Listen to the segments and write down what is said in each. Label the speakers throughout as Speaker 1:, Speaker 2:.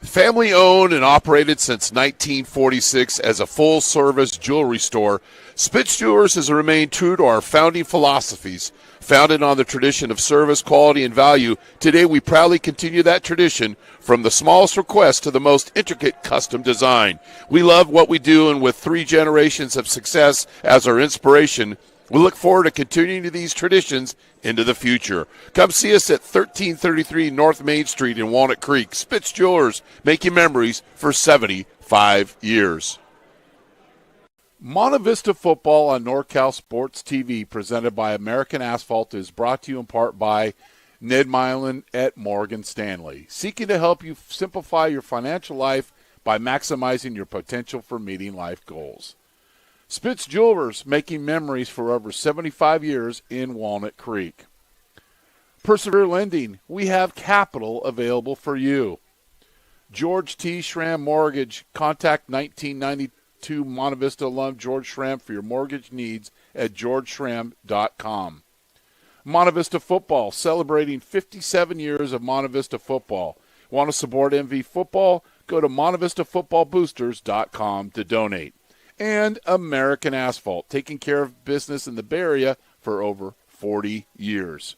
Speaker 1: Family owned and operated since 1946 as a full-service jewelry store, Spitz Jewelers has remained true to our founding philosophies. Founded on the tradition of service, quality, and value, today we proudly continue that tradition from the smallest request to the most intricate custom design. We love what we do, and with 3 generations of success as our inspiration, we look forward to continuing these traditions into the future. Come see us at 1333 North Main Street in Walnut Creek. Spitz Jewelers, making memories for 75 years. Monte Vista football on NorCal Sports TV, presented by American Asphalt, is brought to you in part by Ned Milin at Morgan Stanley, seeking to help you simplify your financial life by maximizing your potential for meeting life goals. Spitz Jewelers, making memories for over 75 years in Walnut Creek. Persevere Lending, we have capital available for you. George T. Schramm Mortgage, contact 1992 Monte Vista alum George Schramm for your mortgage needs at georgeschramm.com. Monte Vista Football, celebrating 57 years of Monte Vista football. Want to support MV football? Go to montevistafootballboosters.com to donate. And American Asphalt, taking care of business in the Bay Area for over 40 years.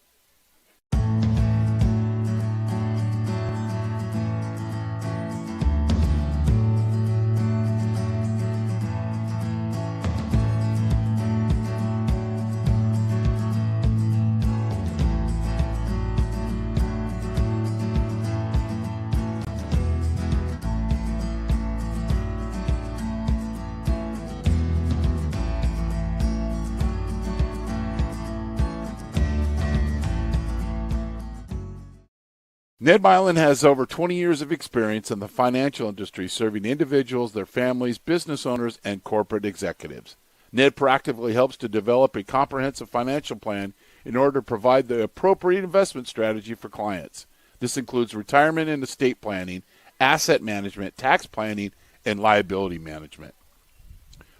Speaker 2: Ned Milin has over 20 years of experience in the financial industry, serving individuals, their families, business owners, and corporate executives. Ned proactively helps to develop a comprehensive financial plan in order to provide the appropriate investment strategy for clients. This includes retirement and estate planning, asset management, tax planning, and liability management.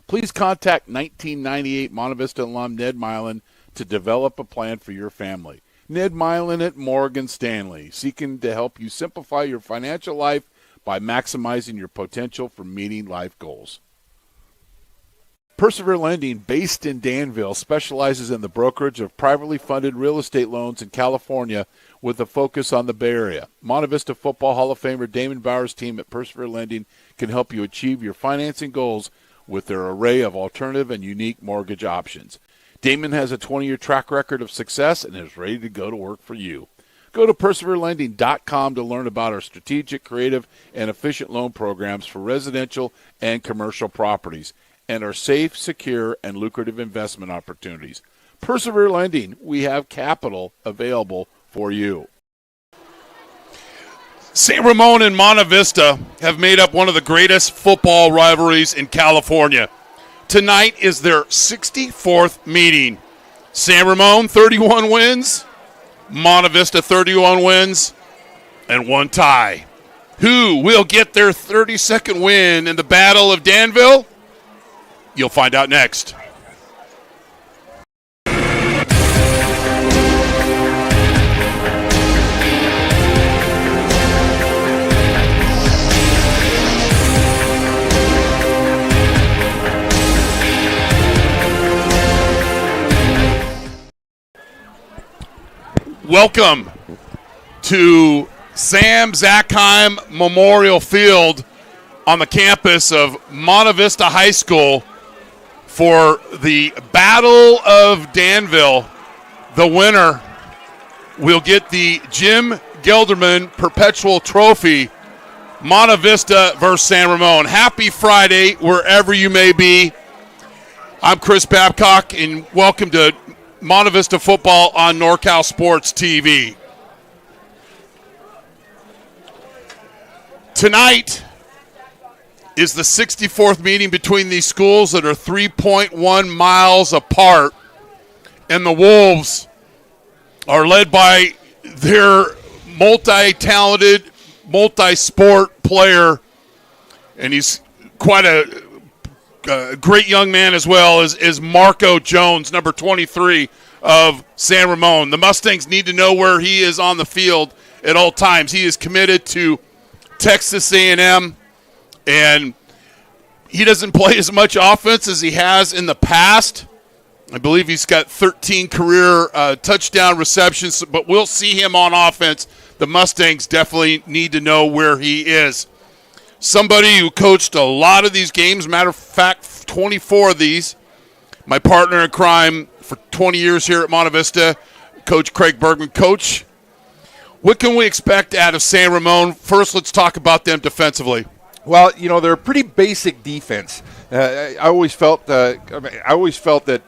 Speaker 2: Please contact 1998 Monte Vista alum Ned Milin to develop a plan for your family. Ned Milin at Morgan Stanley, seeking to help you simplify your financial life by maximizing your potential for meeting life goals. Persevere Lending, based in Danville, specializes in the brokerage of privately funded real estate loans in California with a focus on the Bay Area. Monte Vista Football Hall of Famer Damon Bauer's team at Persevere Lending can help you achieve your financing goals with their array of alternative and unique mortgage options. Damon has a 20-year track record of success and is ready to go to work for you. Go to perseverelending.com to learn about our strategic, creative, and efficient loan programs for residential and commercial properties and our safe, secure, and lucrative investment opportunities. Persevere Lending, we have capital available for you.
Speaker 1: San Ramon and Monte Vista have made up one of the greatest football rivalries in California. Tonight is their 64th meeting. San Ramon, 31 wins. Monte Vista, 31 wins. And one tie. Who will get their 32nd win in the Battle of Danville? You'll find out next. Welcome to Sam Zackheim Memorial Field on the campus of Monte Vista High School for the Battle of Danville. The winner will get the Jim Gelderman Perpetual Trophy, Monte Vista versus San Ramon. Happy Friday, wherever you may be. I'm Chris Babcock, and welcome to Monte Vista football on NorCal Sports TV. Tonight is the 64th meeting between these schools that are 3.1 miles apart, and the Wolves are led by their multi-talented, multi-sport player, and he's quite a great young man as well, is Marco Jones, number 23 of San Ramon. The Mustangs need to know where he is on the field at all times. He is committed to Texas A&M, and he doesn't play as much offense as he has in the past. I believe he's got 13 career touchdown receptions, but we'll see him on offense. The Mustangs definitely need to know where he is. Somebody who coached a lot of these games, matter of fact, 24 of these. My partner in crime for 20 years here at Monte Vista, Coach Craig Bergman. Coach, what can we expect out of San Ramon? First, let's talk about them defensively.
Speaker 3: Well, you know, they're a pretty basic defense. I always felt that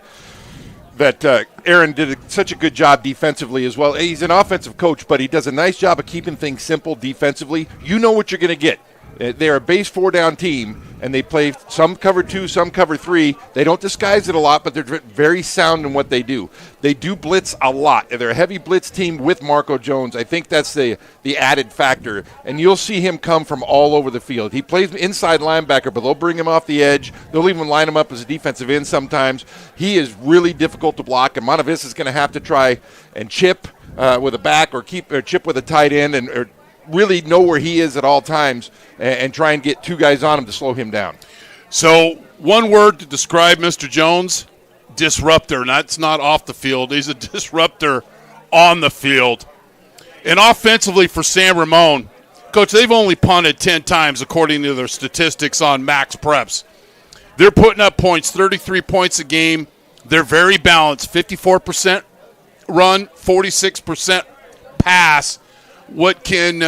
Speaker 3: Aaron did such a good job defensively as well. He's an offensive coach, but he does a nice job of keeping things simple defensively. You know what you're going to get. They're a base four-down team, and they play some cover two, some cover three. They don't disguise it a lot, but they're very sound in what they do. They do blitz a lot. They're a heavy blitz team with Marco Jones. I think that's the added factor, and you'll see him come from all over the field. He plays inside linebacker, but they'll bring him off the edge. They'll even line him up as a defensive end sometimes. He is really difficult to block, and Monte Vista is going to have to try and chip with a back or chip with a tight end or really know where he is at all times and try and get two guys on him to slow him down.
Speaker 1: So one word to describe Mr. Jones, disruptor. That's not off the field. He's a disruptor on the field. And offensively for San Ramon, Coach, they've only punted 10 times according to their statistics on Max Preps. They're putting up points, 33 points a game. They're very balanced, 54% run, 46% pass. What can,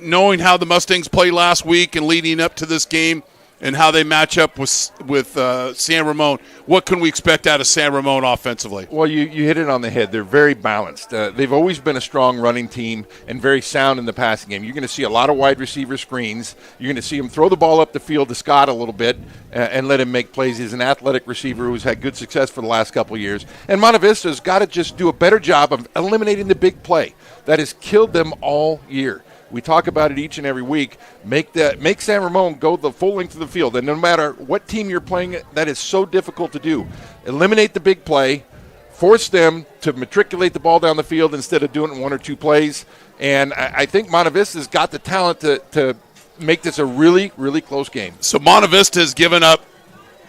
Speaker 1: knowing how the Mustangs played last week and leading up to this game,
Speaker 2: and how they match up with San Ramon. What can we expect out of San Ramon offensively?
Speaker 3: Well, you hit it on the head. They're very balanced. They've always been a strong running team and very sound in the passing game. You're going to see a lot of wide receiver screens. You're going to see him throw the ball up the field to Scott a little bit and let him make plays. He's an athletic receiver who's had good success for the last couple of years. And Monte Vista's got to just do a better job of eliminating the big play. That has killed them all year. We talk about it each and every week. Make San Ramon go the full length of the field. And no matter what team you're playing, that is so difficult to do. Eliminate the big play. Force them to matriculate the ball down the field instead of doing it in one or two plays. And I think Monte Vista's got the talent to make this a really, really close game.
Speaker 2: So Monte Vista has given up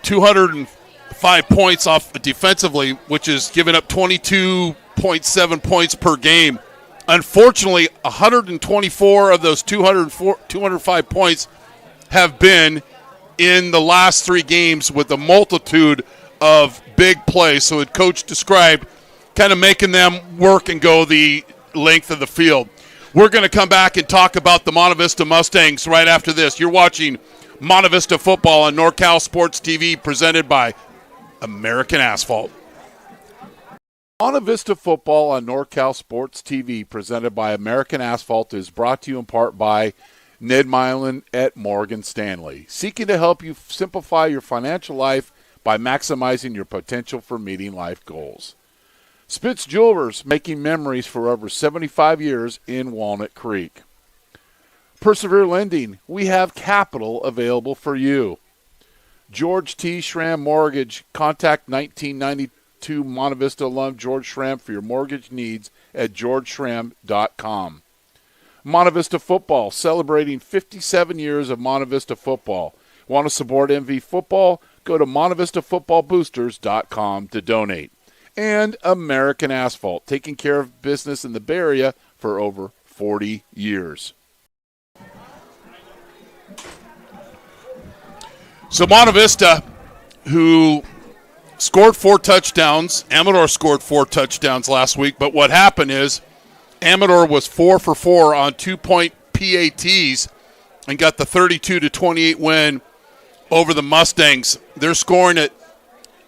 Speaker 2: 205 points off defensively, which is giving up 22.7 points per game. Unfortunately, 124 of those 205 points have been in the last three games with a multitude of big plays. So the coach described kind of making them work and go the length of the field. We're going to come back and talk about the Monte Vista Mustangs right after this. You're watching Monte Vista football on NorCal Sports TV, presented by American Asphalt. Monte Vista football on NorCal Sports TV, presented by American Asphalt, is brought to you in part by Ned Milin at Morgan Stanley, seeking to help you simplify your financial life by maximizing your potential for meeting life goals. Spitz Jewelers, making memories for over 75 years in Walnut Creek. Persevere Lending, we have capital available for you. George T. Schramm Mortgage, contact 1992 Monte Vista alum George Schramm for your mortgage needs at georgeschramm.com. Monte Vista football, celebrating 57 years of Monte Vista football. Want to support MV football? Go to montevistafootballboosters.com to donate. And American Asphalt, taking care of business in the Bay Area for over 40 years. So Monte Vista, who scored 4 touchdowns. Amador scored 4 touchdowns last week, but what happened is Amador was 4 for 4 on 2-point PATs and got the 32-28 win over the Mustangs. They're scoring at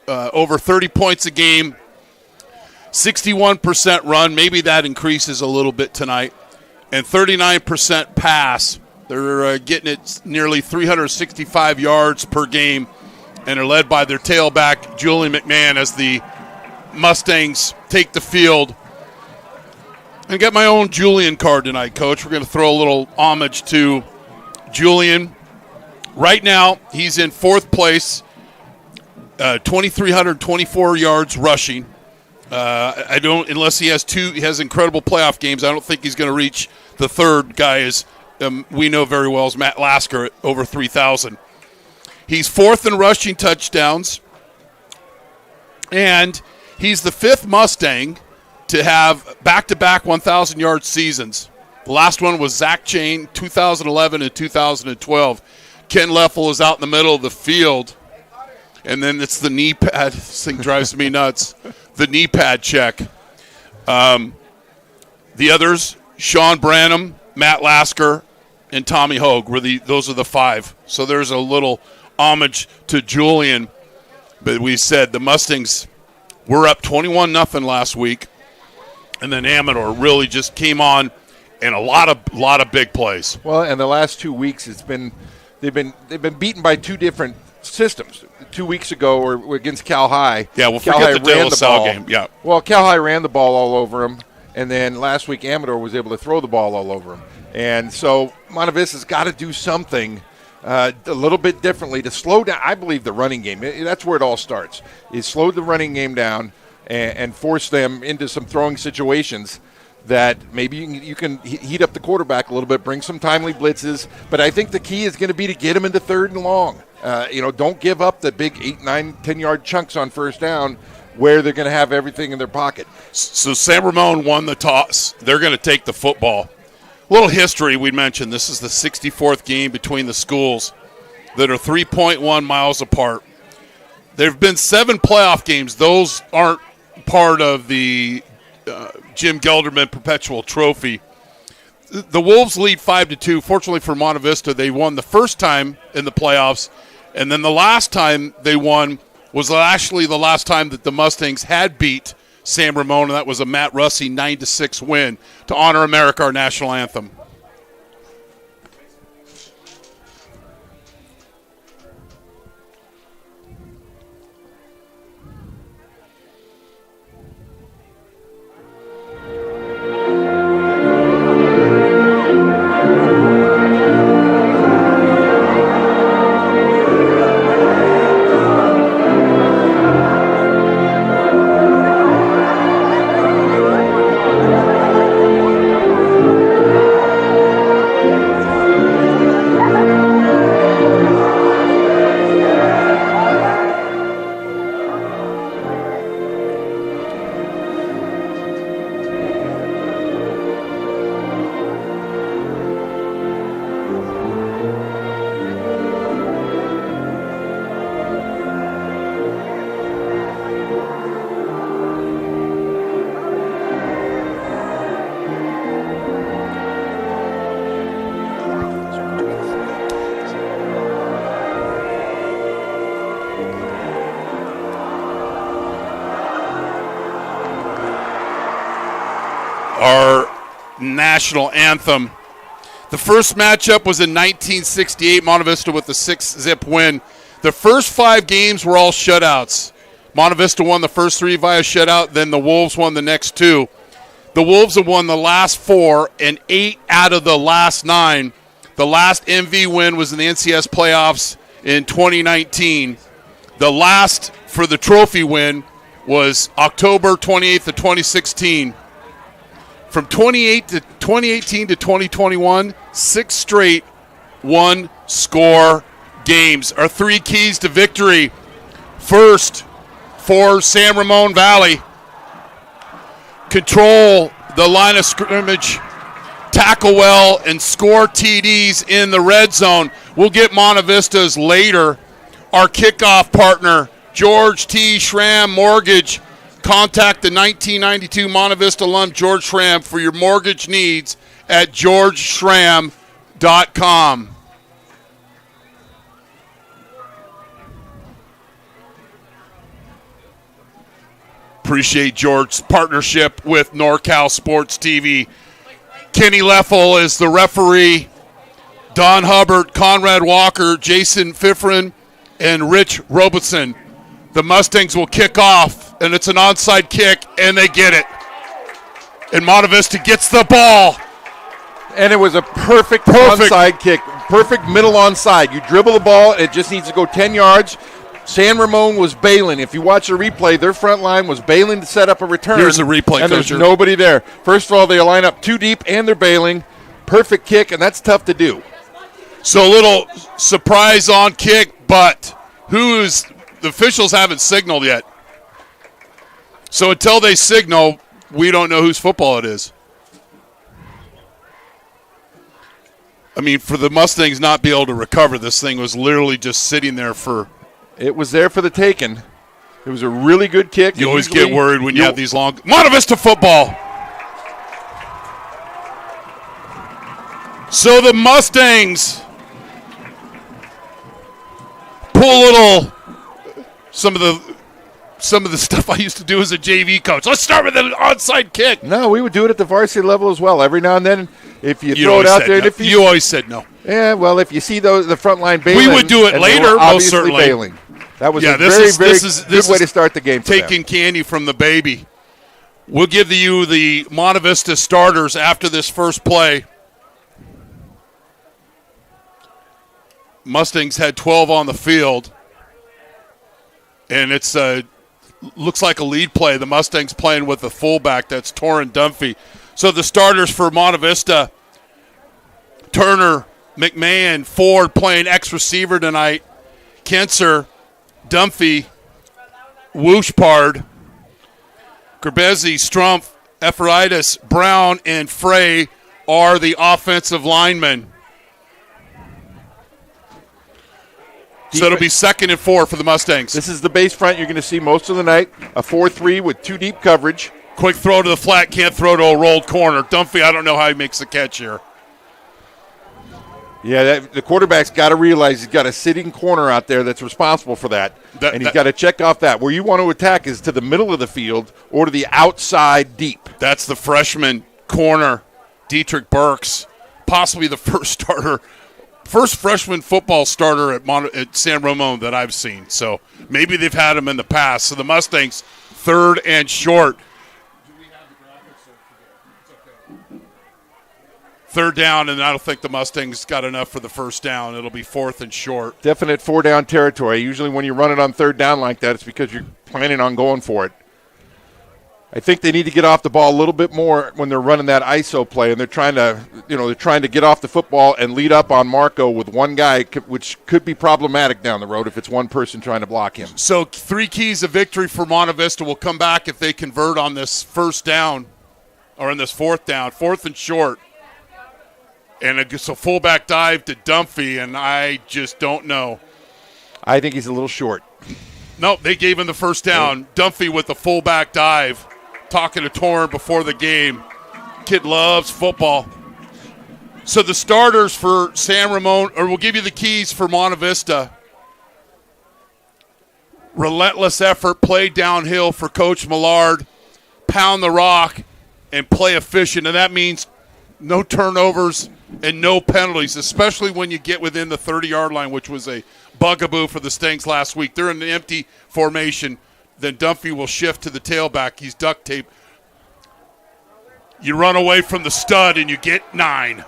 Speaker 2: over 30 points a game, 61% run. Maybe that increases a little bit tonight, and 39% pass. They're getting it nearly 365 yards per game, and are led by their tailback, Julian McMahon, as the Mustangs take the field. I got my own Julian card tonight, Coach. We're going to throw a little homage to Julian. Right now, he's in 4th place, 2,324 yards rushing. I don't, unless he has incredible playoff games, I don't think he's going to reach the third guy, as we know very well, is Matt Lasker at over 3,000. He's 4th in rushing touchdowns, and he's the 5th Mustang to have back-to-back 1,000-yard seasons. The last one was Zach Chain, 2011 and 2012. Ken Leffel is out in the middle of the field, and then it's the knee pad. This thing drives me nuts. The knee pad check. The others, Sean Branham, Matt Lasker, and Tommy Hogue, those are the 5. So there's a little homage to Julian. But we said the Mustangs were up 21-0 last week, and then Amador really just came on, and a lot of big plays.
Speaker 3: Well, and the last 2 weeks they've been beaten by 2 different systems. 2 weeks ago or against Cal High.
Speaker 2: Yeah, well,
Speaker 3: Cal
Speaker 2: forget
Speaker 3: High
Speaker 2: the De La Salle game. Yeah.
Speaker 3: Well, Cal High ran the ball all over him, and then last week Amador was able to throw the ball all over him. And so Monte Vista's got to do something a little bit differently to slow down, I believe, the running game. That's where it all starts, is slow the running game down and force them into some throwing situations that maybe you can heat up the quarterback a little bit, bring some timely blitzes. But I think the key is going to be to get them into 3rd and long. Don't give up the big 8, 9, 10-yard chunks on 1st down where they're going to have everything in their pocket.
Speaker 2: So San Ramon won the toss. They're going to take the football. A little history we mentioned. This is the 64th game between the schools that are 3.1 miles apart. There have been 7 playoff games. Those aren't part of the Jim Gelderman Perpetual Trophy. The Wolves lead 5-2. Fortunately for Monte Vista, they won the first time in the playoffs And then the last time they won was actually the last time that the Mustangs had beat San Ramon, and that was a Matt Russey 9-6 win to honor America, our national anthem. Our national anthem. The first matchup was in 1968, Monte Vista with a 6-zip win. The first 5 games were all shutouts. Monte Vista won the first 3 via shutout, then the Wolves won the next 2. The Wolves have won the last 4 and 8 out of the last 9. The last MV win was in the NCS playoffs in 2019. The last for the trophy win was October 28th of 2016. From 2018 to 2021, 6 straight one-score games are 3 keys to victory. First, for San Ramon Valley, control the line of scrimmage, tackle well, and score TDs in the red zone. We'll get Monte Vista's later. Our kickoff partner, George T. Schramm Mortgage. Contact the 1992 Monte Vista alum George Schramm for your mortgage needs at georgeschramm.com. Appreciate George's partnership with NorCal Sports TV. Kenny Leffel is the referee. Don Hubbard, Conrad Walker, Jason Fifrin, and Rich Robertson. The Mustangs will kick off, and it's an onside kick, and they get it. And Monte Vista gets the ball.
Speaker 3: And it was a perfect onside kick, perfect middle onside. You dribble the ball, it just needs to go 10 yards. San Ramon was bailing. If you watch the replay, their front line was bailing to set up a return.
Speaker 2: Here's a replay,
Speaker 3: and
Speaker 2: Coach.
Speaker 3: There's nobody there. First of all, they line up too deep, and they're bailing. Perfect kick, and that's tough to do.
Speaker 2: So a little surprise on kick, but the officials haven't signaled yet. So until they signal, we don't know whose football it is. I mean, for the Mustangs not be able to recover, this thing was literally just sitting there for...
Speaker 3: It was there for the taking. It was a really good kick.
Speaker 2: You always get worried when you have these long... Monte Vista football! So the Mustangs pull a little... Some of the stuff I used to do as a JV coach. Let's start with an onside kick.
Speaker 3: No, we would do it at the varsity level as well. Every now and then, if you throw it out there.
Speaker 2: No. If you always said no.
Speaker 3: Yeah, well, if you see the front line bailing.
Speaker 2: We would do it later, most certainly.
Speaker 3: Bailing. That was a
Speaker 2: this
Speaker 3: very
Speaker 2: is
Speaker 3: good way to start the game for
Speaker 2: taking
Speaker 3: them.
Speaker 2: Candy from the baby. We'll give you the Monte Vista starters after this first play. Mustangs had 12 on the field. And it's looks like a lead play. The Mustangs playing with a fullback. That's Torrin Dunphy. So the starters for Monte Vista, Turner, McMahon, Ford playing X receiver tonight. Kenser, Dunphy, Wooshpard, Gerbezi, Strumpf, Ephraidis, Brown, and Frey are the offensive linemen. So it'll be 2nd and 4 for the Mustangs.
Speaker 3: This is the base front you're going to see most of the night. A 4-3 with 2 deep coverage.
Speaker 2: Quick throw to the flat, can't throw to a rolled corner. Dunphy, I don't know how he makes the catch here.
Speaker 3: Yeah, the quarterback's got to realize he's got a sitting corner out there that's responsible for that, and he's got to check off that. Where you want to attack is to the middle of the field or to the outside deep.
Speaker 1: That's the freshman corner, Dietrich Burks, possibly the first freshman football starter at San Ramon that I've seen. So maybe they've had him in the past. So the Mustangs, 3rd and short. Third down, and I don't think the Mustangs got enough for the first down. It'll be 4th and short.
Speaker 3: Definite 4-down territory. Usually when you run it on 3rd down like that, it's because you're planning on going for it. I think they need to get off the ball a little bit more when they're running that ISO play, and they're trying to get off the football and lead up on Marco with one guy, which could be problematic down the road if it's one person trying to block him.
Speaker 1: So 3 keys of victory for Monte Vista will come back if they convert on this first down or in this 4th down, 4th and short. And it's a fullback dive to Dunphy, and I just don't know.
Speaker 3: I think he's a little short.
Speaker 1: No, they gave him the first down. Dunphy with the fullback dive. Talking to Torn before the game. Kid loves football. So the starters for San Ramon, or we'll give you the keys for Monte Vista. Relentless effort, play downhill for Coach Millard. Pound the rock and play efficient, and that means no turnovers and no penalties, especially when you get within the 30-yard line, which was a bugaboo for the Stangs last week. They're in an empty formation. Then Dunphy will shift to the tailback. He's duct taped. You run away from the stud, and you get 9.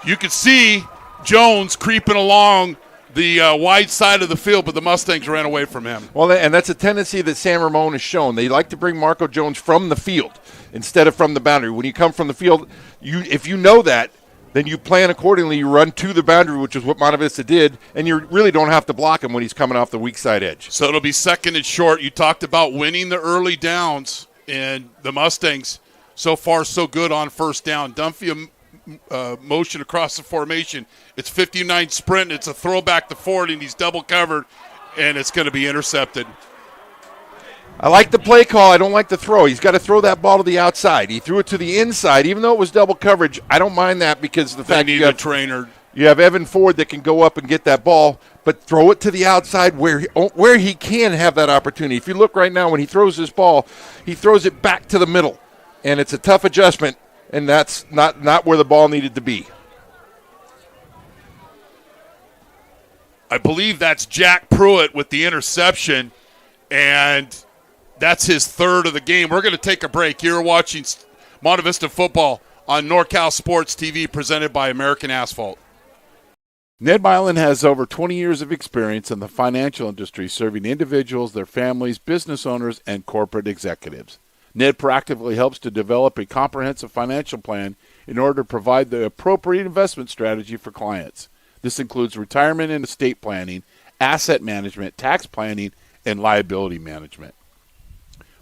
Speaker 1: You can see Jones creeping along the wide side of the field, but the Mustangs ran away from him.
Speaker 3: Well, and that's a tendency that San Ramon has shown. They like to bring Marco Jones from the field instead of from the boundary. When you come from the field, if you know that, then you plan accordingly. You run to the boundary, which is what Monte Vista did, and you really don't have to block him when he's coming off the weak side edge.
Speaker 1: So it'll be 2nd and short. You talked about winning the early downs, and the Mustangs so far so good on first down. Dunphy motion across the formation. It's 59 sprint. It's a throwback to Ford, and he's double covered, and it's going to be intercepted.
Speaker 3: I like the play call. I don't like the throw. He's got to throw that ball to the outside. He threw it to the inside, even though it was double coverage. I don't mind that because the fact
Speaker 1: you have a trainer.
Speaker 3: You have Evan Ford that can go up and get that ball, but throw it to the outside where he can have that opportunity. If you look right now, when he throws this ball, he throws it back to the middle, and it's a tough adjustment, and that's not where the ball needed to be.
Speaker 1: I believe that's Jack Pruitt with the interception, and that's his 3rd of the game. We're going to take a break. You're watching Monte Vista football on NorCal Sports TV, presented by American Asphalt.
Speaker 2: Ned Milin has over 20 years of experience in the financial industry, serving individuals, their families, business owners, and corporate executives. Ned proactively helps to develop a comprehensive financial plan in order to provide the appropriate investment strategy for clients. This includes retirement and estate planning, asset management, tax planning, and liability management.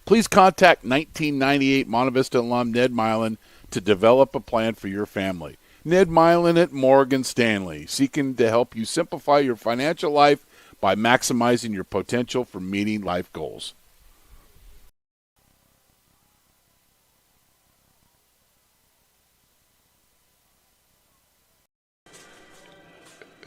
Speaker 2: Please contact 1998 Monte Vista alum Ned Milin to develop a plan for your family. Ned Milin at Morgan Stanley, seeking to help you simplify your financial life by maximizing your potential for meeting life goals.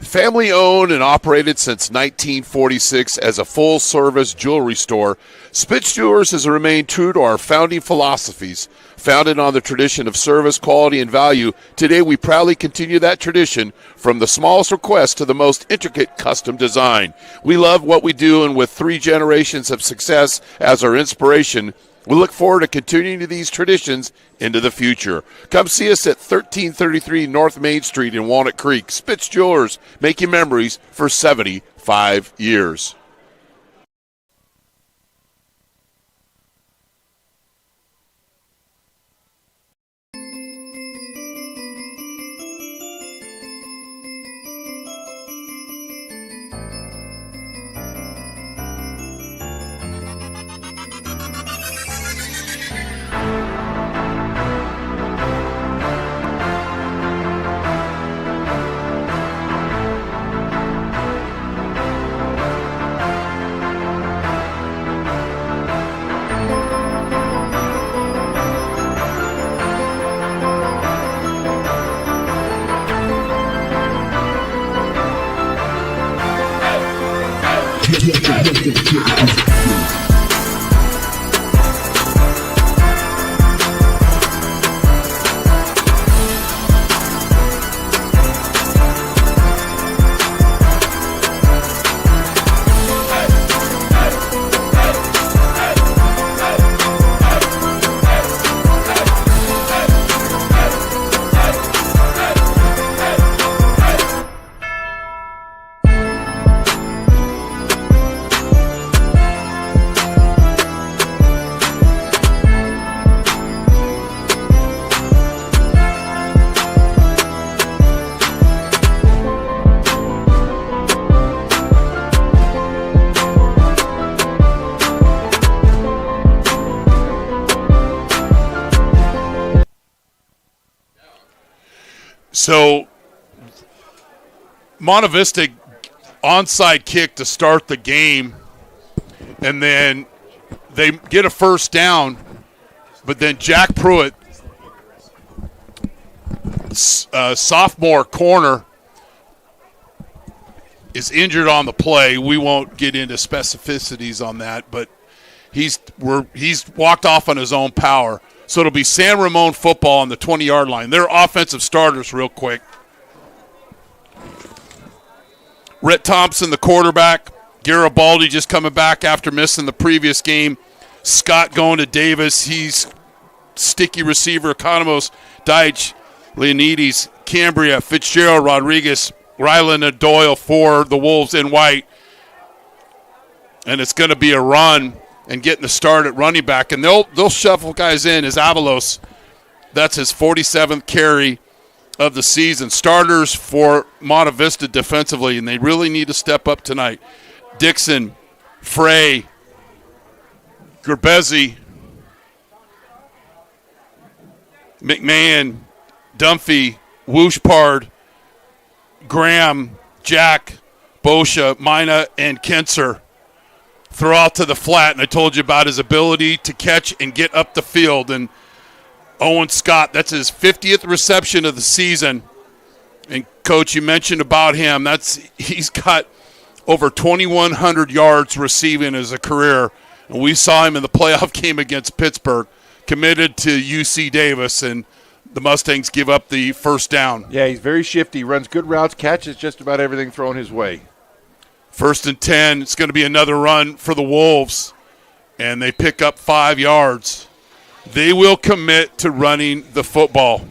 Speaker 1: Family owned and operated since 1946 as a full-service jewelry store, Spitz Jewelers has remained true to our founding philosophies. Founded on the tradition of service, quality, and value, today we proudly continue that tradition from the smallest request to the most intricate custom design. We love what we do, and with 3 generations of success as our inspiration, we look forward to continuing these traditions into the future. Come see us at 1333 North Main Street in Walnut Creek. Spitz Jewelers, making memories for 75 years.
Speaker 2: So, Monte Vista onside kick to start the game, and then they get a first down, but then Jack Pruitt, sophomore corner, is injured on the play. We won't get into specificities on that, but he's walked off on his own power. So it'll be San Ramon football on the 20-yard line. They're offensive starters real quick. Rhett Thompson, the quarterback. Garibaldi just coming back after missing the previous game. Scott going to Davis. He's sticky receiver. Economos, Deitch, Leonides, Cambria, Fitzgerald, Rodriguez, Ryland, and Doyle for the Wolves in white. And it's going to be a run and getting the start at running back. And they'll shuffle guys in as Avalos. That's his 47th carry of the season. Starters for Monte Vista defensively, and they really need to step up tonight. Dixon, Frey, Gerbezi, McMahon, Dunphy, Wooshpard, Graham, Jack, Boscia, Mina, and Kinser. Throw out to the flat, and I told you about his ability to catch and get up the field. And Owen Scott, that's his 50th reception of the season. And, Coach, you mentioned about him. He's got over 2,100 yards receiving as a career. And we saw him in the playoff game against Pittsburgh, committed to UC Davis, and the Mustangs give up the first down.
Speaker 3: Yeah, he's very shifty, runs good routes, catches just about everything thrown his way.
Speaker 2: 1st and 10, it's going to be another run for the Wolves, and they pick up 5 yards. They will commit to running the football.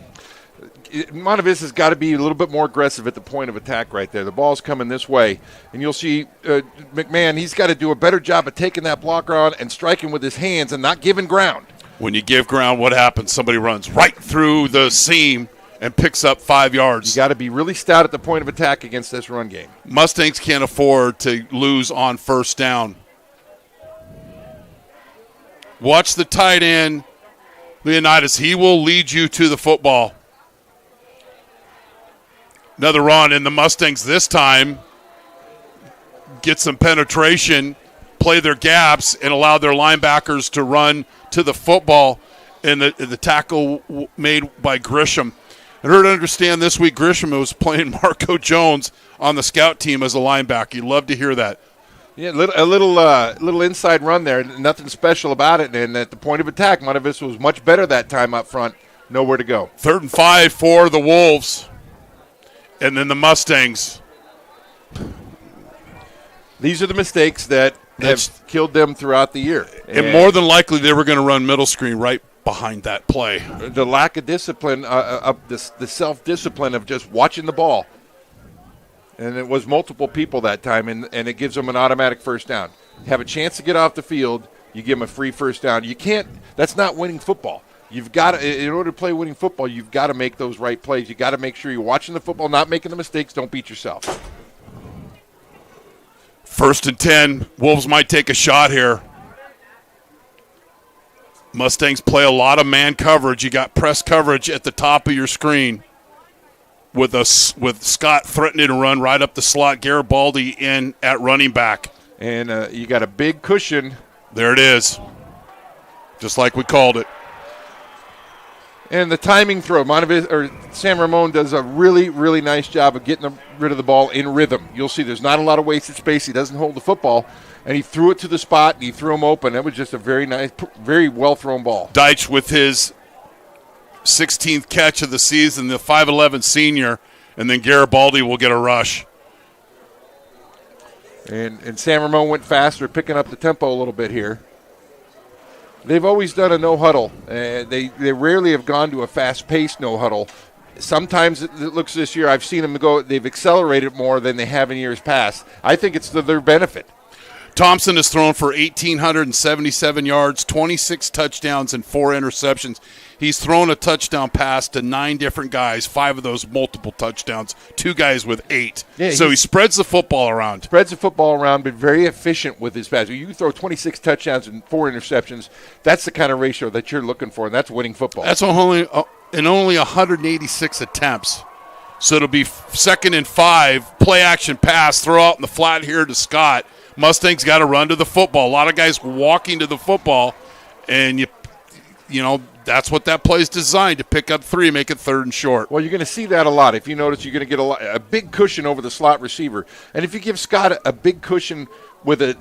Speaker 3: Monte Vista's got to be a little bit more aggressive at the point of attack right there. The ball's coming this way, and you'll see McMahon, he's got to do a better job of taking that blocker on and striking with his hands and not giving ground.
Speaker 2: When you give ground, what happens? Somebody runs right through the seam and picks up 5 yards.
Speaker 3: You got to be really stout at the point of attack against this run game.
Speaker 2: Mustangs can't afford to lose on first down. Watch the tight end, Leonidas. He will lead you to the football. Another run, and the Mustangs this time get some penetration, play their gaps, and allow their linebackers to run to the football, and the tackle made by Grisham. I heard understand this week Grisham was playing Marco Jones on the scout team as a linebacker. You'd love to hear that.
Speaker 3: Yeah, a little inside run there. Nothing special about it. And at the point of attack, Monte Vista was much better that time up front. Nowhere to go.
Speaker 2: 3rd and 5 for the Wolves. And then the Mustangs.
Speaker 3: These are the mistakes that have killed them throughout the year.
Speaker 2: And more than likely they were going to run middle screen right behind that play.
Speaker 3: The lack of discipline, the self-discipline of just watching the ball. And it was multiple people that time, and it gives them an automatic first down. Have a chance to get off the field, you give them a free first down. You can't – that's not winning football. You've got to – in order to play winning football, you've got to make those right plays. You've got to make sure you're watching the football, not making the mistakes. Don't beat yourself.
Speaker 2: 1st and 10. Wolves might take a shot here. Mustangs play a lot of man coverage. You got press coverage at the top of your screen with Scott threatening to run right up the slot. Garibaldi in at running back.
Speaker 3: And you got a big cushion.
Speaker 2: There it is. Just like we called it.
Speaker 3: And the timing throw, San Ramon does a really, really nice job of getting rid of the ball in rhythm. You'll see there's not a lot of wasted space. He doesn't hold the football, and he threw it to the spot, and he threw him open. That was just a very nice, very well-thrown ball.
Speaker 1: Deitch with his 16th catch of the season, the 5'11 senior, and then Garibaldi will get a rush.
Speaker 3: And San Ramon went faster, picking up the tempo a little bit here. They've always done a no-huddle. They rarely have gone to a fast-paced no-huddle. Sometimes it looks this year, I've seen them go, they've accelerated more than they have in years past. I think it's to their benefit.
Speaker 1: Thompson has thrown for 1,877 yards, 26 touchdowns, and 4 interceptions. He's thrown a touchdown pass to 9 different guys, 5 of those multiple touchdowns, 2 guys with 8. Yeah, so he spreads the football around.
Speaker 3: Spreads the football around, but very efficient with his pass. You throw 26 touchdowns and 4 interceptions, that's the kind of ratio that you're looking for, and that's winning football.
Speaker 1: That's only 186 attempts. So it'll be 2nd and 5, play action pass, throw out in the flat here to Scott. Mustangs got to run to the football. A lot of guys walking to the football, and you know that's what that play is designed to pick up 3, make it 3rd and short.
Speaker 3: Well, you're going to see that a lot. If you notice, you're going to get a big cushion over the slot receiver. And if you give Scott a big cushion with a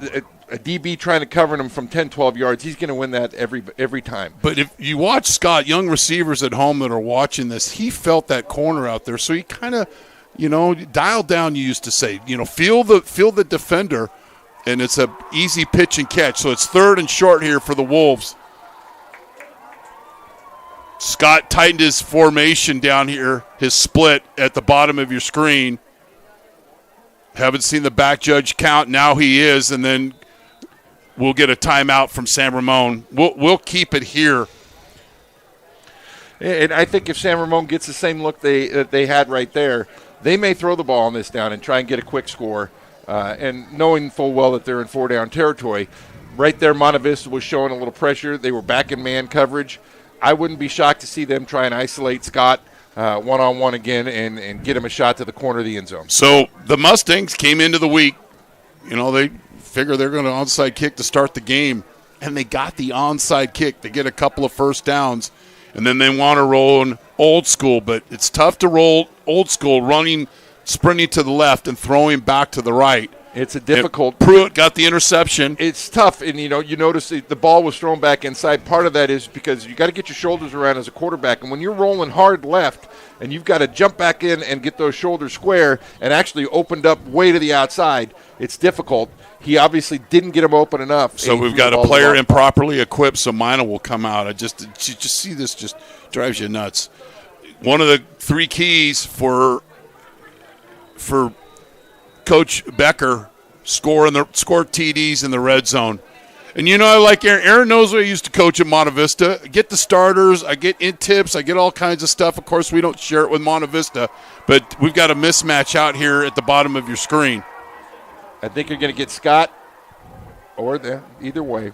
Speaker 3: DB trying to cover him from 10, 12 yards, he's going to win that every time.
Speaker 1: But if you watch Scott, young receivers at home that are watching this, he felt that corner out there, so he kind of, dialed down. You used to say, feel the defender. And it's a easy pitch and catch. So it's 3rd and short here for the Wolves. Scott tightened his formation down here, his split at the bottom of your screen. Haven't seen the back judge count. Now he is, and then we'll get a timeout from San Ramon. We'll keep it here.
Speaker 3: And I think if San Ramon gets the same look that they had right there, they may throw the ball on this down and try and get a quick score. And knowing full well that they're in 4-down territory, right there Monte Vista was showing a little pressure. They were back in man coverage. I wouldn't be shocked to see them try and isolate Scott one-on-one again and get him a shot to the corner of the end zone.
Speaker 1: So the Mustangs came into the week. They figure they're going to onside kick to start the game, and they got the onside kick. They get a couple of first downs, and then they want to roll an old school, but it's tough to roll old school sprinting to the left and throwing back to the right.
Speaker 3: It's a difficult.
Speaker 1: Pruitt got the interception.
Speaker 3: It's tough, and you notice the ball was thrown back inside. Part of that is because you got to get your shoulders around as a quarterback, and when you're rolling hard left, and you've got to jump back in and get those shoulders square, and actually opened up way to the outside, it's difficult. He obviously didn't get him open enough.
Speaker 1: So we've got a player improperly equipped, so Mina will come out. You just see this just drives you nuts. One of the 3 keys for Coach Becker, score TDs in the red zone. And I like Aaron. Aaron knows what I used to coach at Monte Vista. I get the starters, I get in tips, I get all kinds of stuff. Of course, we don't share it with Monte Vista, but we've got a mismatch out here at the bottom of your screen.
Speaker 3: I think you're going to get Scott or either way.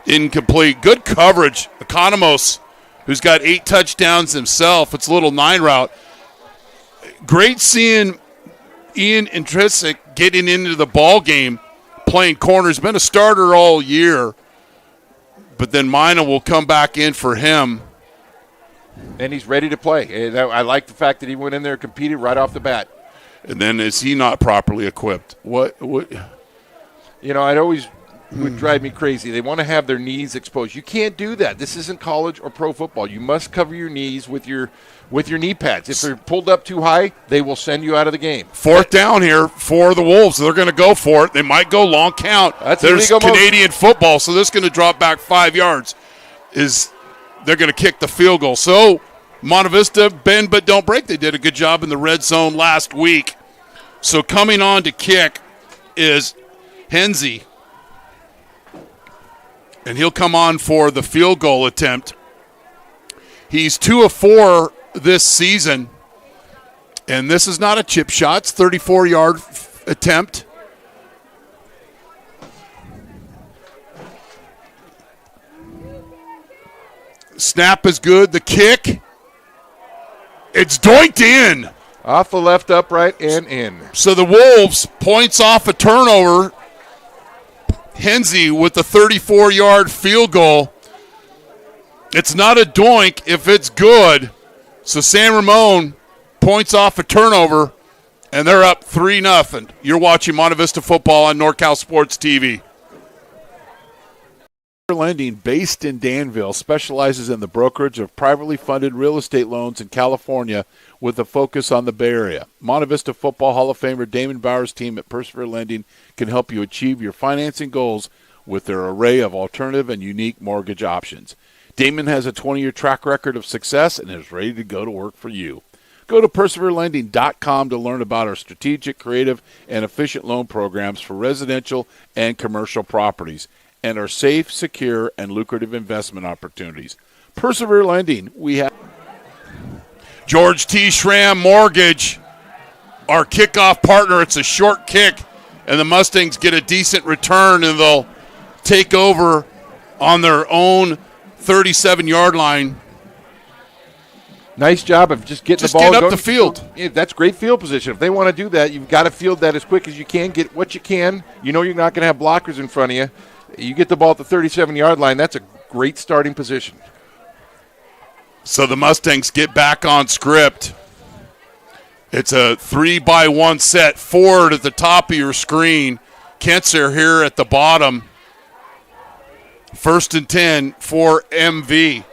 Speaker 1: Incomplete. Good coverage. Economos, who's got 8 touchdowns himself. It's a little 9 route. Great seeing Ian Intrinsic getting into the ball game, playing corner. He's been a starter all year, but then Mina will come back in for him.
Speaker 3: And he's ready to play. I like the fact that he went in there and competed right off the bat.
Speaker 1: And then is he not properly equipped? What?
Speaker 3: It always would drive me crazy. They want to have their knees exposed. You can't do that. This isn't college or pro football. You must cover your knees with your knee pads. If they're pulled up too high, they will send you out of the game.
Speaker 1: 4th down here for the Wolves. They're going to go for it. They might go long count. There's Canadian football, so this is going to drop back 5 yards. They're going to kick the field goal. So Monte Vista, bend but don't break. They did a good job in the red zone last week. So coming on to kick is Hensey. And he'll come on for the field goal attempt. He's 2 of 4 this season. And this is not a chip shot. It's 34-yard attempt. Snap is good. The kick. It's doinked in.
Speaker 3: Off the left upright and in.
Speaker 1: So the Wolves points off a turnover. Hensey with the 34-yard field goal. It's not a doink if it's good. So San Ramon points off a turnover, and they're up 3-0. You're watching Monte Vista football on NorCal Sports TV.
Speaker 2: Lending, based in Danville, specializes in the brokerage of privately funded real estate loans in California with a focus on the Bay Area. Monte Vista Football Hall of Famer Damon Bauer's team at Persevere Lending can help you achieve your financing goals with their array of alternative and unique mortgage options. Damon has a 20-year track record of success and is ready to go to work for you. Go to perseverelending.com to learn about our strategic, creative, and efficient loan programs for residential and commercial properties and our safe, secure, and lucrative investment opportunities. Persevere Lending, we have
Speaker 1: George T. Schramm Mortgage, our kickoff partner. It's a short kick, and the Mustangs get a decent return, and they'll take over on their own 37-yard line.
Speaker 3: Nice job of just getting the ball
Speaker 1: getting up
Speaker 3: going.
Speaker 1: the field.
Speaker 3: Yeah, that's great field position. If they want to do that, you've got to field that as quick as you can, get what you can. You know you're not going to have blockers in front of you. You get the ball at the 37-yard line, that's a great starting position.
Speaker 1: So the Mustangs get back on script. It's a 3-by-1 set. Ford at the top of your screen. Kentzer here at the bottom. 1st and 10 for MV.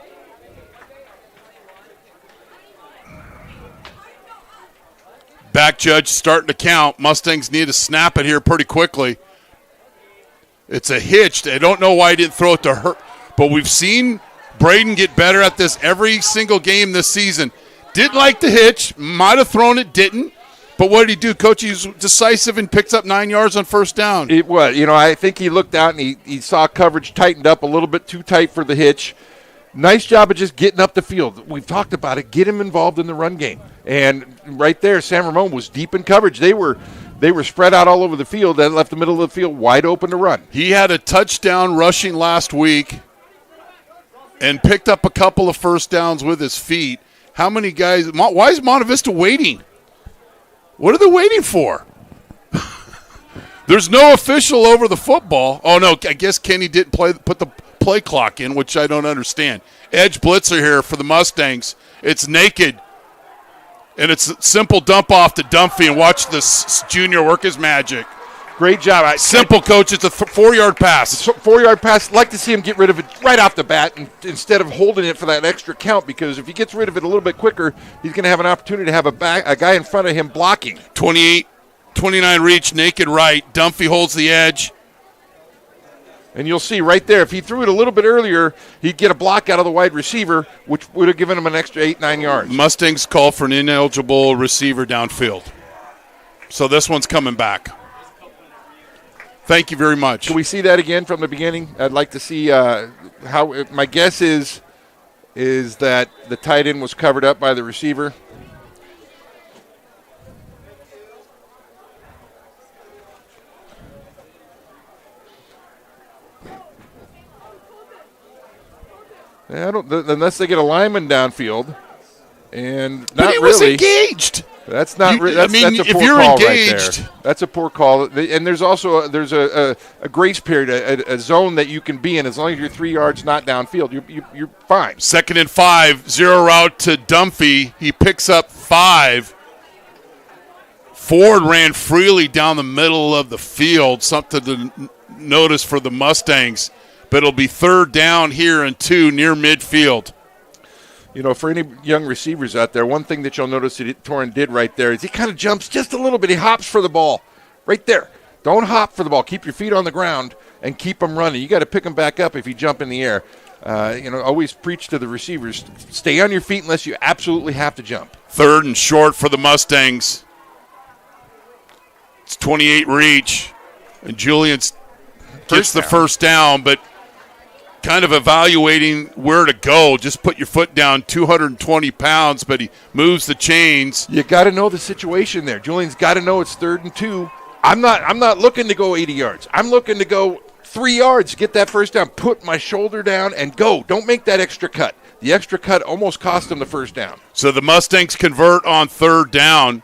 Speaker 1: Back judge starting to count. Mustangs need to snap it here pretty quickly. It's a hitch. I don't know why he didn't throw it to her, but we've seen Braden get better at this every single game this season. Didn't like the hitch. Might have thrown it, didn't. But what did he do, Coach? He's decisive and picks up 9 yards on 1st down.
Speaker 3: It was. I think he looked out and he saw coverage tightened up a little bit too tight for the hitch. Nice job of just getting up the field. We've talked about it. Get him involved in the run game. And right there, San Ramon was deep in coverage. They were spread out all over the field. That left the middle of the field wide open to run.
Speaker 1: He had a touchdown rushing last week and picked up a couple of 1st downs with his feet. How many guys? Why is Monte Vista waiting? What are they waiting for? There's no official over the football. Oh, no, I guess Kenny didn't put the play clock in, which I don't understand. Edge blitzer here for the Mustangs. It's naked. And it's a simple dump off to Dunphy, and watch this junior work his magic.
Speaker 3: Great job.
Speaker 1: Simple, Coach. It's a 4-yard pass.
Speaker 3: 4-yard pass. Like to see him get rid of it right off the bat instead of holding it for that extra count, because if he gets rid of it a little bit quicker, he's going to have an opportunity to have a guy in front of him blocking.
Speaker 1: 28, 29 reach, naked right. Dunphy holds the edge.
Speaker 3: And you'll see right there, if he threw it a little bit earlier, he'd get a block out of the wide receiver, which would have given him an extra 8-9 yards.
Speaker 1: Mustangs call for an ineligible receiver downfield. So this one's coming back. Thank you very much.
Speaker 3: Can we see that again from the beginning? I'd like to see how. My guess is that the tight end was covered up by the receiver. I don't, unless they get a lineman downfield, and not
Speaker 1: but he
Speaker 3: really.
Speaker 1: Was engaged.
Speaker 3: That's not. That's a
Speaker 1: if
Speaker 3: poor
Speaker 1: you're
Speaker 3: call
Speaker 1: engaged,
Speaker 3: right there. That's a poor call. And there's also a grace period, a zone that you can be in as long as you're 3 yards not downfield. You're fine.
Speaker 1: 2nd and 5, zero route to Dunphy. He picks up 5. Ford ran freely down the middle of the field. Something to notice for the Mustangs. But it'll be 3rd down here and 2 near midfield.
Speaker 3: For any young receivers out there, one thing that you'll notice that Torrin did right there is he kind of jumps just a little bit. He hops for the ball right there. Don't hop for the ball. Keep your feet on the ground and keep them running. You got to pick them back up if you jump in the air. Always preach to the receivers. Stay on your feet unless you absolutely have to jump.
Speaker 1: 3rd and short for the Mustangs. It's 28 reach. And Julian's gets the 1st down, but kind of evaluating where to go. Just put your foot down, 220 pounds, but he moves the chains.
Speaker 3: You got to know the situation there. Julian's got to know it's 3rd and 2. I'm not looking to go 80 yards. I'm looking to go 3 yards, get that 1st down, put my shoulder down, and go. Don't make that extra cut. The extra cut almost cost him the 1st down.
Speaker 1: So the Mustangs convert on 3rd down.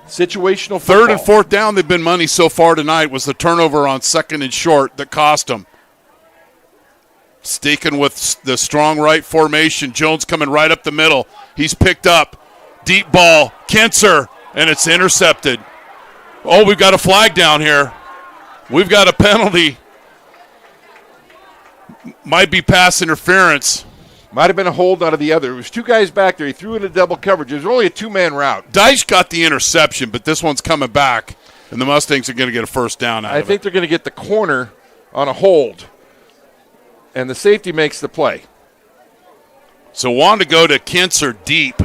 Speaker 3: Situational football.
Speaker 1: 3rd and 4th down, they've been money so far tonight. Was the turnover on 2nd and short that cost them. Sticking with the strong right formation. Jones coming right up the middle. He's picked up. Deep ball. Kinser, and it's intercepted. Oh, we've got a flag down here. We've got a penalty. Might be pass interference.
Speaker 3: Might have been a hold out of the other. There was two guys back there. He threw into double coverage. It was only a two-man route.
Speaker 1: Deitch got the interception, but this one's coming back, and the Mustangs are going to get a first down out of it.
Speaker 3: I think they're going to get the corner on a hold, and the safety makes the play.
Speaker 1: So wanted to go to Kinser deep.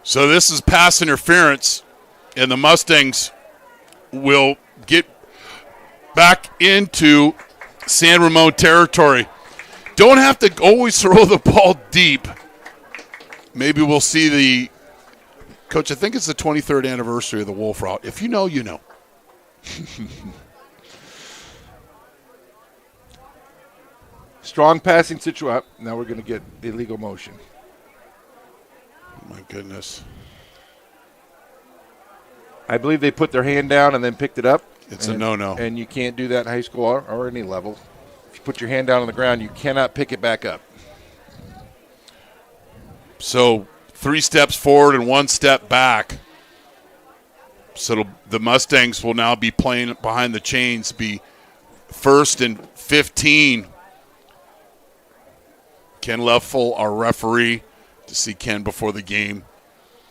Speaker 1: So this is pass interference, and the Mustangs will get back into San Ramon territory. Don't have to always throw the ball deep. Maybe we'll see the – Coach, I think it's the 23rd anniversary of the Wolf Route. If you know, you know.
Speaker 3: Strong passing situation. Now we're going to get illegal motion.
Speaker 1: My goodness.
Speaker 3: I believe they put their hand down and then picked it up.
Speaker 1: It's a no-no.
Speaker 3: And you can't do that in high school or any level. If you put your hand down on the ground, you cannot pick it back up.
Speaker 1: So 3 steps forward and 1 step back. So the Mustangs will now be playing behind the chains, be 1st and 15. Ken Leffel, our referee, to see Ken before the game.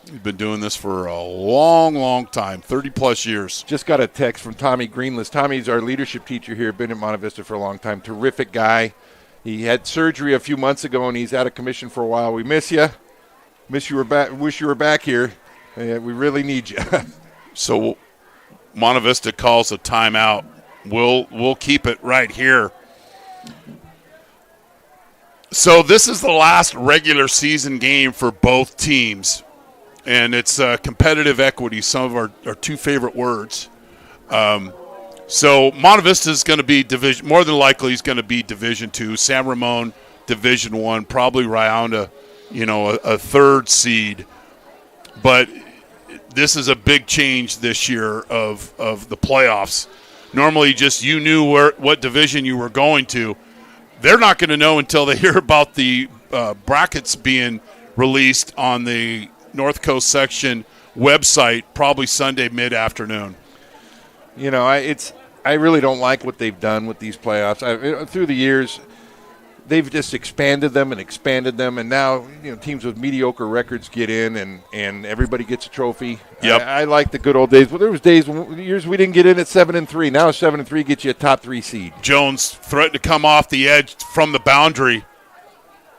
Speaker 1: He's been doing this for a long, long time, 30-plus years.
Speaker 3: Just got a text from Tommy Greenless. Tommy's our leadership teacher here, been in Monte Vista for a long time. Terrific guy. He had surgery a few months ago, and he's out of commission for a while. We miss you. Wish you were back here. We really need you.
Speaker 1: So Monte Vista calls a timeout. We'll keep it right here. So this is the last regular season game for both teams, and it's competitive equity, some of our 2 favorite words. So Monte Vista is going to be division, more than likely he's going to be Division II. San Ramon, Division I, probably around a 3rd seed. But this is a big change this year of the playoffs. Normally just you knew what division you were going to. They're not going to know until they hear about the brackets being released on the North Coast section website, probably Sunday mid-afternoon.
Speaker 3: You know, I really don't like what they've done with these playoffs. Through the years, they've just expanded them, and now teams with mediocre records get in, and everybody gets a trophy.
Speaker 1: Yep.
Speaker 3: I like the good old days. Well, there was years we didn't get in at 7-3. Now 7-3 gets you a top 3 seed.
Speaker 1: Jones threatened to come off the edge from the boundary,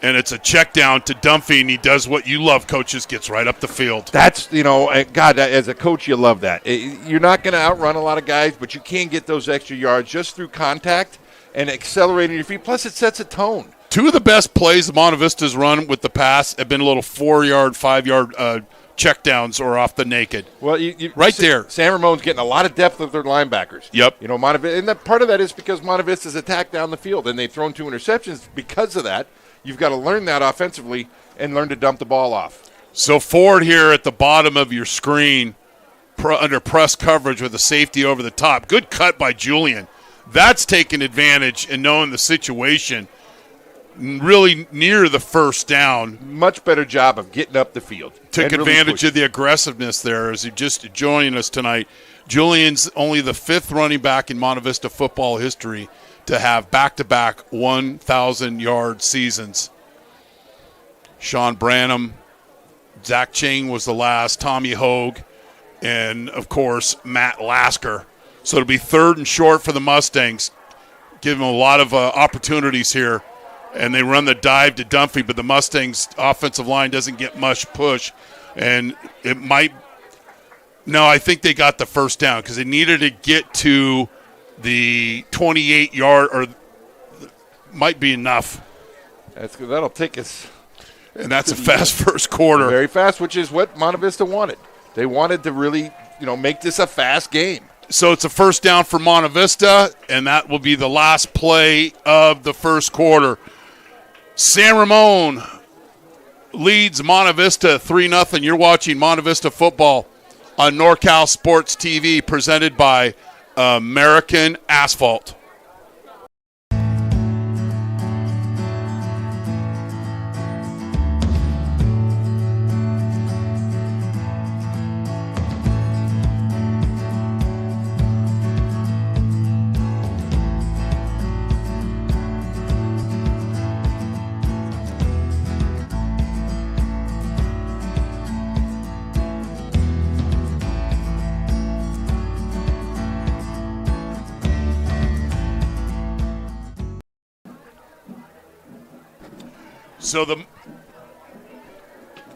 Speaker 1: and it's a check down to Dunphy, and he does what you love, coaches, gets right up the field.
Speaker 3: That's, God, as a coach, you love that. You're not going to outrun a lot of guys, but you can get those extra yards just through contact and accelerating your feet. Plus, it sets a tone.
Speaker 1: 2 of the best plays Monte Vista's run with the pass have been little 4-yard, 5-yard checkdowns or off the naked.
Speaker 3: Well,
Speaker 1: right there.
Speaker 3: San Ramon's getting a lot of depth with their linebackers.
Speaker 1: Yep.
Speaker 3: Monte Vista, and part of that is because Monte Vista's attacked down the field, and they've thrown 2 interceptions because of that. You've got to learn that offensively and learn to dump the ball off.
Speaker 1: So forward here at the bottom of your screen, under press coverage with a safety over the top. Good cut by Julian. That's taking advantage and knowing the situation. Really near the first down.
Speaker 3: Much better job of getting up the field.
Speaker 1: Took advantage of the aggressiveness there as he just joining us tonight. Julian's only the 5th running back in Monte Vista football history to have back-to-back 1,000-yard seasons. Sean Branham, Zach Ching was the last, Tommy Hogue, and, of course, Matt Lasker. So it'll be 3rd and short for the Mustangs. Give them a lot of opportunities here. And they run the dive to Dunphy, but the Mustangs' offensive line doesn't get much push. And it might – no, I think they got the first down because they needed to get to the 28-yard or might be enough.
Speaker 3: That'll take us.
Speaker 1: And that's a fast first quarter.
Speaker 3: Very fast, which is what Monte Vista wanted. They wanted to really, make this a fast game.
Speaker 1: So it's a first down for Monte Vista, and that will be the last play of the first quarter. San Ramon
Speaker 2: leads Monte Vista 3-0. You're watching Monte Vista football on NorCal Sports TV, presented by American Asphalt.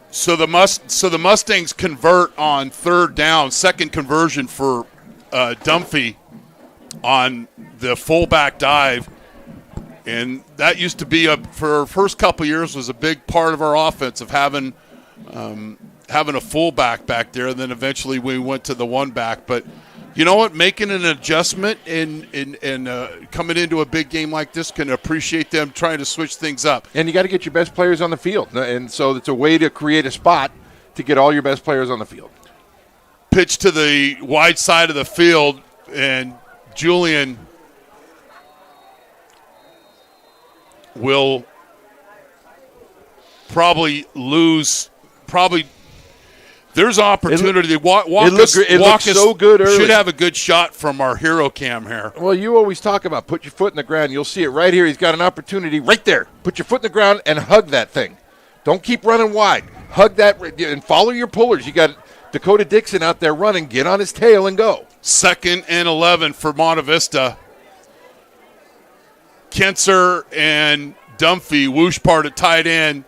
Speaker 2: So the Mustangs convert on third down, second conversion for Dunphy on the fullback dive, and that used to be for our first couple of years was a big part of our offense of having a fullback back there, and then eventually we went to the one back. But you know what? Making an adjustment and coming into a big game like this, can appreciate them trying to switch things up.
Speaker 3: And you got to get your best players on the field. And so it's a way to create a spot to get all your best players on the field.
Speaker 2: Pitch to the wide side of the field, and Julian will probably lose. There's opportunity. Walkus
Speaker 3: so good early.
Speaker 2: Should have a good shot from our hero cam here.
Speaker 3: Well, you always talk about put your foot in the ground. You'll see it right here. He's got an opportunity right there. Put your foot in the ground and hug that thing. Don't keep running wide. Hug that and follow your pullers. You got Dakota Dixon out there running. Get on his tail and go.
Speaker 2: 2nd and 11 for Monte Vista. Kentzer and Dunphy, whoosh part at tight end,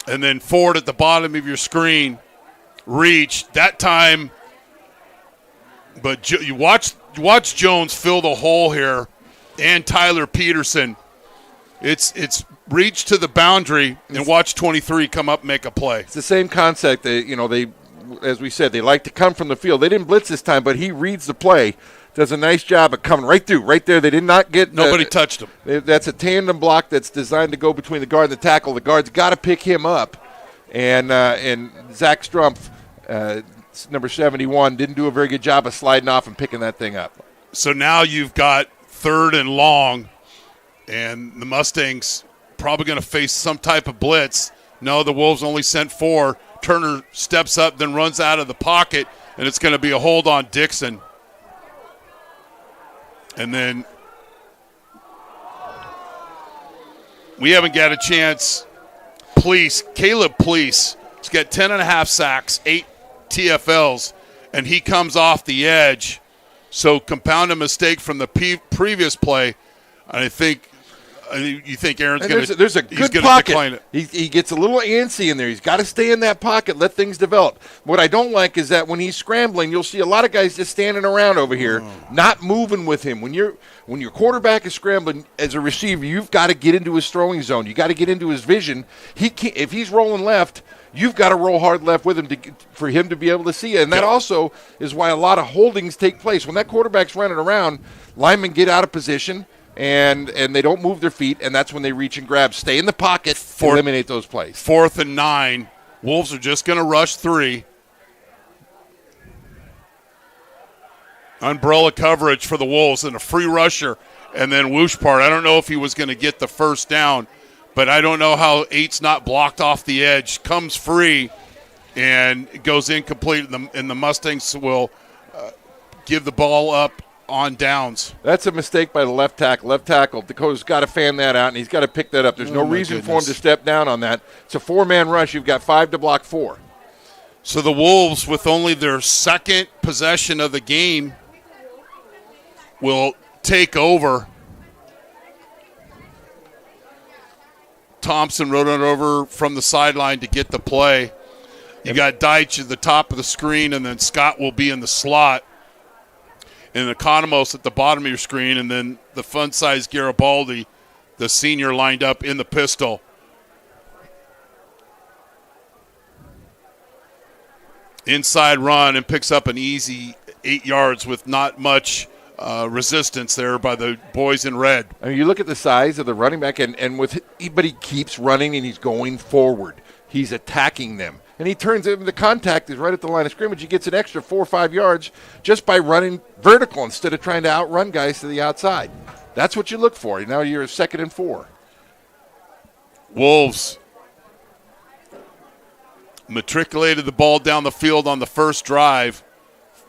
Speaker 2: and then Ford at the bottom of your screen. Reach that time, but you watch Jones fill the hole here, and Tyler Peterson. It's reach to the boundary, and watch 23 come up and make a play.
Speaker 3: It's the same concept. They, as we said, they like to come from the field. They didn't blitz this time, but he reads the play, does a nice job of coming right through, right there. They did not get
Speaker 2: nobody touched him.
Speaker 3: That's a tandem block that's designed to go between the guard and the tackle. The guard's got to pick him up. And Zach Strumpf, number 71, didn't do a very good job of sliding off and picking that thing up.
Speaker 2: So now you've got 3rd and long, and the Mustangs probably going to face some type of blitz. No, the Wolves only sent 4. Turner steps up, then runs out of the pocket, and it's going to be a hold on Dixon. And then we haven't got a chance. Caleb Police, he's got 10.5 sacks, 8 TFLs, and he comes off the edge. So compound a mistake from the previous play, and you think Aaron's going to
Speaker 3: there's a good pocket. He gets a little antsy in there. He's got to stay in that pocket, let things develop. What I don't like is that when he's scrambling, you'll see a lot of guys just standing around over here, not moving with him. When your quarterback is scrambling as a receiver, you've got to get into his throwing zone. You got to get into his vision. If he's rolling left, you've got to roll hard left with him for him to be able to see it. And that also is why a lot of holdings take place. When that quarterback's running around, linemen get out of position, and they don't move their feet, and that's when they reach and grab. Stay in the pocket, eliminate those plays.
Speaker 2: 4th and 9. Wolves are just going to rush 3. Umbrella coverage for the Wolves and a free rusher, and then whoosh part. I don't know if he was going to get the first down, but I don't know how 8's not blocked off the edge. Comes free and goes incomplete, and the Mustangs will give the ball up on downs.
Speaker 3: That's a mistake by the left tackle. Left tackle, Dakota's got to fan that out, and he's got to pick that up. There's no reason for him to step down on that. It's a 4-man rush. You've got 5 to block 4.
Speaker 2: So the Wolves, with only their second possession of the game, will take over. Thompson rode it over from the sideline to get the play. You got Deitch at the top of the screen, and then Scott will be in the slot. And Economos at the bottom of your screen, and then the fun-size Garibaldi, the senior, lined up in the pistol. Inside run and picks up an easy 8 yards with not much
Speaker 1: resistance there by the boys in red.
Speaker 3: I mean, you look at the size of the running back, but he keeps running and he's going forward. He's attacking them. And he turns it, the contact is right at the line of scrimmage. He gets an extra 4 or 5 yards just by running vertical instead of trying to outrun guys to the outside. That's what you look for. Now you're 2nd and 4.
Speaker 1: Wolves matriculated the ball down the field on the first drive,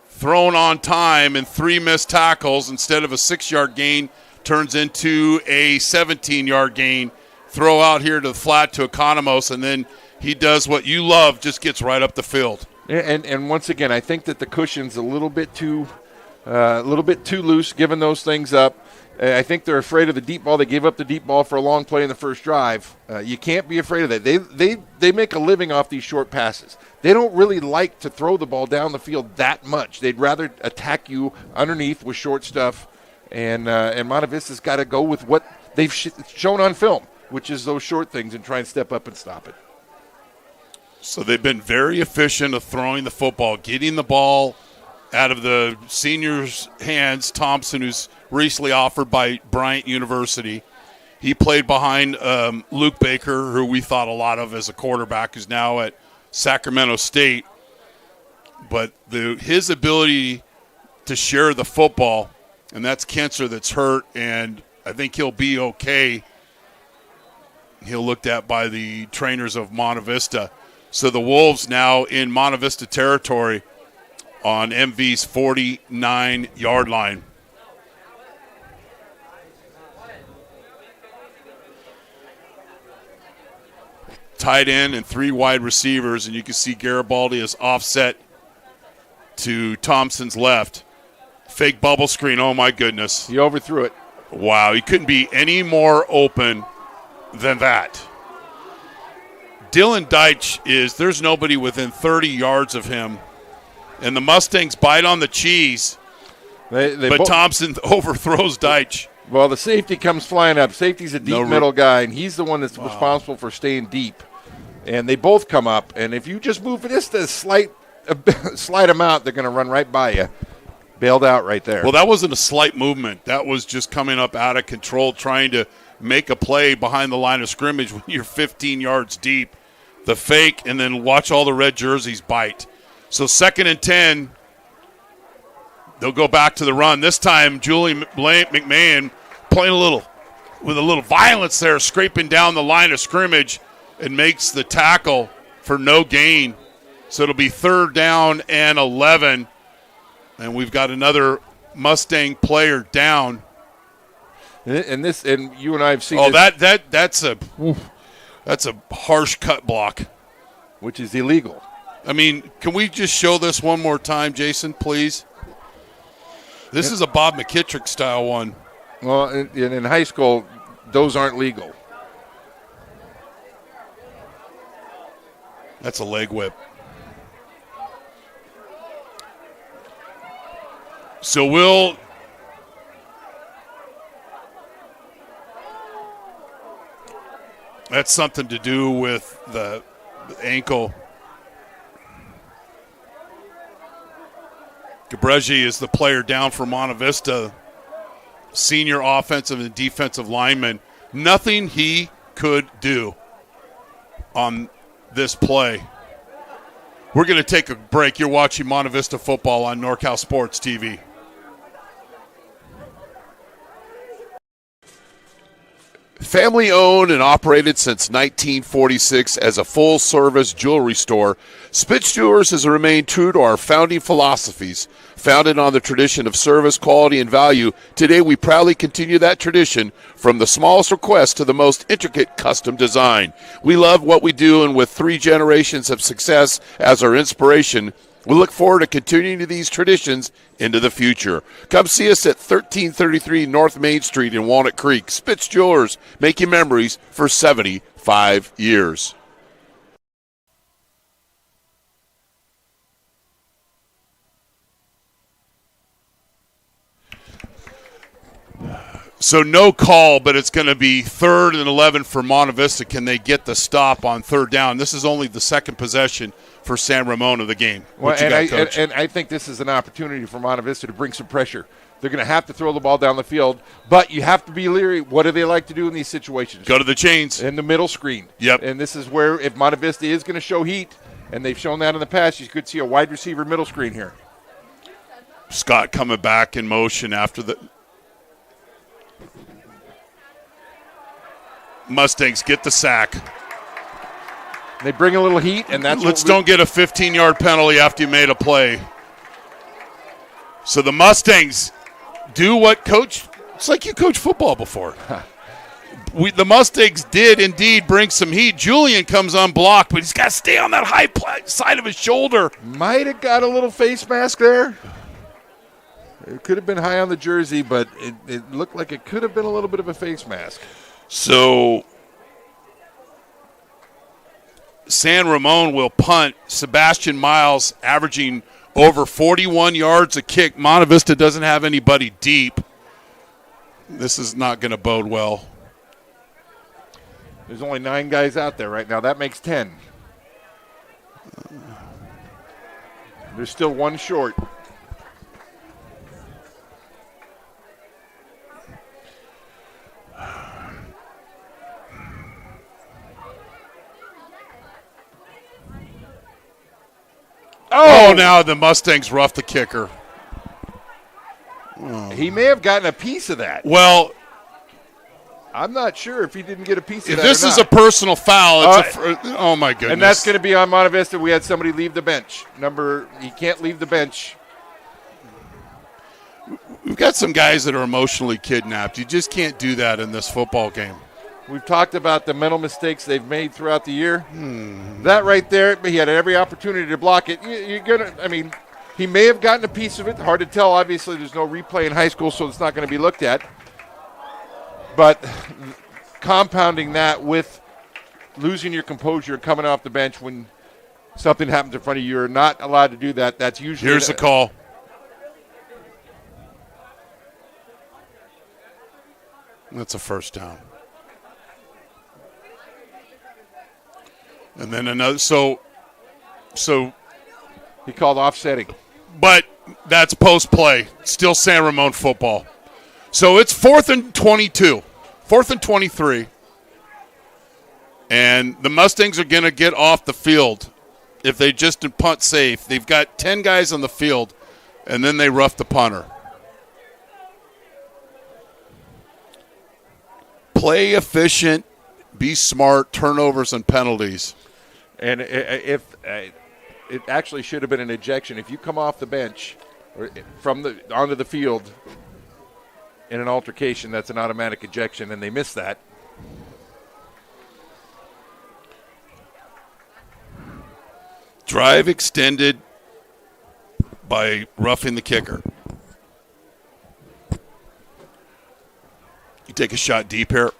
Speaker 1: thrown on time, and 3 missed tackles. Instead of a 6-yard gain, turns into a 17-yard gain. Throw out here to the flat to Economos, and then he does what you love, just gets right up the field.
Speaker 3: And once again, I think that the cushion's a little bit too loose, giving those things up. I think they're afraid of the deep ball. They gave up the deep ball for a long play in the first drive. You can't be afraid of that. They make a living off these short passes. They don't really like to throw the ball down the field that much. They'd rather attack you underneath with short stuff. And Monte Vista's got to go with what they've shown on film, which is those short things, and try and step up and stop it.
Speaker 1: So they've been very efficient of throwing the football, getting the ball out of the senior's hands. Thompson, who's recently offered by Bryant University. He played behind Luke Baker, who we thought a lot of as a quarterback, who's now at Sacramento State. But his ability to share the football, and that's Kenser that's hurt, and I think he'll be okay. He'll looked at by the trainers of Monte Vista. So the Wolves now in Monte Vista territory on MV's 49-yard line. Tight end and 3 wide receivers, and you can see Garibaldi is offset to Thompson's left. Fake bubble screen, oh my goodness.
Speaker 3: He overthrew it.
Speaker 1: Wow, he couldn't be any more open than that. Dylan Deitch there's nobody within 30 yards of him. And the Mustangs bite on the cheese, but Thompson overthrows Deitch.
Speaker 3: Well, the safety comes flying up. Safety's a deep middle guy, and he's the one that's responsible for staying deep. And they both come up, and if you just move just a slight amount, they're going to run right by you. Bailed out right there.
Speaker 1: Well, that wasn't a slight movement. That was just coming up out of control, trying to make a play behind the line of scrimmage when you're 15 yards deep. The fake, and then watch all the red jerseys bite. So 2nd and 10, they'll go back to the run. This time, Julie McMahon playing with a little violence there, scraping down the line of scrimmage and makes the tackle for no gain. So it'll be 3rd down and 11, and we've got another Mustang player down.
Speaker 3: And you and I have seen.
Speaker 1: Oh, that's a harsh cut block,
Speaker 3: which is illegal.
Speaker 1: I mean, can we just show this one more time, Jason, please? This is a Bob McKittrick style one.
Speaker 3: Well, in high school, those aren't legal.
Speaker 1: That's a leg whip. So that's something to do with the ankle. Gabregi is the player down for Monte Vista, senior offensive and defensive lineman. Nothing he could do on this play. We're going to take a break. You're watching Monte Vista football on NorCal Sports TV. Family owned and operated since 1946 as a full-service jewelry store, Spitz Jewelers has remained true to our founding philosophies. Founded on the tradition of service, quality, and value, today we proudly continue that tradition from the smallest request to the most intricate custom design. We love what we do, and with 3 generations of success as our inspiration, we look forward to continuing these traditions into the future. Come see us at 1333 North Main Street in Walnut Creek. Spitz Jewelers, making memories for 75 years. So no call, but it's going to be 3rd and 11 for Monte Vista. Can they get the stop on 3rd down? This is only the second possession for San Ramon of the game.
Speaker 3: Well, and I think this is an opportunity for Monte Vista to bring some pressure. They're going to have to throw the ball down the field, but you have to be leery. What do they like to do in these situations?
Speaker 1: Go to the chains.
Speaker 3: In the middle screen.
Speaker 1: Yep.
Speaker 3: And this is where, if Monte Vista is going to show heat, and they've shown that in the past, you could see a wide receiver middle screen here.
Speaker 1: Scott coming back in motion after the Mustangs get the sack.
Speaker 3: They bring a little heat, and that's
Speaker 1: don't get a 15-yard penalty after you made a play. So the Mustangs do what coach. It's like you coached football before. The Mustangs did indeed bring some heat. Julian comes unblocked, but he's got to stay on that high side of his shoulder.
Speaker 3: Might have got a little face mask there. It could have been high on the jersey, but it looked like it could have been a little bit of a face mask.
Speaker 1: So San Ramon will punt. Sebastian Miles averaging over 41 yards a kick. Monte Vista doesn't have anybody deep. This is not going to bode well.
Speaker 3: There's only 9 guys out there right now. That makes 10. There's still one short.
Speaker 1: Oh, now the Mustangs rough the kicker.
Speaker 3: He may have gotten a piece of that.
Speaker 1: Well,
Speaker 3: I'm not sure if he didn't get a piece of
Speaker 1: if
Speaker 3: that.
Speaker 1: this is a personal foul, it's oh my goodness.
Speaker 3: And that's going to be on Monte Vista. We had somebody leave the bench. He can't leave the bench.
Speaker 1: We've got some guys that are emotionally kidnapped. You just can't do that in this football game.
Speaker 3: We've talked about the mental mistakes they've made throughout the year. That right there, he had every opportunity to block it. He may have gotten a piece of it. Hard to tell. Obviously, there's no replay in high school, so it's not going to be looked at. But compounding that with losing your composure coming off the bench when something happens in front of you, you're not allowed to do that. That's usually
Speaker 1: Here's the call. That's a first down. And then another. So
Speaker 3: he called offsetting.
Speaker 1: But that's post play. Still San Ramon football. So it's 4th and 22, 4th and 23. And the Mustangs are going to get off the field if they just punt safe. They've got 10 guys on the field, and then they rough the punter. Play efficient, be smart, turnovers and penalties.
Speaker 3: And if it actually should have been an ejection. If you come off the bench or onto the field in an altercation, that's an automatic ejection, and they missed that.
Speaker 1: Drive extended by roughing the kicker. You take a shot deep here.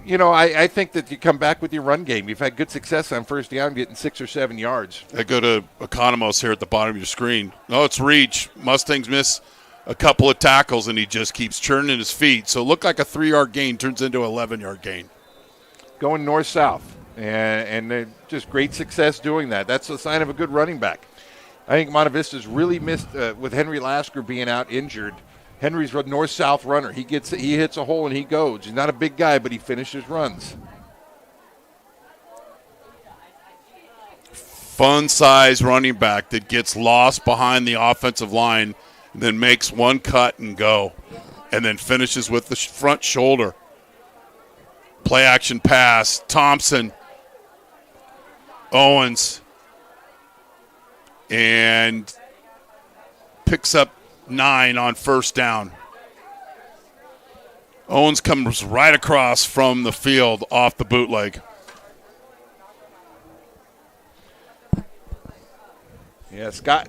Speaker 3: I think that you come back with your run game. You've had good success on first down, getting 6 or 7 yards.
Speaker 1: I go to Economos here at the bottom of your screen. No, it's reach. Mustangs miss a couple of tackles, and he just keeps churning his feet. So it looked like a 3-yard gain turns into an 11-yard gain.
Speaker 3: Going north-south, and just great success doing that. That's a sign of a good running back. I think Monte Vista's really missed with Henry Lasker being out injured. Henry's a north-south runner. He hits a hole and he goes. He's not a big guy, but he finishes runs.
Speaker 1: Fun-size running back that gets lost behind the offensive line, then makes one cut and go, and then finishes with the front shoulder. Play-action pass. Thompson. Owens. And picks up 9 on first down. Owens comes right across from the field off the bootleg.
Speaker 3: Yeah, Scott,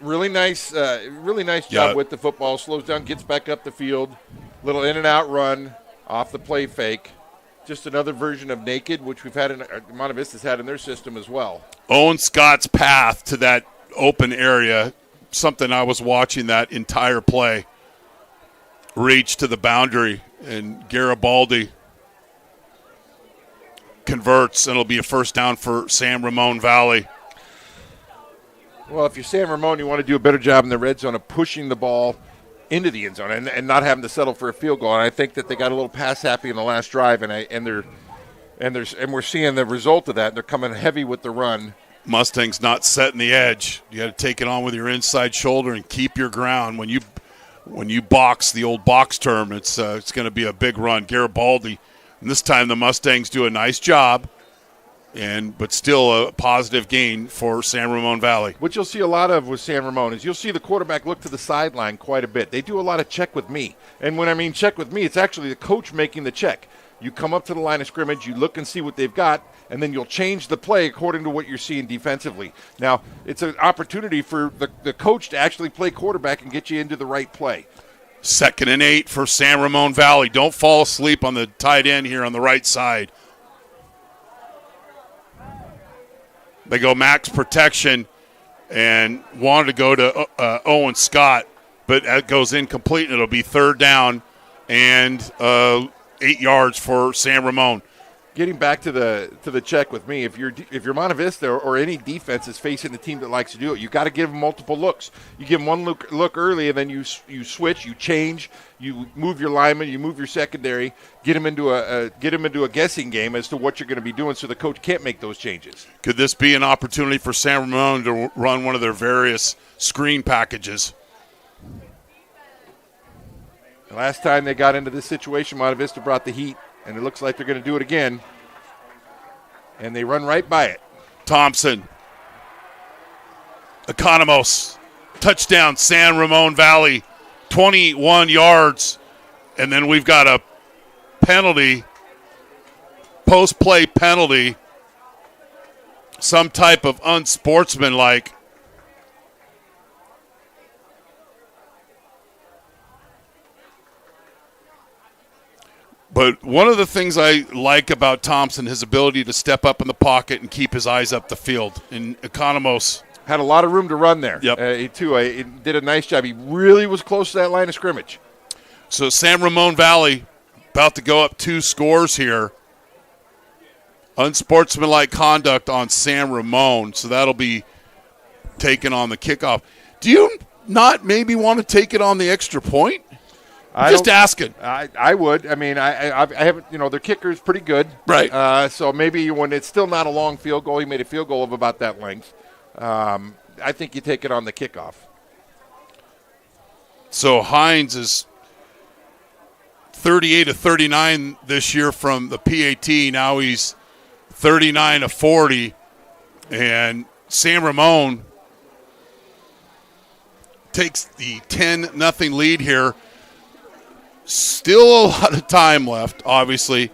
Speaker 3: really nice job with the football. Slows down, gets back up the field, little in and out run off the play fake. Just another version of naked, which we've had Monte Vista's had in their system as well.
Speaker 1: Owen Scott's path to that open area, something I was watching that entire play. Reach to the boundary, and Garibaldi converts, and it'll be a first down for San Ramon Valley.
Speaker 3: Well, if you're San Ramon, you want to do a better job in the red zone of pushing the ball into the end zone and not having to settle for a field goal. And I think that they got a little pass happy in the last drive, and we're seeing the result of that. They're coming heavy with the run.
Speaker 2: Mustangs not setting the edge. You got to take it on with your inside shoulder and keep your ground. When you box, the old box term, it's going to be a big run. Garibaldi, and this time the Mustangs do a nice job, but still a positive gain for San Ramon Valley.
Speaker 3: What you'll see a lot of with San Ramon is you'll see the quarterback look to the sideline quite a bit. They do a lot of check with me. And when I mean check with me, it's actually the coach making the check. You come up to the line of scrimmage, you look and see what they've got, and then you'll change the play according to what you're seeing defensively. Now, it's an opportunity for the coach to actually play quarterback and get you into the right play.
Speaker 2: 2nd and 8 for San Ramon Valley. Don't fall asleep on the tight end here on the right side. They go max protection and wanted to go to Owen Scott, but that goes incomplete, and it'll be 3rd down and 8 yards for San Ramon.
Speaker 3: Getting back to the check with me, if you're Monte Vista or any defense is facing a team that likes to do it, you got to give them multiple looks. You give them one look early, and then you switch, you change, you move your lineman, you move your secondary, get them into a guessing game as to what you're going to be doing, so the coach can't make those changes.
Speaker 2: Could this be an opportunity for San Ramon to run one of their various screen packages?
Speaker 3: The last time they got into this situation, Monte Vista brought the heat. And it looks like they're going to do it again. And they run right by it.
Speaker 2: Thompson. Economos. Touchdown, San Ramon Valley. 21 yards. And then we've got a penalty. Post-play penalty. Some type of unsportsmanlike. But one of the things I like about Thompson, his ability to step up in the pocket and keep his eyes up the field. And Economos
Speaker 3: had a lot of room to run there.
Speaker 2: Yep.
Speaker 3: He did a nice job. He really was close to that line of scrimmage.
Speaker 2: So San Ramon Valley about to go up 2 scores here. Unsportsmanlike conduct on San Ramon. So that'll be taken on the kickoff. Do you not maybe want to take it on the extra point? Just asking.
Speaker 3: I would. I mean, I haven't. Their kicker is pretty good,
Speaker 2: right?
Speaker 3: So maybe when it's still not a long field goal, he made a field goal of about that length. I think you take it on the kickoff.
Speaker 2: So Hines is 38 of 39 this year from the PAT. Now he's 39 of 40, and San Ramon takes the 10-0 lead here. Still a lot of time left, obviously,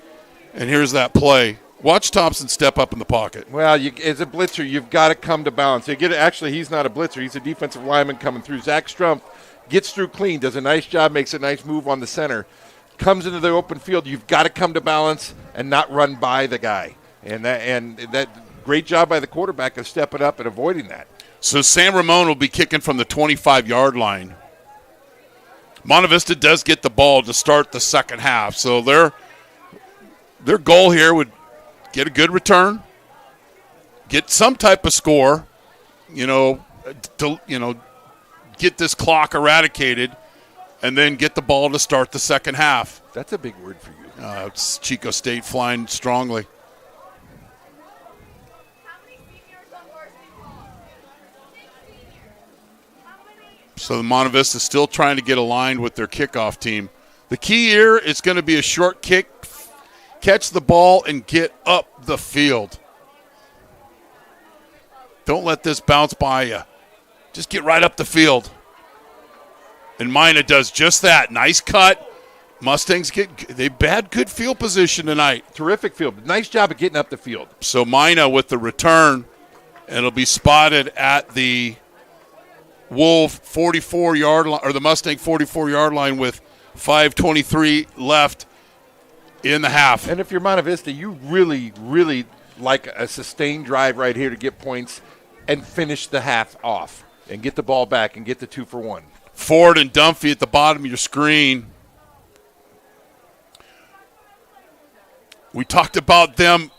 Speaker 2: and here's that play. Watch Thompson step up in the pocket.
Speaker 3: Well, as a blitzer, you've got to come to balance. Actually, he's not a blitzer. He's a defensive lineman coming through. Zach Strumpf gets through clean, does a nice job, makes a nice move on the center. Comes into the open field. You've got to come to balance and not run by the guy. And that great job by the quarterback of stepping up and avoiding that.
Speaker 2: So San Ramon will be kicking from the 25-yard line. Monte Vista does get the ball to start the second half, so their goal here would get a good return, get some type of score, get this clock eradicated, and then get the ball to start the second half.
Speaker 3: That's a big word for you.
Speaker 2: It's Chico State flying strongly. So the Monte Vista is still trying to get aligned with their kickoff team. The key here is going to be a short kick, catch the ball, and get up the field. Don't let this bounce by you. Just get right up the field. And Mina does just that. Nice cut. Mustangs they've had good field position tonight.
Speaker 3: Terrific field. Nice job of getting up the field.
Speaker 2: So Mina with the return, and it'll be spotted at the Wolf 44-yard line, or the Mustang 44-yard line with 5:23 left in the half.
Speaker 3: And if you're Monte Vista, you really, really like a sustained drive right here to get points and finish the half off and get the ball back and get the 2-for-1.
Speaker 2: Ford and Dunphy at the bottom of your screen. We talked about them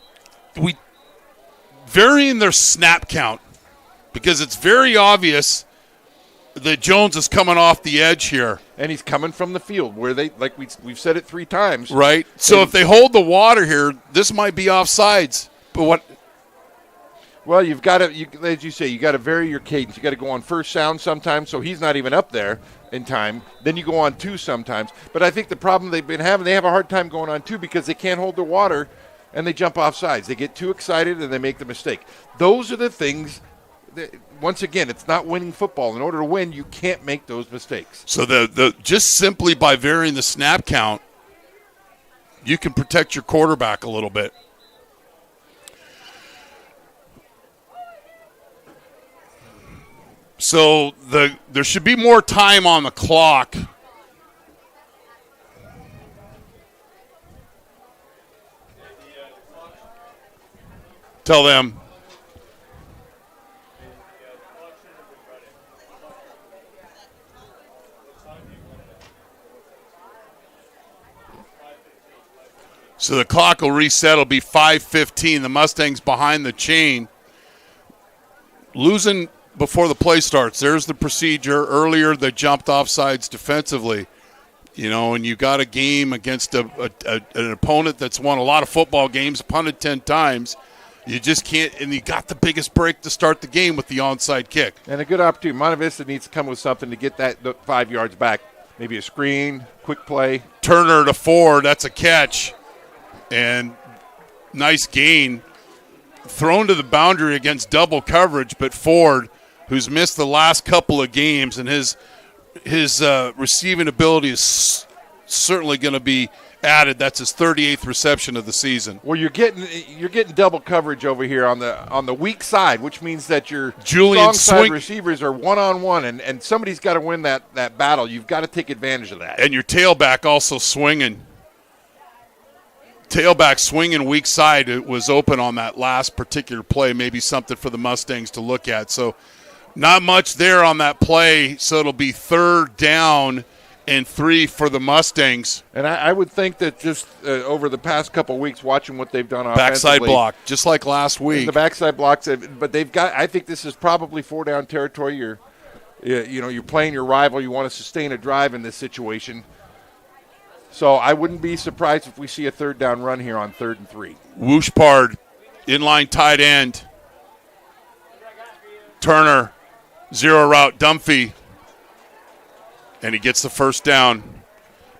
Speaker 2: varying their snap count.
Speaker 1: because it's very obvious that Jones is coming off the edge here.
Speaker 3: And he's coming from the field where they, like we've said it 3 times.
Speaker 1: Right. So if they hold the water here, this might be offsides. But what?
Speaker 3: Well, you've got to, as you say, you got to vary your cadence. You got to go on first sound sometimes, so he's not even up there in time. Then you go on 2 sometimes. But I think the problem they've been having, they have a hard time going on 2 because they can't hold the water and they jump off sides. They get too excited and they make the mistake. Those are the things that, once again, it's not winning football. In order to win, you can't make those mistakes.
Speaker 1: So the just simply by varying the snap count, you can protect your quarterback a little bit. So there should be more time on the clock. Tell them. So the clock will reset. It'll be 5:15. The Mustangs behind the chain. Losing before the play starts. There's the procedure. Earlier they jumped offsides defensively. You know, and you got a game against an opponent that's won a lot of football games, punted 10 times. You just can't, and you got the biggest break to start the game with the onside kick.
Speaker 3: And a good opportunity. Monte Vista needs to come with something to get that 5 yards back. Maybe a screen, quick play.
Speaker 1: Turner to Ford, that's a catch. And nice gain. Thrown to the boundary against double coverage, but Ford, who's missed the last couple of games, and his receiving ability is certainly going to be added. That's his 38th reception of the season.
Speaker 3: Well, you're getting double coverage over here on the weak side, which means that your
Speaker 1: Julian
Speaker 3: strong side receivers are one-on-one, and somebody's got to win that battle. You've got to take advantage of that.
Speaker 1: And your tailback also swinging. Tailback swinging weak side. It was open on that last particular play. Maybe something for the Mustangs to look at. So not much there on that play. So it'll be 3rd down and 3 for the Mustangs.
Speaker 3: And I would think that just over the past couple of weeks, watching what they've done offensively.
Speaker 1: Backside block, just like last week.
Speaker 3: The backside blocks, but they've got. I think this is probably 4-down territory. You're playing your rival. You want to sustain a drive in this situation. So I wouldn't be surprised if we see a 3rd down run here on 3rd and 3.
Speaker 1: Wooshpard, inline tight end. Turner, 0 route, Dunphy. And he gets the 1st down.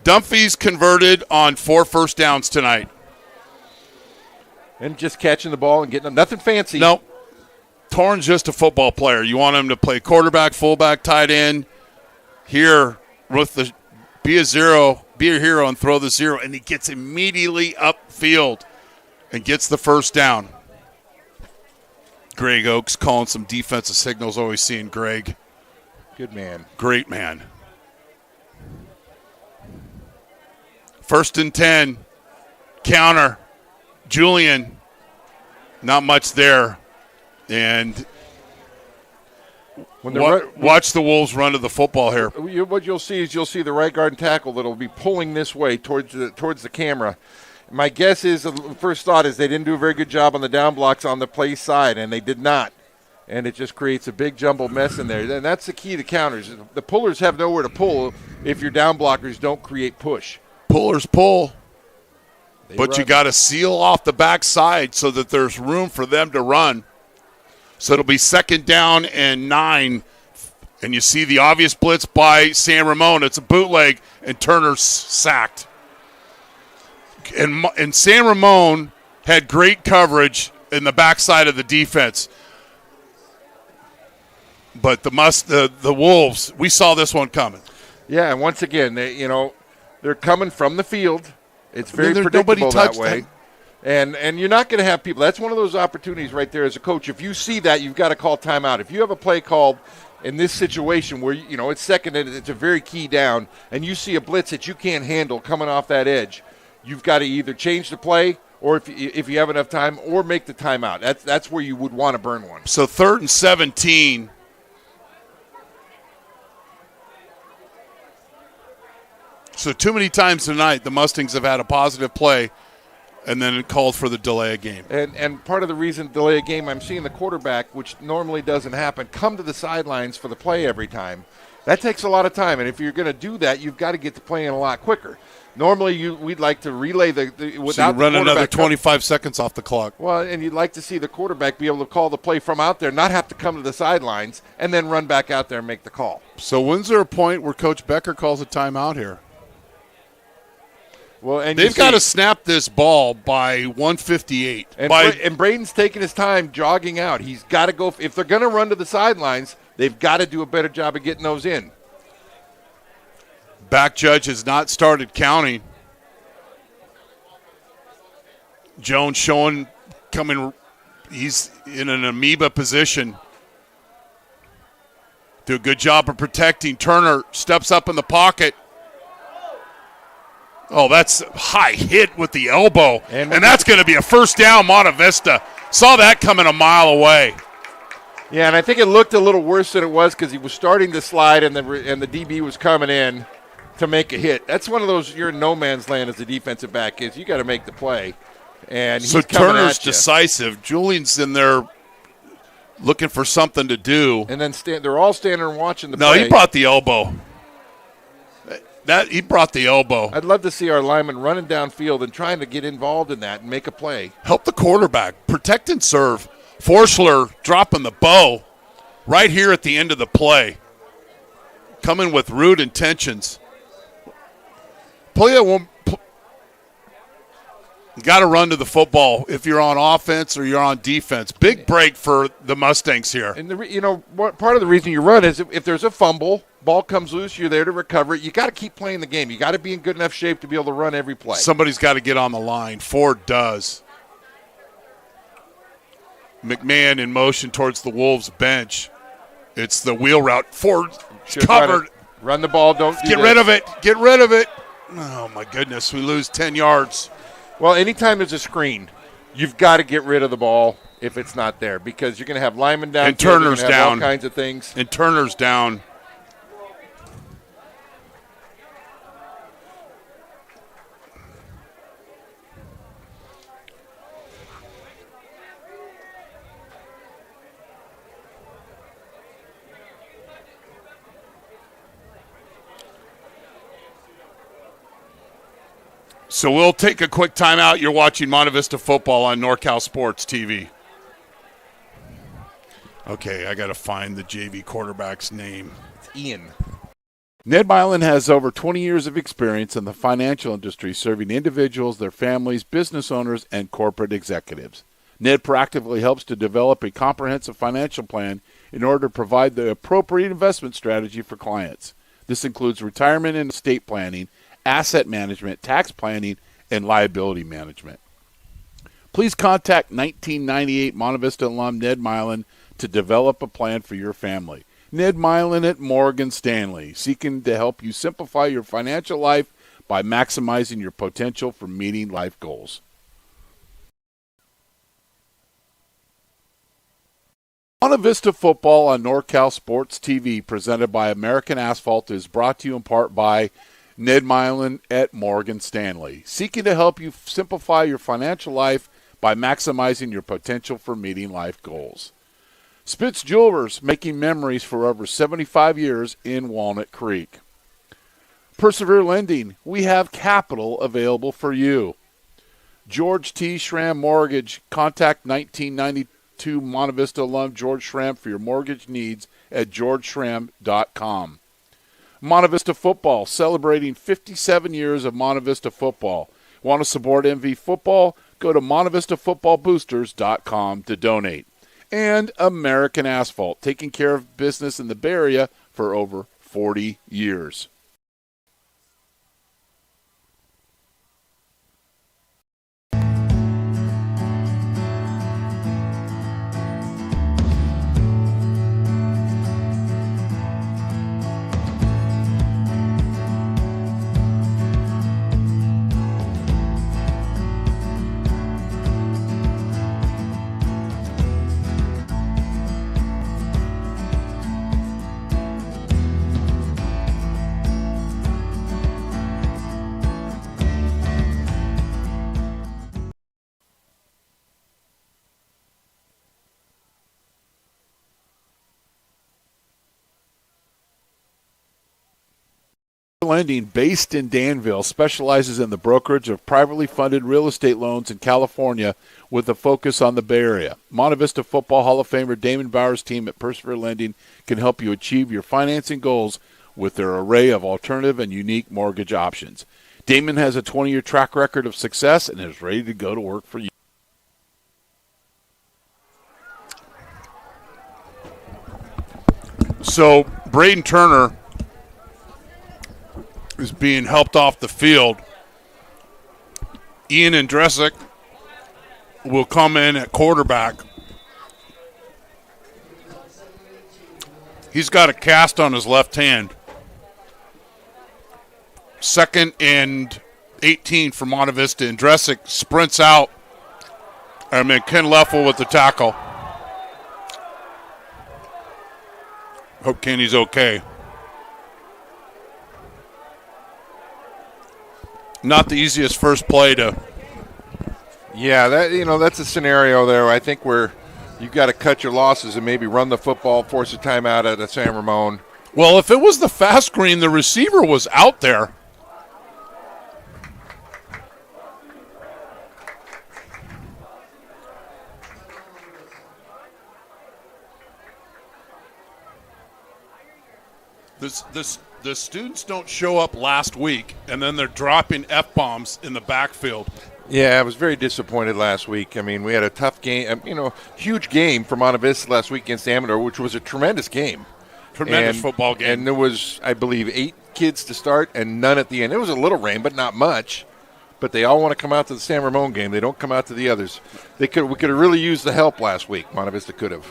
Speaker 1: Dunphy's converted on 4 first downs tonight.
Speaker 3: And just catching the ball and getting them. Nothing fancy.
Speaker 1: Nope. Torn's just a football player. You want him to play quarterback, fullback, tight end. Here, with the be a hero and throw the 0. And he gets immediately upfield and gets the 1st down. Greg Oaks calling some defensive signals. Always seeing Greg.
Speaker 3: Good man.
Speaker 1: Great man. 1st and 10. Counter. Julian. Not much there. And watch the Wolves run to the football here.
Speaker 3: What you'll see is the right guard and tackle that'll be pulling this way towards the camera. My guess is, the first thought is they didn't do a very good job on the down blocks on the play side, and they did not. And it just creates a big jumbled mess in there. And that's the key to counters. The pullers have nowhere to pull if your down blockers don't create push.
Speaker 1: Pullers pull. But
Speaker 3: run.
Speaker 1: You got to seal off the backside so that there's room for them to run. So it'll be 2nd down and 9. And you see the obvious blitz by San Ramon. It's a bootleg, and Turner's sacked. And San Ramon had great coverage in the backside of the defense. But the Wolves, we saw this one coming.
Speaker 3: Yeah, and once again, they're coming from the field. It's very predictable that way. And you're not going to have people. That's one of those opportunities right there as a coach. If you see that, you've got to call timeout. If you have a play called in this situation where, it's 2nd and it's a very key down, and you see a blitz that you can't handle coming off that edge, you've got to either change the play or if you have enough time, or make the timeout. That's where you would want to burn one.
Speaker 1: So 3rd and 17. So too many times tonight the Mustangs have had a positive play
Speaker 2: And then it called for the delay of game.
Speaker 3: And part of the reason delay a game, I'm seeing the quarterback, which normally doesn't happen, come to the sidelines for the play every time. That takes a lot of time, and if you're going to do that, you've got to get the play in a lot quicker. Normally, we'd like to relay without
Speaker 2: so you run
Speaker 3: the
Speaker 2: another 25 seconds off the clock.
Speaker 3: Well, and you'd like to see the quarterback be able to call the play from out there, not have to come to the sidelines, and then run back out there and make the call.
Speaker 2: So when's there a point where Coach Becker calls a timeout here?
Speaker 3: Well, and
Speaker 2: they've got to snap this ball by 1:58.
Speaker 3: And Braden's taking his time jogging out. He's got to go. If they're going to run to the sidelines, they've got to do a better job of getting those in.
Speaker 2: Back judge has not started counting. Jones showing coming. He's in an amoeba position. Do a good job of protecting. Turner steps up in the pocket. Oh, that's a high hit with the elbow. And that's going to be a first down, Monte Vista. Saw that coming a mile away.
Speaker 3: Yeah, and I think it looked a little worse than it was because he was starting to slide and the DB was coming in to make a hit. That's one of those, you're in no man's land as a defensive back is. You got to make the play. And
Speaker 2: so Turner's decisive. Julian's in there looking for something to do.
Speaker 3: And then they're all standing and watching the play.
Speaker 2: No, he brought the elbow. He brought the elbow.
Speaker 3: I'd love to see our lineman running downfield and trying to get involved in that and make a play.
Speaker 2: Help the quarterback. Protect and serve. Forschler dropping the bow right here at the end of the play. Coming with rude intentions. You got to run to the football if you're on offense or you're on defense. Big break for the Mustangs here.
Speaker 3: And part of the reason you run is if there's a fumble, ball comes loose, you're there to recover it. You got to keep playing the game. You got to be in good enough shape to be able to run every play.
Speaker 2: Somebody's got to get on the line. Ford does. McMahon in motion towards the Wolves bench. It's the wheel route. Ford covered.
Speaker 3: Run the ball. Don't
Speaker 2: get rid of it. Get rid of it. Oh, my goodness. We lose 10 yards.
Speaker 3: Well, anytime there's a screen, you've got to get rid of the ball if it's not there because you're going to have linemen down.
Speaker 2: And Turner's down.
Speaker 3: All kinds of things.
Speaker 2: And Turner's down. So we'll take a quick timeout. You're watching Monte Vista football on NorCal Sports TV. Okay, I got to find the JV quarterback's name.
Speaker 3: It's Ian.
Speaker 2: Ned Milin has over 20 years of experience in the financial industry serving individuals, their families, business owners, and corporate executives. Ned proactively helps to develop a comprehensive financial plan in order to provide the appropriate investment strategy for clients. This includes retirement and estate planning, asset management, tax planning, and liability management. Please contact 1998 Monte Vista alum Ned Milin to develop a plan for your family. Ned Milin at Morgan Stanley, seeking to help you simplify your financial life by maximizing your potential for meeting life goals. Monte Vista football on NorCal Sports TV, presented by American Asphalt, is brought to you in part by Ned Milin at Morgan Stanley, seeking to help you simplify your financial life by maximizing your potential for meeting life goals. Spitz Jewelers, making memories for over 75 years in Walnut Creek. Persevere Lending, we have capital available for you. George T. Schramm Mortgage, contact 1992 Monte Vista alum George Schramm for your mortgage needs at georgeschramm.com. Monte Vista football, celebrating 57 years of Monte Vista football. Want to support MV football? Go to MonteVistaFootballBoosters.com to donate. And American Asphalt, taking care of business in the Bay Area for over 40 years. Lending, based in Danville, specializes in the brokerage of privately funded real estate loans in California with a focus on the Bay Area. Monte Vista Football Hall of Famer Damon Bauer's team at Persevere Lending can help you achieve your financing goals with their array of alternative and unique mortgage options. Damon has a 20-year track record of success and is ready to go to work for you.
Speaker 1: So Braden Turner is being helped off the field. Ian Andresic will come in at quarterback. He's got a cast on his left hand. 2nd and 18 for Monte Vista. Andresic sprints out. Ken Leffel with the tackle. Hope Kenny's okay. Not the easiest first play to.
Speaker 3: Yeah, that's a scenario there. I think where you've got to cut your losses and maybe run the football, force a timeout at a San Ramon.
Speaker 1: Well, if it was the fast green, the receiver was out there. The students don't show up last week, and then they're dropping F-bombs in the backfield.
Speaker 3: Yeah, I was very disappointed last week. I mean, we had a tough game, huge game for Monte Vista last week against Amador, which was a tremendous game.
Speaker 1: Tremendous football game.
Speaker 3: And there was, I believe, 8 kids to start and none at the end. It was a little rain, but not much. But they all want to come out to the San Ramon game. They don't come out to the others. We could have really used the help last week. Monte Vista could have.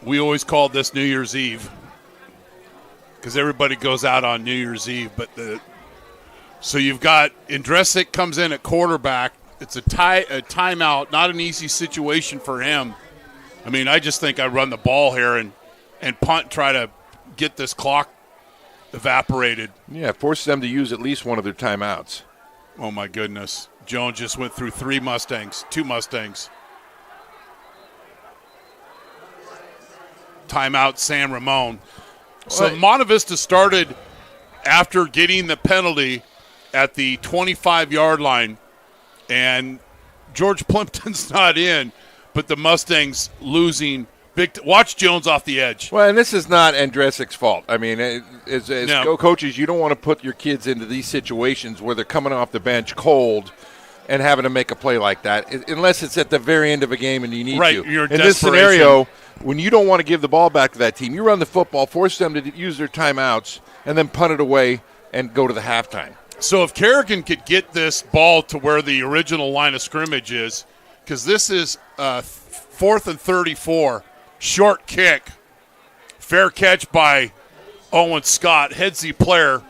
Speaker 1: We always called this New Year's Eve because everybody goes out on New Year's Eve. So you've got Andresic comes in at quarterback. It's a timeout, not an easy situation for him. I mean, I just think I run the ball here and punt, try to get this clock evaporated.
Speaker 3: Yeah, force them to use at least one of their timeouts.
Speaker 1: Oh, my goodness. Jones just went through 2 Mustangs. Timeout San Ramon. So Monte Vista started after getting the penalty at the 25-yard line, and George Plimpton's not in, but the Mustangs losing big. Watch Jones off the edge.
Speaker 3: Well, and this is not Andresic's fault. I mean, as coaches, you don't want to put your kids into these situations where they're coming off the bench cold and having to make a play like that, unless it's at the very end of a game and you need to.
Speaker 1: In
Speaker 3: this scenario, when you don't want to give the ball back to that team, you run the football, force them to use their timeouts, and then punt it away and go to the halftime.
Speaker 1: So if Kerrigan could get this ball to where the original line of scrimmage is, because this is 4th and 34, short kick, fair catch by Owen Scott, headsy player.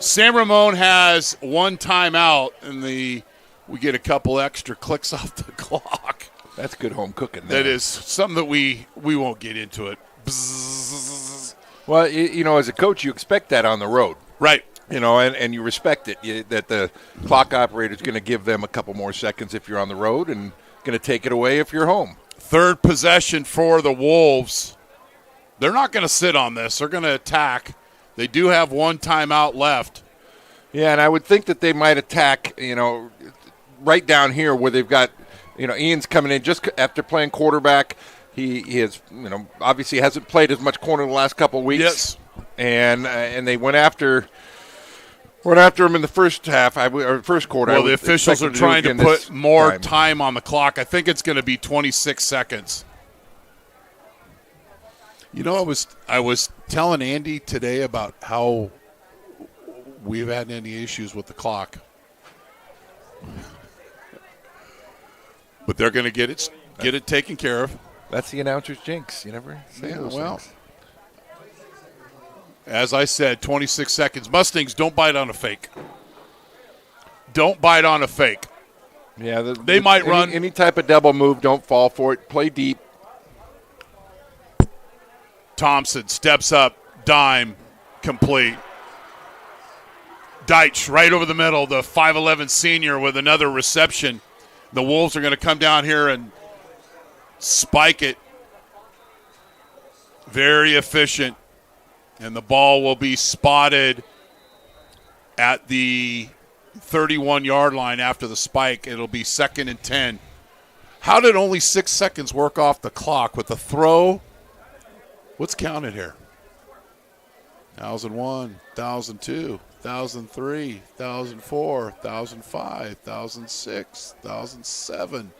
Speaker 1: San Ramon has 1 timeout, and we get a couple extra clicks off the clock.
Speaker 3: That's good home cooking there.
Speaker 1: That is something that we won't get into it. Bzzz.
Speaker 3: Well, as a coach, you expect that on the road.
Speaker 1: Right.
Speaker 3: And you respect it, that the clock operator is going to give them a couple more seconds if you're on the road and going to take it away if you're home.
Speaker 1: 3rd possession for the Wolves. They're not going to sit on this. They're going to attack. They do have 1 timeout left.
Speaker 3: Yeah, and I would think that they might attack, right down here where they've got, Ian's coming in just after playing quarterback. He is, obviously hasn't played as much corner the last couple of weeks.
Speaker 1: Yes.
Speaker 3: And they went after him in the first half, or first quarter.
Speaker 1: Well, the officials are trying to put more time on the clock. I think it's going to be 26 seconds. I was telling Andy today about how we've had any issues with the clock. But they're going to get it taken care of.
Speaker 3: That's the announcer's jinx. You never say those things.
Speaker 1: As I said, 26 seconds. Mustangs, don't bite on a fake. Don't bite on a fake.
Speaker 3: Yeah,
Speaker 1: they might run.
Speaker 3: Any type of double move, don't fall for it. Play deep.
Speaker 1: Thompson steps up, dime, complete. Deitch right over the middle, the 5'11 senior with another reception. The Wolves are going to come down here and spike it. Very efficient.
Speaker 2: And the ball will be spotted at the 31-yard line after the spike. It'll be 2nd and 10. How did only 6 seconds work off the clock with the throw? What's counted here? 1,001, 1,002, 1,003, 1,004, 1,005, 1,006, 1,007.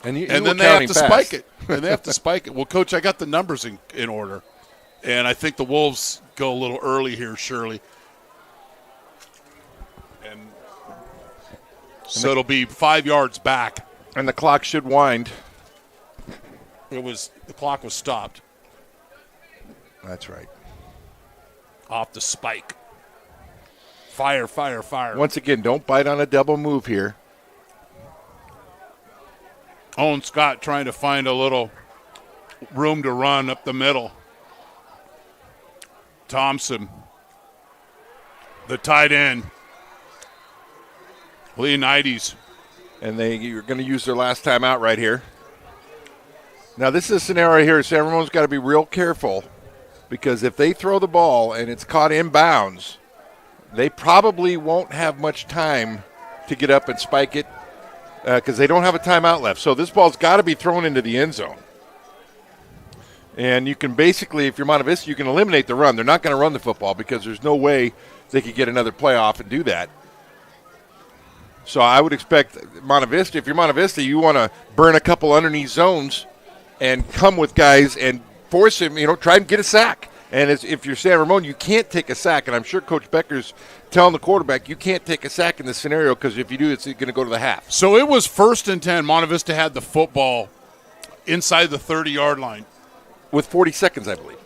Speaker 3: And
Speaker 2: then they have to spike it. And they have to spike it. Well, Coach, I got the numbers in order. And I think the Wolves go a little early here, surely. And so it'll be 5 yards back.
Speaker 3: And the clock should wind.
Speaker 2: The clock was stopped.
Speaker 3: That's right.
Speaker 2: Off the spike. Fire.
Speaker 3: Once again, don't bite on a double move here.
Speaker 2: Owen Scott trying to find a little room to run up the middle. Thompson, the tight end. Leonidas.
Speaker 3: And you're going to use their last time out right here. Now, this is a scenario here. San Ramon's got to be real careful because if they throw the ball and it's caught inbounds, they probably won't have much time to get up and spike it because they don't have a timeout left. So this ball's got to be thrown into the end zone. And you can basically, if you're Monte Vista, you can eliminate the run. They're not going to run the football because there's no way they could get another playoff and do that. So I would expect Monte Vista, if you're Monte Vista, you want to burn a couple underneath zones and come with guys and force him, try and get a sack. And if you're San Ramon, you can't take a sack. And I'm sure Coach Becker's telling the quarterback, you can't take a sack in this scenario because if you do, it's going to go to the half.
Speaker 2: So it was 1st and 10. Monte Vista had the football inside the 30-yard line.
Speaker 3: With 40 seconds, I believe.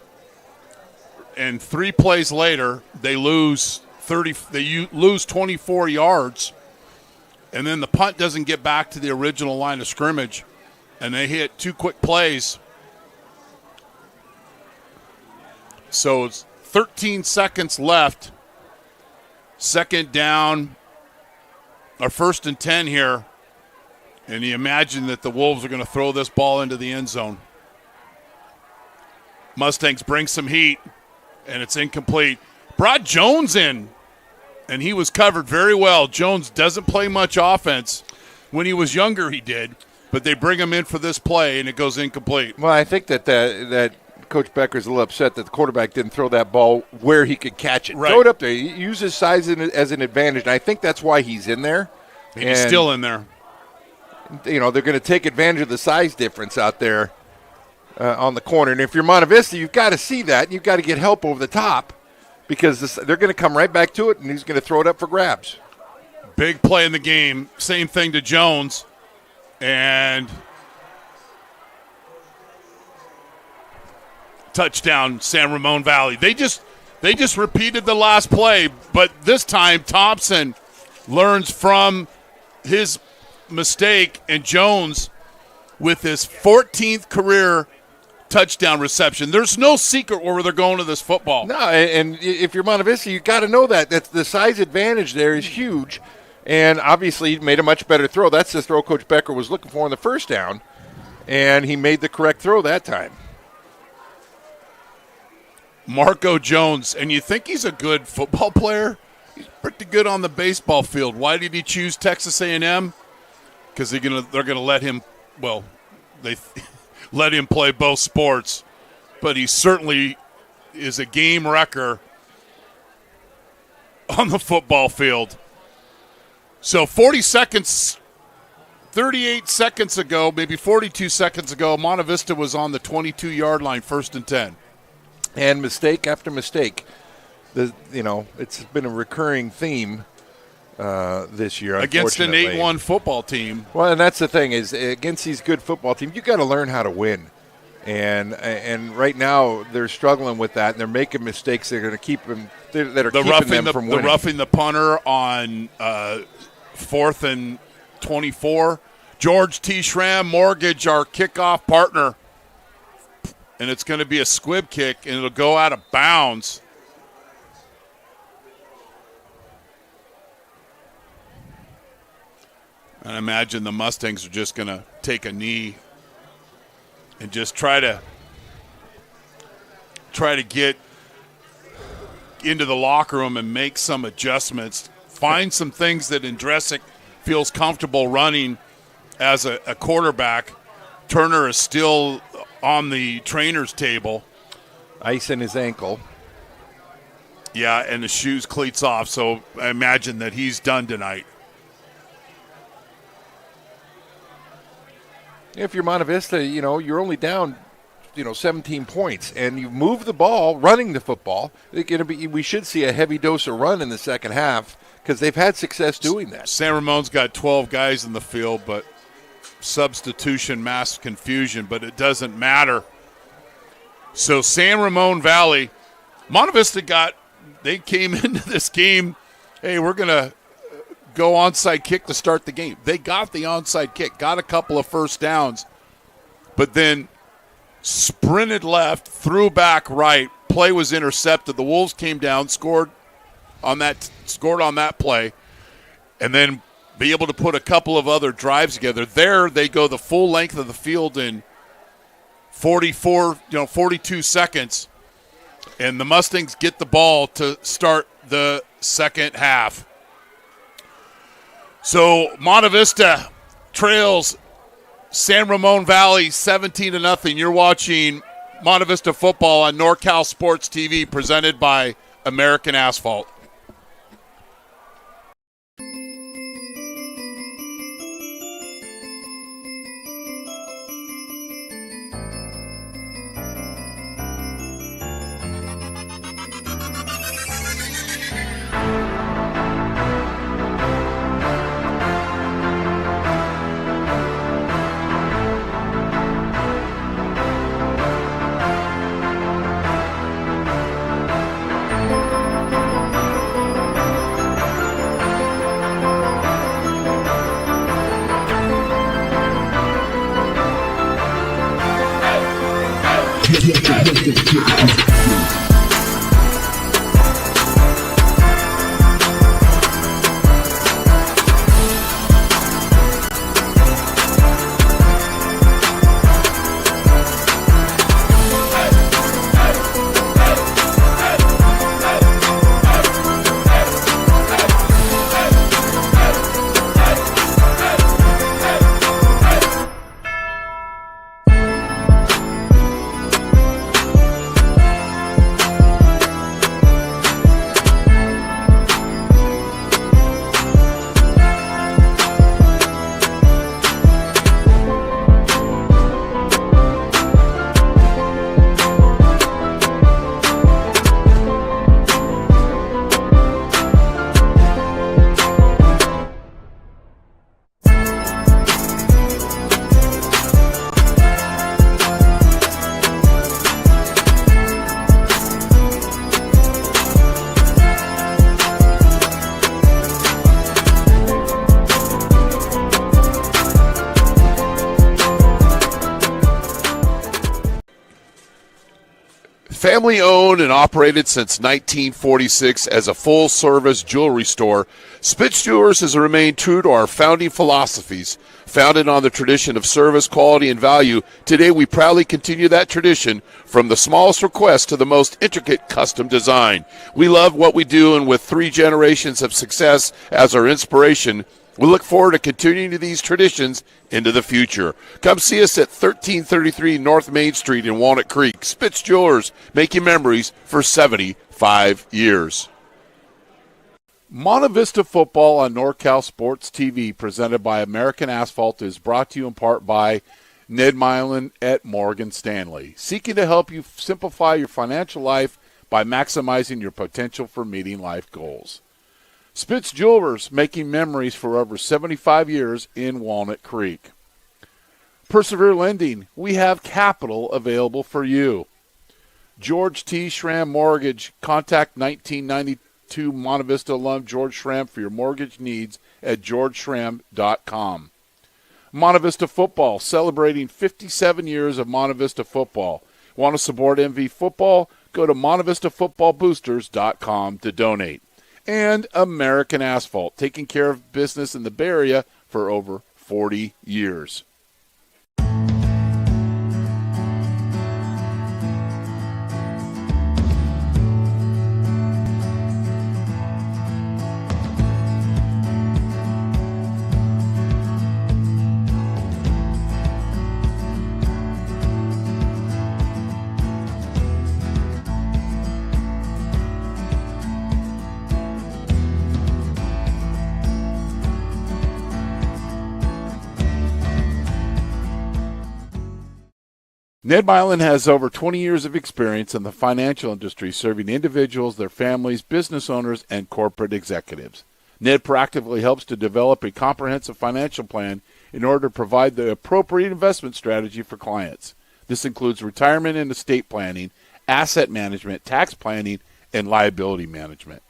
Speaker 2: And 3 plays later, they lose 24 yards. And then the punt doesn't get back to the original line of scrimmage. And they hit 2 quick plays. So it's 13 seconds left. 2nd down, or 1st and 10 here. And you imagine that the Wolves are going to throw this ball into the end zone. Mustangs bring some heat, and it's incomplete. Brought Jones in, and he was covered very well. Jones doesn't play much offense. When he was younger, he did. But they bring him in for this play, and it goes incomplete.
Speaker 3: Well, I think that Coach Becker's a little upset that the quarterback didn't throw that ball where he could catch it.
Speaker 2: Right.
Speaker 3: Throw it up there. Use his size as an advantage, and I think that's why he's in there.
Speaker 2: He's still in there.
Speaker 3: They're going to take advantage of the size difference out there on the corner. And if you're Monte Vista, you've got to see that. You've got to get help over the top because they're going to come right back to it, and he's going to throw it up for grabs.
Speaker 2: Big play in the game. Same thing to Jones. And touchdown, San Ramon Valley. They just repeated the last play, but this time Thompson learns from his mistake, and Jones with his 14th career touchdown reception. There's no secret where they're going to this football.
Speaker 3: No, and if you're Monte Vista, you've got to know that the size advantage there is huge. And obviously, he made a much better throw. That's the throw Coach Becker was looking for on the first down, and he made the correct throw that time.
Speaker 2: Marco Jones, and you think he's a good football player? He's pretty good on the baseball field. Why did he choose Texas A&M? Because they're gonna let him. Well, they let him play both sports, but he certainly is a game wrecker on the football field. So 38 seconds ago, maybe 42 seconds ago, Monte Vista was on the 22-yard line, 1st and 10.
Speaker 3: And mistake after mistake. It's been a recurring theme this year,
Speaker 2: against an 8-1 football team.
Speaker 3: Well, and that's the thing is against these good football teams, you got to learn how to win. And right now they're struggling with that, and they're making mistakes that are going to keep them keeping them from winning.
Speaker 2: The roughing the punter on 4th and 24. George T. Schramm Mortgage, our kickoff partner. And it's going to be a squib kick, and it'll go out of bounds. And I imagine the Mustangs are just going to take a knee and just try to get into the locker room and make some adjustments, find some things that Andresic feels comfortable running as a quarterback. Turner is still on the trainer's table.
Speaker 3: Ice in his ankle.
Speaker 2: Yeah, and the shoes cleats off, so I imagine that he's done tonight.
Speaker 3: If you're Monte Vista, you're only down, 17 points, and you move the ball, running the football. We should see a heavy dose of run in the second half because they've had success doing that.
Speaker 2: San Ramon's got 12 guys in the field, but substitution, mass confusion, but it doesn't matter. So San Ramon Valley, Monte Vista they came into this game, hey, we're going to go onside kick to start the game. They got the onside kick, got a couple of first downs, but then sprinted left, threw back right, play was intercepted. The Wolves came down, scored on that play, and then be able to put a couple of other drives together. There they go the full length of the field in 42 seconds, and the Mustangs get the ball to start the second half. So Monte Vista trails San Ramon Valley 17-0. You're watching Monte Vista football on NorCal Sports TV, presented by American Asphalt. Family owned and operated since 1946 as a full-service jewelry store, Spitz Jewelers has remained true to our founding philosophies. Founded on the tradition of service, quality, and value, today we proudly continue that tradition from the smallest request to the most intricate custom design. We love what we do, and with 3 generations of success as our inspiration, we look forward to continuing these traditions into the future. Come see us at 1333 North Main Street in Walnut Creek. Spitz Jewelers, making memories for 75 years. Monte Vista football on NorCal Sports TV, presented by American Asphalt, is brought to you in part by Ned Milin at Morgan Stanley, seeking to help you simplify your financial life by maximizing your potential for meeting life goals. Spitz Jewelers, making memories for over 75 years in Walnut Creek. Persevere Lending, we have capital available for you. George T. Schramm Mortgage, contact 1992 Monte Vista alum George Schramm for your mortgage needs at georgeschramm.com. Monte Vista football, celebrating 57 years of Monte Vista football. Want to support MV football? Go to montevistafootballboosters.com to donate. And American Asphalt, taking care of business in the Bay Area for over 40 years. Ned Milin has over 20 years of experience in the financial industry, serving individuals, their families, business owners, and corporate executives. Ned proactively helps to develop a comprehensive financial plan in order to provide the appropriate investment strategy for clients. This includes retirement and estate planning, asset management, tax planning, and liability management.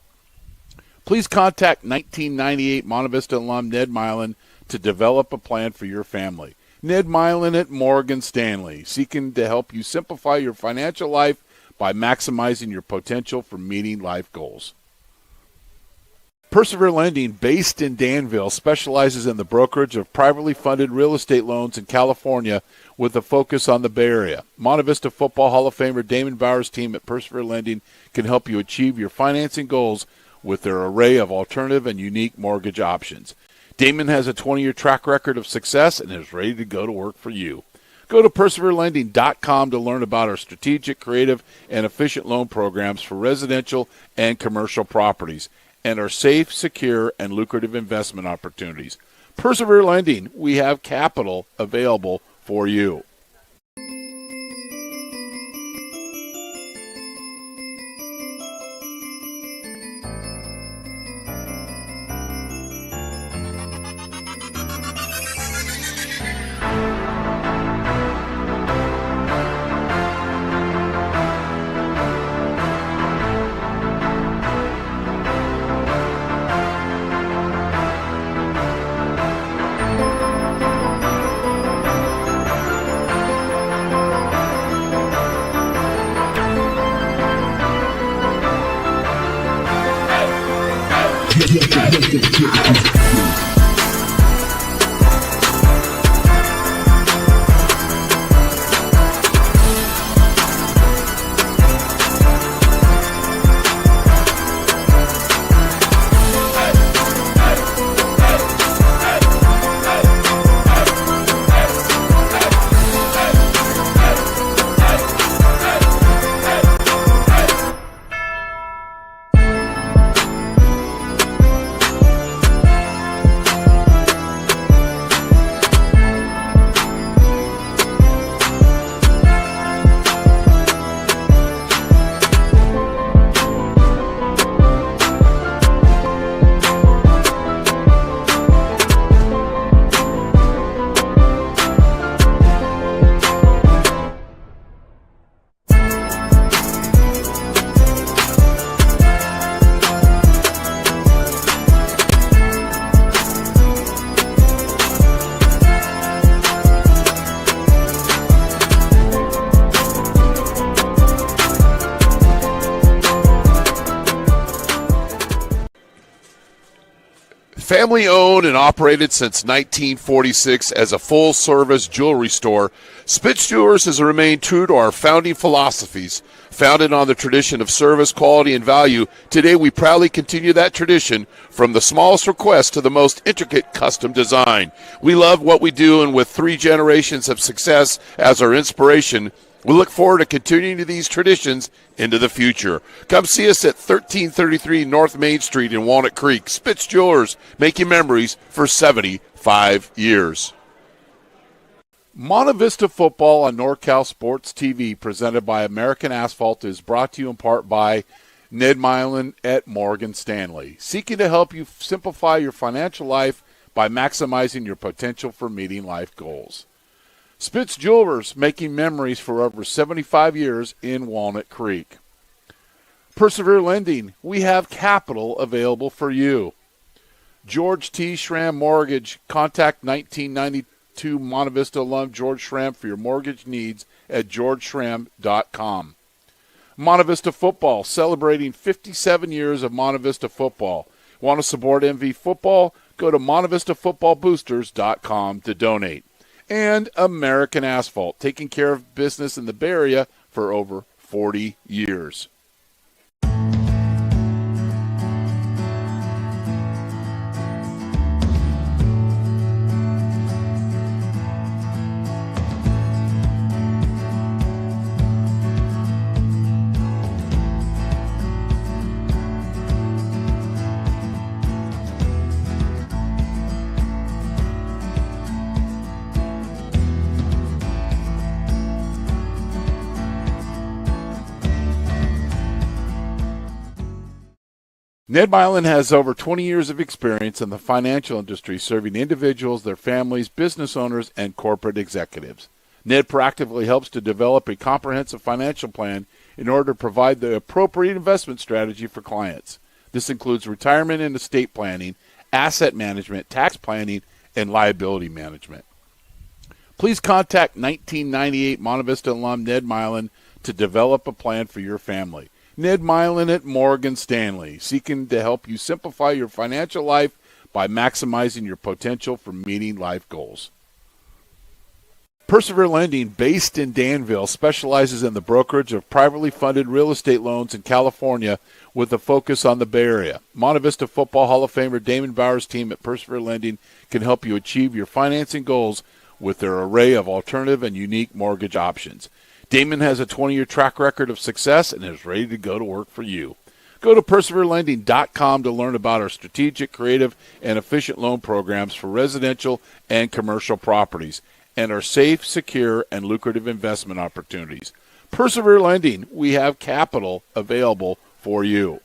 Speaker 2: Please contact 1998 Monte Vista alum Ned Milin to develop a plan for your family. Ned Milin at Morgan Stanley, seeking to help you simplify your financial life by maximizing your potential for meeting life goals. Persevere Lending, based in Danville, specializes in the brokerage of privately funded real estate loans in California with a focus on the Bay Area. Monte Vista Football Hall of Famer Damon Bauer's team at Persevere Lending can help you achieve your financing goals with their array of alternative and unique mortgage options. Damon has a 20-year track record of success and is ready to go to work for you. Go to perseverelending.com to learn about our strategic, creative, and efficient loan programs for residential and commercial properties and our safe, secure, and lucrative investment opportunities. Persevere Lending, we have capital available for you.
Speaker 1: Family owned and operated since 1946 as a full-service jewelry store, Spitz Jewelers has remained true to our founding philosophies. Founded on the tradition of service, quality, and value, today we proudly continue that tradition from the smallest request to the most intricate custom design. We love what we do, and with 3 generations of success as our inspiration, we look forward to continuing these traditions into the future. Come see us at 1333 North Main Street in Walnut Creek. Spitz Jewelers, making memories for 75 years.
Speaker 2: Monte Vista Football on NorCal Sports TV, presented by American Asphalt, is brought to you in part by Ned Milin at Morgan Stanley, seeking to help you simplify your financial life by maximizing your potential for meeting life goals. Spitz Jewelers, making memories for over 75 years in Walnut Creek. Persevere Lending, we have capital available for you. George T. Schramm Mortgage, contact 1992 Monte Vista alum George Schramm for your mortgage needs at georgeschramm.com. Monte Vista Football, celebrating 57 years of Monte Vista Football. Want to support MV Football? Go to MonteVistaFootballBoosters.com to donate. And American Asphalt, taking care of business in the Bay Area for over 40 years. Ned Milin has over 20 years of experience in the financial industry, serving individuals, their families, business owners, and corporate executives. Ned proactively helps to develop a comprehensive financial plan in order to provide the appropriate investment strategy for clients. This includes retirement and estate planning, asset management, tax planning, and liability management. Please contact 1998 Monte Vista alum Ned Milin to develop a plan for your family. Ned Milin at Morgan Stanley, seeking to help you simplify your financial life by maximizing your potential for meeting life goals. Persevere Lending, based in Danville, specializes in the brokerage of privately funded real estate loans in California with a focus on the Bay Area. Monte Vista Football Hall of Famer Damon Bauer's team at Persevere Lending can help you achieve your financing goals with their array of alternative and unique mortgage options. Damon has a 20-year track record of success and is ready to go to work for you. Go to perseverelending.com to learn about our strategic, creative, and efficient loan programs for residential and commercial properties and our safe, secure, and lucrative investment opportunities. Persevere Lending, we have capital available for you.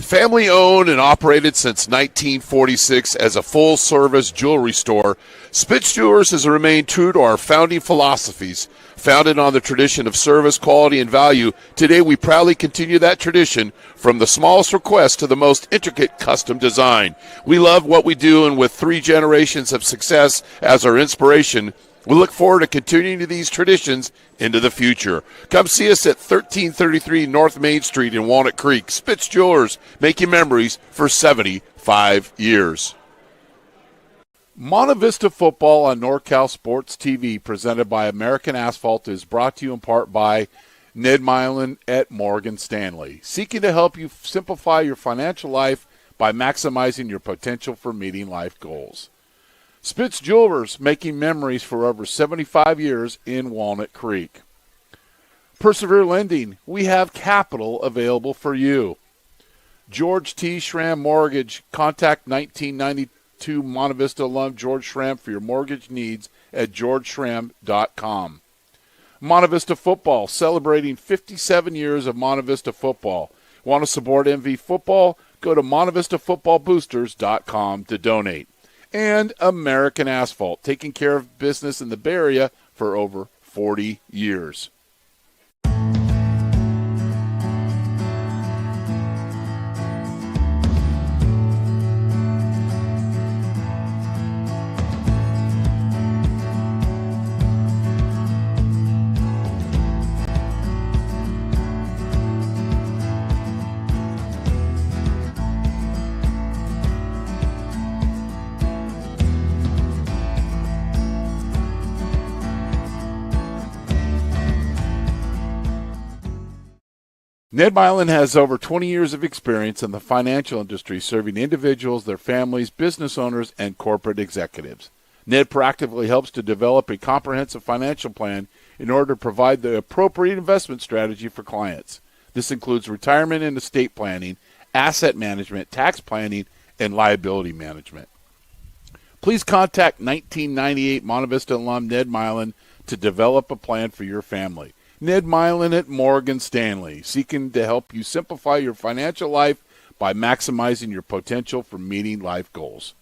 Speaker 1: Family owned and operated since 1946 as a full-service jewelry store, Spitz Jewelers has remained true to our founding philosophies. Founded on the tradition of service, quality, and value, today we proudly continue that tradition from the smallest request to the most intricate custom design. We love what we do, and with 3 generations of success as our inspiration, we look forward to continuing these traditions into the future. Come see us at 1333 North Main Street in Walnut Creek. Spitz Jewelers, making memories for 75 years.
Speaker 2: Monte Vista Football on NorCal Sports TV, presented by American Asphalt, is brought to you in part by Ned Milin at Morgan Stanley, seeking to help you simplify your financial life by maximizing your potential for meeting life goals. Spitz Jewelers, making memories for over 75 years in Walnut Creek. Persevere Lending, we have capital available for you. George T. Schramm Mortgage, contact 1992 Monte Vista alum George Schramm for your mortgage needs at georgeschramm.com. Monte Vista Football, celebrating 57 years of Monte Vista Football. Want to support MV Football? Go to MonteVistaFootballBoosters.com to donate. And American Asphalt, taking care of business in the Bay Area for over 40 years. Ned Milin has over 20 years of experience in the financial industry, serving individuals, their families, business owners, and corporate executives. Ned proactively helps to develop a comprehensive financial plan in order to provide the appropriate investment strategy for clients. This includes retirement and estate planning, asset management, tax planning, and liability management. Please contact 1998 Monte Vista alum Ned Milin to develop a plan for your family. Ned Milin at Morgan Stanley, seeking to help you simplify your financial life by maximizing your potential for meeting life goals.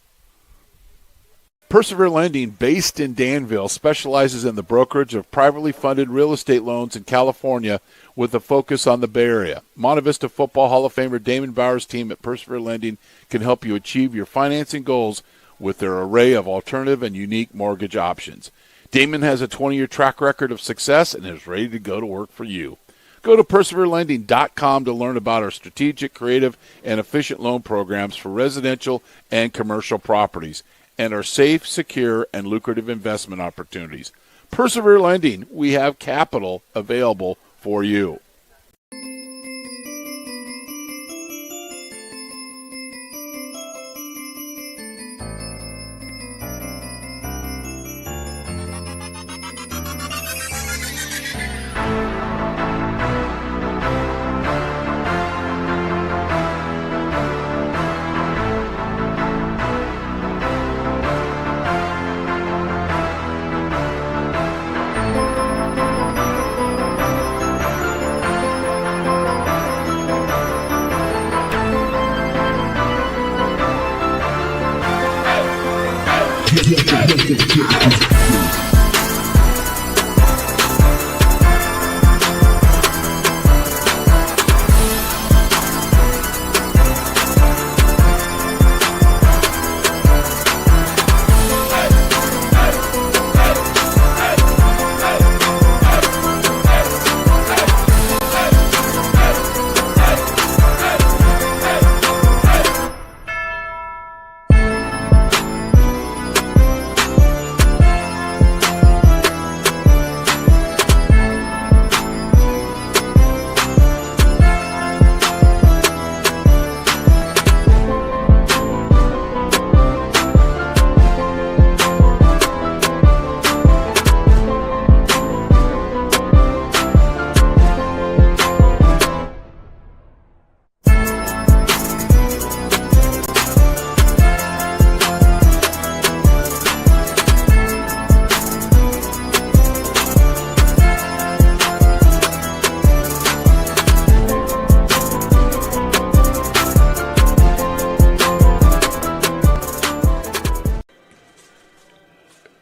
Speaker 2: Persevere Lending, based in Danville, specializes in the brokerage of privately funded real estate loans in California with a focus on the Bay Area. Monte Vista Football Hall of Famer Damon Bauer's team at Persevere Lending can help you achieve your financing goals with their array of alternative and unique mortgage options. Damon has a 20-year track record of success and is ready to go to work for you. Go to perseverelending.com to learn about our strategic, creative, and efficient loan programs for residential and commercial properties and our safe, secure, and lucrative investment opportunities. Persevere Lending, we have capital available for you.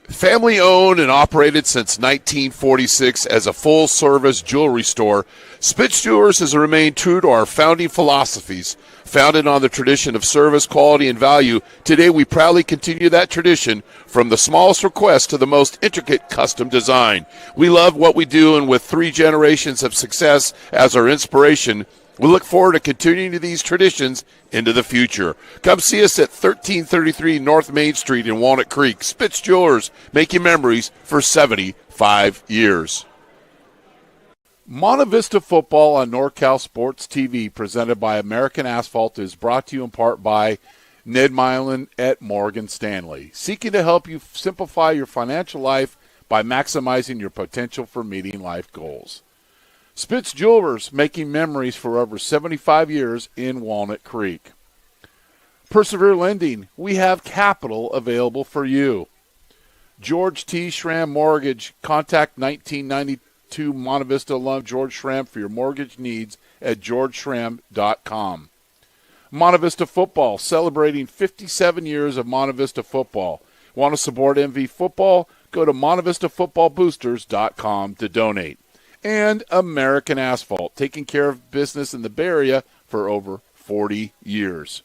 Speaker 1: Family owned and operated since 1946 as a full-service jewelry store, Spitz Jewelers has remained true to our founding philosophies. Founded on the tradition of service, quality, and value, today we proudly continue that tradition from the smallest request to the most intricate custom design. We love what we do, and with 3 generations of success as our inspiration, we look forward to continuing these traditions into the future. Come see us at 1333 North Main Street in Walnut Creek. Spitz Jewelers, making memories for 75 years.
Speaker 2: Monte Vista Football on NorCal Sports TV, presented by American Asphalt, is brought to you in part by Ned Milin at Morgan Stanley, seeking to help you simplify your financial life by maximizing your potential for meeting life goals. Spitz Jewelers, making memories for over 75 years in Walnut Creek. Persevere Lending, we have capital available for you. George T. Schramm Mortgage, contact 1992 Monte Vista alum George Schramm for your mortgage needs at georgeschramm.com. Monte Vista Football, celebrating 57 years of Monte Vista Football. Want to support MV Football? Go to MonteVistaFootballBoosters.com to donate. And American Asphalt, taking care of business in the Bay Area for over 40 years.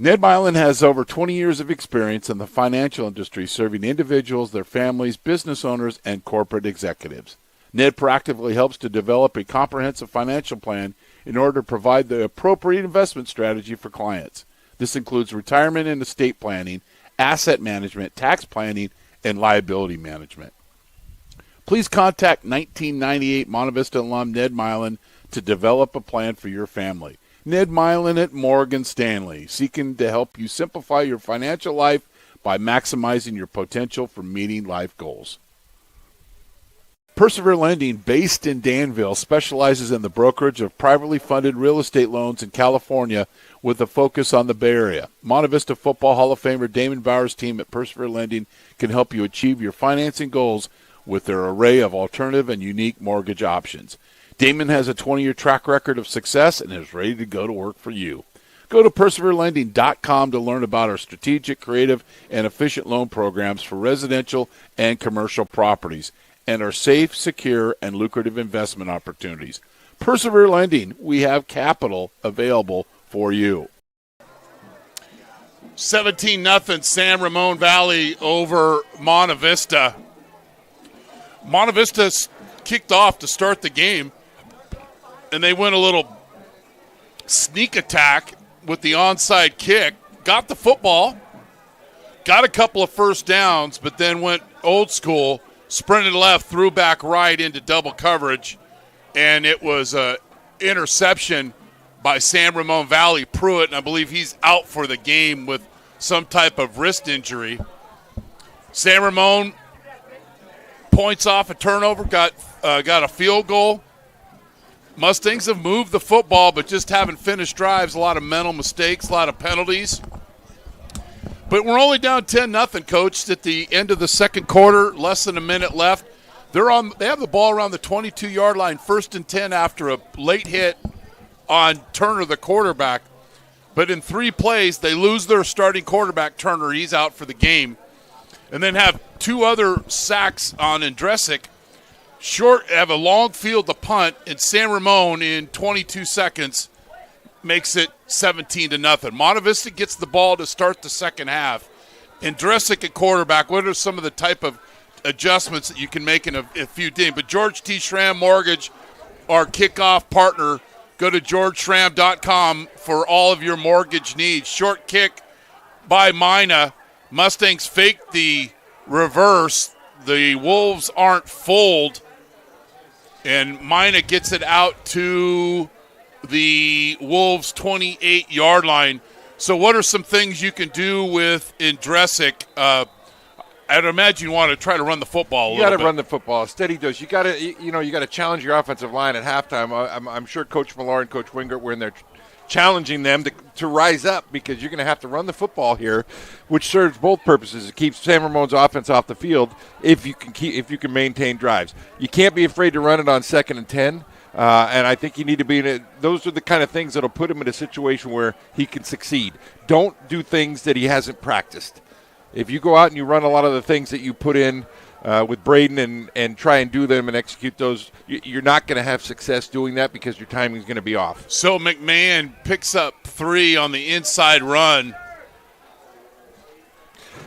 Speaker 2: Ned Milin has over 20 years of experience in the financial industry, serving individuals, their families, business owners, and corporate executives. Ned proactively helps to develop a comprehensive financial plan in order to provide the appropriate investment strategy for clients. This includes retirement and estate planning, asset management, tax planning, and liability management. Please contact 1998 Monte Vista alum Ned Milin to develop a plan for your family. Ned Milin at Morgan Stanley, seeking to help you simplify your financial life by maximizing your potential for meeting life goals. Persevere Lending, based in Danville, specializes in the brokerage of privately funded real estate loans in California with a focus on the Bay Area. Monte Vista Football Hall of Famer Damon Bauer's team at Persevere Lending can help you achieve your financing goals with their array of alternative and unique mortgage options. Damon has a 20-year track record of success and is ready to go to work for you. Go to perseverelending.com to learn about our strategic, creative, and efficient loan programs for residential and commercial properties and our safe, secure, and lucrative investment opportunities. Persevere Lending, we have capital available for you.
Speaker 1: 17-0 San Ramon Valley over Monte Vista. Monte Vista kicked off to start the game, and they went a little sneak attack with the onside kick, got the football, got a couple of first downs, but then went old school, sprinted left, threw back right into double coverage, and it was an interception by San Ramon Valley. Pruitt, and I believe he's out for the game with some type of wrist injury. San Ramon points off a turnover, got a field goal. Mustangs have moved the football, but just haven't finished drives. A lot of mental mistakes, a lot of penalties. But we're only down 10-0, Coach, at the end of the second quarter, less than a minute left. They have the ball around the 22-yard line, 1st and 10 after a late hit on Turner, the quarterback. But in 3 plays, they lose their starting quarterback, Turner. He's out for the game. And then have 2 other sacks on Andresic. Have a long field to punt, and San Ramon in 22 seconds makes it 17-0. Monte Vista gets the ball to start the second half. Andresic at quarterback, what are some of the type of adjustments that you can make in a few teams? But George T. Schramm Mortgage, our kickoff partner, go to georgeschramm.com for all of your mortgage needs. Short kick by Mina. Mustangs fake the reverse. The Wolves aren't fooled. And Mina gets it out to the Wolves' 28-yard line. So what are some things you can do with Andresic? I'd imagine you want to try to run the football a little bit.
Speaker 3: You got to run the football. Steady dose. You got to challenge your offensive line at halftime. I'm sure Coach Millar and Coach Wingert were in there challenging them to rise up, because you're going to have to run the football here, which serves both purposes. It keeps San Ramon's offense off the field if you can maintain drives. You can't be afraid to run it on 2nd and 10. And I think you need to be in it. Those are the kind of things that will put him in a situation where he can succeed. Don't do things that he hasn't practiced. If you go out and you run a lot of the things that you put in with Braden and try and do them and execute those, you're not going to have success doing that because your timing is going to be off.
Speaker 1: So McMahon picks up 3 on the inside run.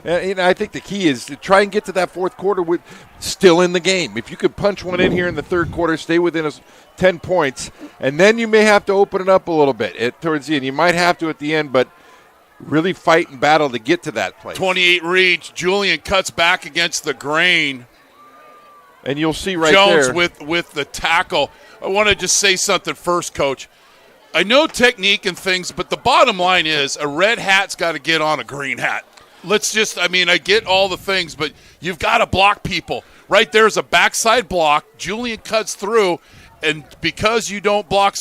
Speaker 3: I think the key is to try and get to that fourth quarter with still in the game. If you could punch one in here in the third quarter, stay within 10 points, and then you may have to open it up a little bit towards the end. You might have to at the end, but really fight and battle to get to that place.
Speaker 1: 28 reach. Julian cuts back against the grain.
Speaker 3: And you'll see right
Speaker 1: Jones
Speaker 3: there.
Speaker 1: with the tackle. I want to just say something first, Coach. I know technique and things, but the bottom line is a red hat's got to get on a green hat. I get all the things, but you've got to block people. Right there's a backside block. Julian cuts through, and because you don't block,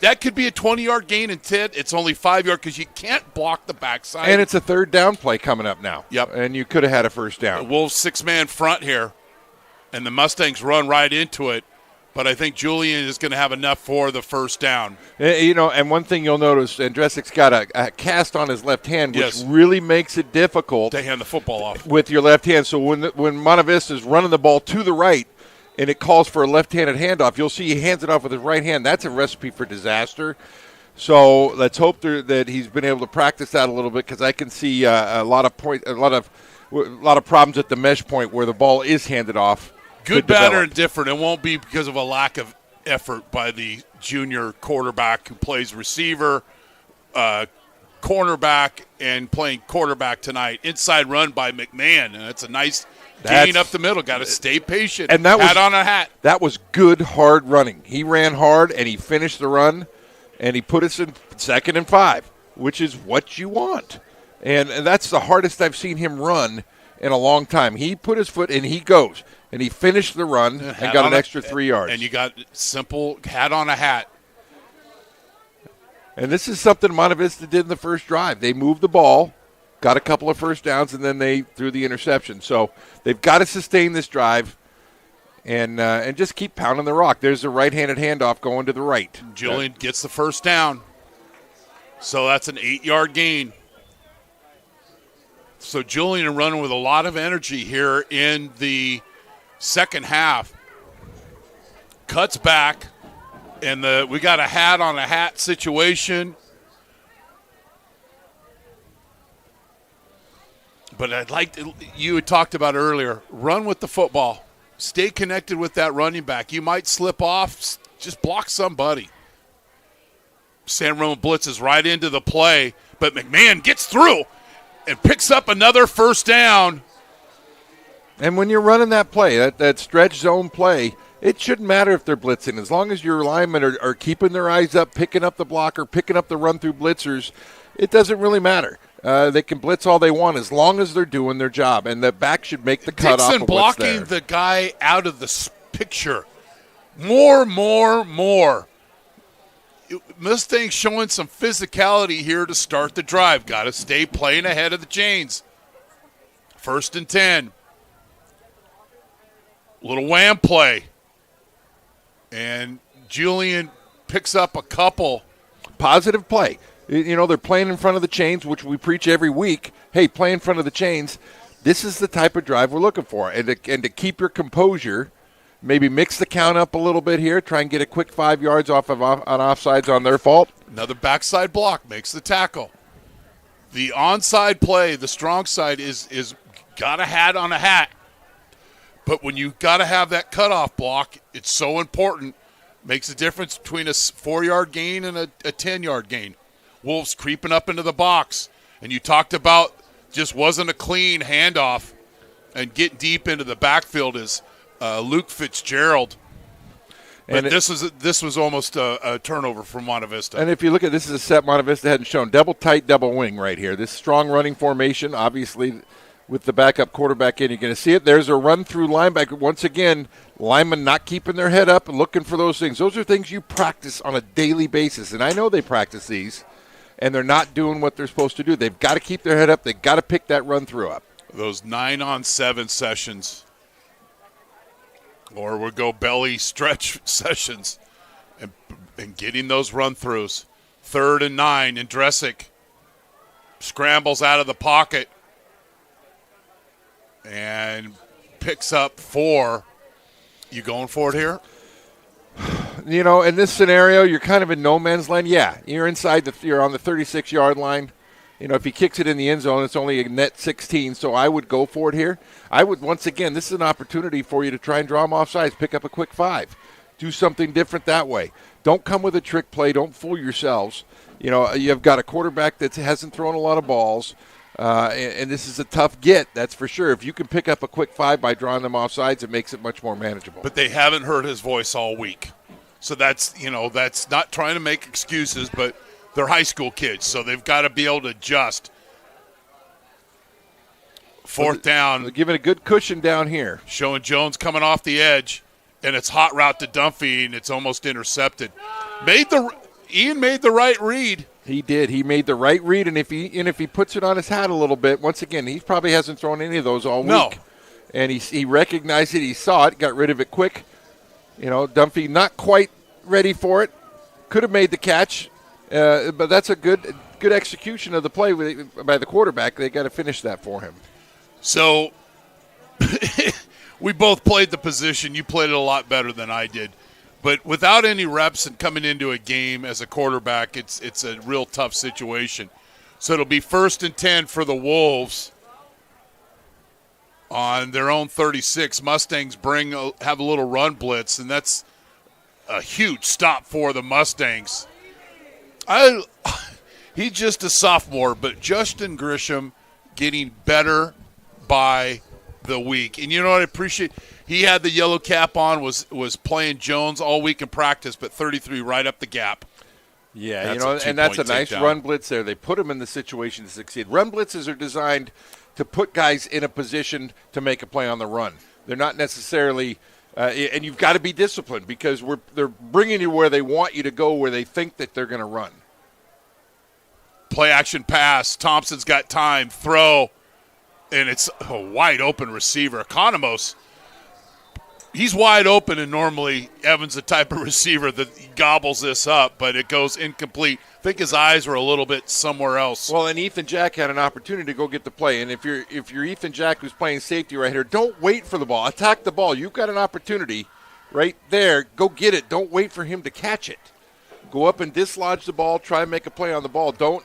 Speaker 1: that could be a 20-yard gain instead. It's only 5-yard because you can't block the backside.
Speaker 3: And it's a third down play coming up now.
Speaker 1: Yep.
Speaker 3: And you could have had a first down.
Speaker 1: The Wolves 6-man front here, and the Mustangs run right into it. But I think Julian is going to have enough for the first down.
Speaker 3: And one thing you'll notice, Andresic's got a cast on his left hand, which really makes it difficult
Speaker 1: to hand the football off
Speaker 3: with your left hand. So when Monte Vista is running the ball to the right and it calls for a left-handed handoff, you'll see he hands it off with his right hand. That's a recipe for disaster. So let's hope that he's been able to practice that a little bit, because I can see a lot of problems at the mesh point where the ball is handed off.
Speaker 2: Good, bad, or indifferent. It won't be because of a lack of effort by the junior quarterback who plays receiver, cornerback, and playing quarterback tonight. Inside run by McMahon, and it's a nice gain up the middle. Got to stay patient.
Speaker 3: And that
Speaker 2: hat on a hat.
Speaker 3: That was good, hard running. He ran hard, and he finished the run. And he put us in 2nd and 5, which is what you want. And that's the hardest I've seen him run in a long time. He put his foot, and he goes. And he finished the run and got an extra 3 yards.
Speaker 2: And you got simple hat on a hat.
Speaker 3: And this is something Monte Vista did in the first drive. They moved the ball, got a couple of first downs, and then they threw the interception. So they've got to sustain this drive. And just keep pounding the rock. There's a right-handed handoff going to the right.
Speaker 2: Julian gets the first down. So that's an 8-yard gain. So Julian running with a lot of energy here in the second half. Cuts back, and we got a hat on a hat situation. But I'd like to, you had talked about earlier, run with the football. Stay connected with that running back. You might slip off. Just block somebody. San Ramon blitzes right into the play, but McMahon gets through and picks up another first down.
Speaker 3: And when you're running that play, that stretch zone play, it shouldn't matter if they're blitzing. As long as your linemen are keeping their eyes up, picking up the blocker, picking up the run-through blitzers, it doesn't really matter. They can blitz all they want as long as they're doing their job, and the back should make the cutoff.
Speaker 2: Dixon blocking the guy out of the picture. More. Mustangs showing some physicality here to start the drive. Got to stay playing ahead of the chains. 1st and 10. Little wham play. And Julian picks up a couple.
Speaker 3: Positive play. You know, they're playing in front of the chains, which we preach every week. Hey, play in front of the chains. This is the type of drive we're looking for. And to keep your composure, maybe mix the count up a little bit here, try and get a quick 5 yards on offsides on their fault.
Speaker 2: Another backside block makes the tackle. The onside play, the strong side, is got a hat on a hat. But when you got to have that cutoff block, it's so important. Makes a difference between a 4-yard gain and a 10-yard gain. Wolves creeping up into the box. And you talked about just wasn't a clean handoff. And getting deep into the backfield is Luke Fitzgerald. But this was almost a turnover from Monte Vista.
Speaker 3: And if you look at this, is a set Monte Vista hadn't shown. Double tight, double wing right here. This strong running formation, obviously, with the backup quarterback in. You're going to see it. There's a run-through linebacker. Once again, linemen not keeping their head up and looking for those things. Those are things you practice on a daily basis. And I know they practice these. And they're not doing what they're supposed to do. They've got to keep their head up. They've got to pick that run-through up.
Speaker 2: Those 9-on-7 sessions, or we'll go belly stretch sessions, and getting those run-throughs. 3rd and 9, and Dresick scrambles out of the pocket and picks up 4. You going for it here?
Speaker 3: You know, in this scenario, you're kind of in no man's land. Yeah, you're you're on the 36-yard line. You know, if he kicks it in the end zone, it's only a net 16, so I would go for it here. I would, once again, this is an opportunity for you to try and draw him off sides, pick up a quick 5. Do something different that way. Don't come with a trick play. Don't fool yourselves. You know, you've got a quarterback that hasn't thrown a lot of balls, and this is a tough get, that's for sure. If you can pick up a quick 5 by drawing them off sides, it makes it much more manageable.
Speaker 2: But they haven't heard his voice all week. So that's not trying to make excuses, but they're high school kids, so they've got to be able to adjust. 4th down.
Speaker 3: They're giving a good cushion down here.
Speaker 2: Showing Jones coming off the edge, and it's hot route to Dunphy, and it's almost intercepted. Ian made the right read.
Speaker 3: He did. He made the right read, and if he puts it on his hat a little bit, once again, he probably hasn't thrown any of those all week.
Speaker 2: No.
Speaker 3: And he recognized it. He saw it, got rid of it quick. You know, Dunphy not quite ready for it. Could have made the catch, but that's a good execution of the play by the quarterback. They got to finish that for him.
Speaker 2: So we both played the position. You played it a lot better than I did.
Speaker 1: But without any reps and coming into a game as a quarterback, it's a real tough situation. So it'll be 1st and 10 for the Wolves on their own 36. Mustangs have a little run blitz, and that's a huge stop for the Mustangs. He's just a sophomore, but Justin Grisham getting better by the week. And you know what I appreciate? He had the yellow cap on, was playing Jones all week in practice, but 33 right up the gap.
Speaker 3: Yeah, that's a nice run blitz there. They put him in the situation to succeed. Run blitzes are designed to put guys in a position to make a play on the run. They're not necessarily and you've got to be disciplined because they're bringing you where they want you to go, where they think that they're going to run.
Speaker 1: Play action pass. Thompson's got time. Throw. And it's a wide open receiver. Economos, he's wide open, and normally Evan's the type of receiver that gobbles this up, but it goes incomplete. I think his eyes were a little bit somewhere else.
Speaker 3: Well, and Ethan Jack had an opportunity to go get the play. And if you're Ethan Jack who's playing safety right here, don't wait for the ball. Attack the ball. You've got an opportunity right there. Go get it. Don't wait for him to catch it. Go up and dislodge the ball. Try and make a play on the ball. Don't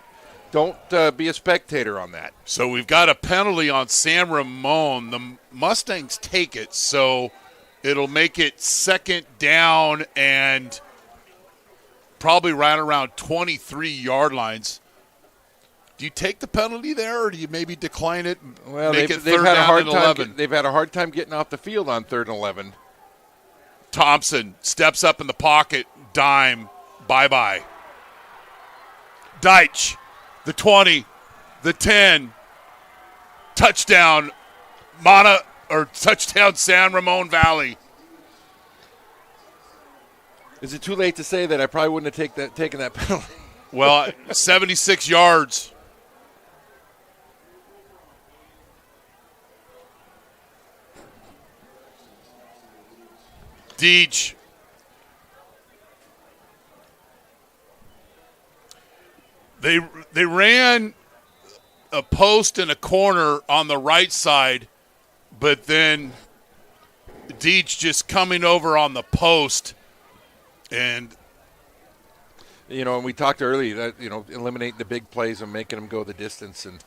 Speaker 3: be a spectator on that.
Speaker 1: So we've got a penalty on San Ramon. The Mustangs take it, so it'll make it 2nd down and probably right around 23-yard lines. Do you take the penalty there, or do you maybe decline it?
Speaker 3: Well,
Speaker 1: they've
Speaker 3: had a hard time. They've had a hard time getting off the field on 3rd and 11.
Speaker 1: Thompson steps up in the pocket, dime, bye-bye. Deitch. The 20, the 10, touchdown, touchdown San Ramon Valley.
Speaker 3: Is it too late to say that I probably wouldn't have taken that penalty?
Speaker 1: Well, 76 yards. Deitch. They ran a post and a corner on the right side, but then Deitch just coming over on the post. And
Speaker 3: and we talked earlier that, eliminating the big plays and making them go the distance. And,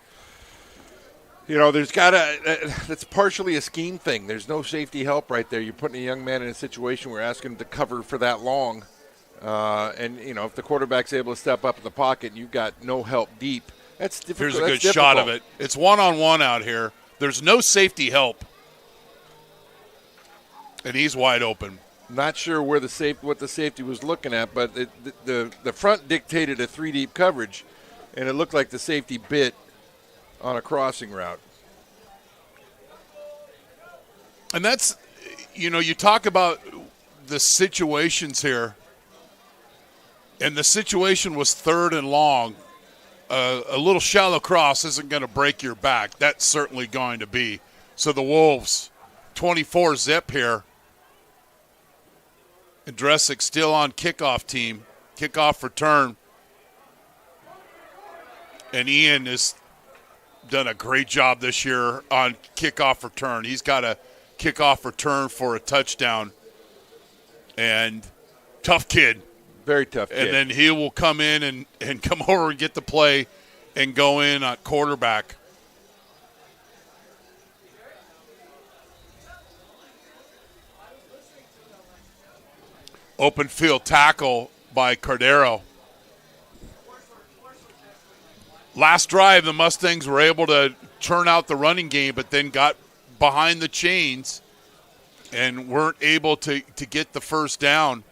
Speaker 3: that's partially a scheme thing. There's no safety help right there. You're putting a young man in a situation where you're asking him to cover for that long. If the quarterback's able to step up in the pocket and you've got no help deep, that's difficult.
Speaker 1: Here's a good shot of it. It's one-on-one out here. There's no safety help. And he's wide open.
Speaker 3: Not sure what the safety was looking at, but the front dictated a 3-deep coverage, and it looked like the safety bit on a crossing route.
Speaker 1: And that's, you talk about the situations here. And the situation was 3rd and long. A little shallow cross isn't going to break your back. That's certainly going to be. So the Wolves, 24 zip here. And Dressick still on kickoff team. Kickoff return. And Ian has done a great job this year on kickoff return. He's got a kickoff return for a touchdown. And tough kid.
Speaker 3: Very tough kid.
Speaker 1: And then he will come in and come over and get the play and go in on quarterback. Open field tackle by Cordero. Last drive, the Mustangs were able to turn out the running game, but then got behind the chains and weren't able to get the 1st down.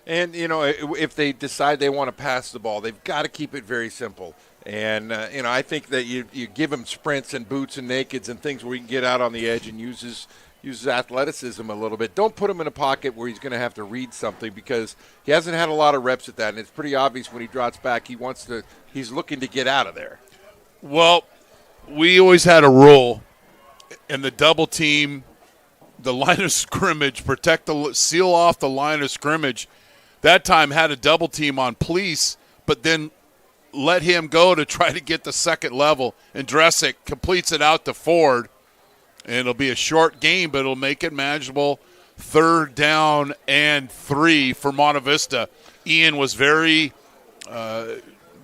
Speaker 3: And, if they decide they want to pass the ball, they've got to keep it very simple. And, I think that you give him sprints and boots and nakeds and things where he can get out on the edge and uses athleticism a little bit. Don't put him in a pocket where he's going to have to read something because he hasn't had a lot of reps at that. And it's pretty obvious when he drops back, he's looking to get out of there.
Speaker 1: Well, we always had a rule in the double team, the line of scrimmage, seal off the line of scrimmage. That time had a double team on police, but then
Speaker 2: let him go to try to get the second level, and Dresick completes it out to Ford. And it'll be a short game, but it'll make it manageable. 3rd down and 3 for Monte Vista. Ian was very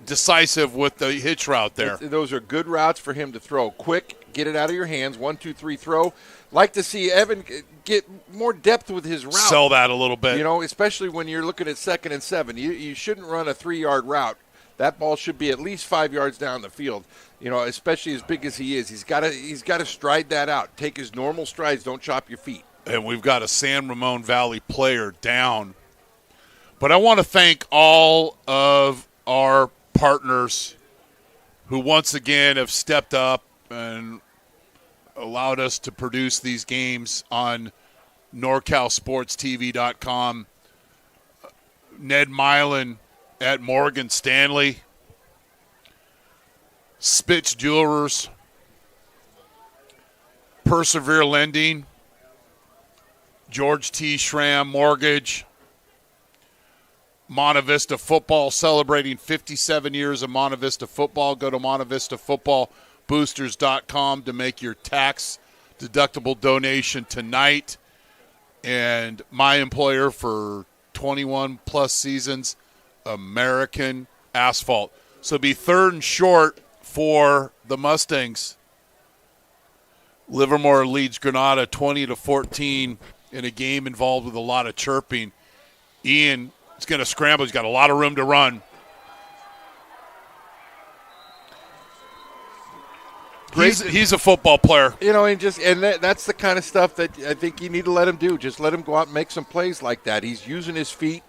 Speaker 2: decisive with the hitch route there.
Speaker 3: Those are good routes for him to throw. Quick, get it out of your hands. 1, 2, 3, throw. Like to see Evan get more depth with his route.
Speaker 2: Sell that a little bit.
Speaker 3: Especially when you're looking at 2nd and 7. You shouldn't run a 3-yard route. That ball should be at least 5 yards down the field. Especially as big as he is. He's got to stride that out. Take his normal strides. Don't chop your feet.
Speaker 2: And we've got a San Ramon Valley player down. But I want to thank all of our partners who once again have stepped up and allowed us to produce these games on NorCalSportsTV.com. Ned Milin at Morgan Stanley, Spitz Jewelers, Persevere Lending, George T. Schramm Mortgage, Monte Vista Football, celebrating 57 years of Monte Vista Football. Go to MonteVistaFootballBoosters.com to make your tax-deductible donation tonight. And my employer for 21-plus seasons, American Asphalt. So it'll be 3rd and short for the Mustangs. Livermore leads Granada 20-14 in a game involved with a lot of chirping. Ian is going to scramble. He's got a lot of room to run. He's a football player.
Speaker 3: That's the kind of stuff that I think you need to let him do. Just let him go out and make some plays like that. He's using his feet,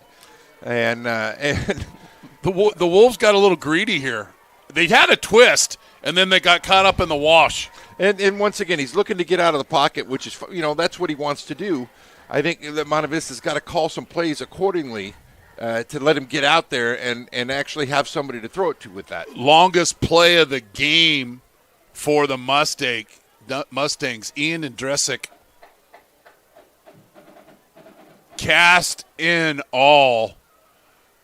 Speaker 3: and
Speaker 2: the Wolves got a little greedy here. They had a twist, and then they got caught up in the wash.
Speaker 3: And once again, he's looking to get out of the pocket, which is that's what he wants to do. I think that Monte Vista's got to call some plays accordingly to let him get out there and actually have somebody to throw it to with that.
Speaker 2: Longest play of the game for the Mustangs, Ian and Dresick. Cast in all.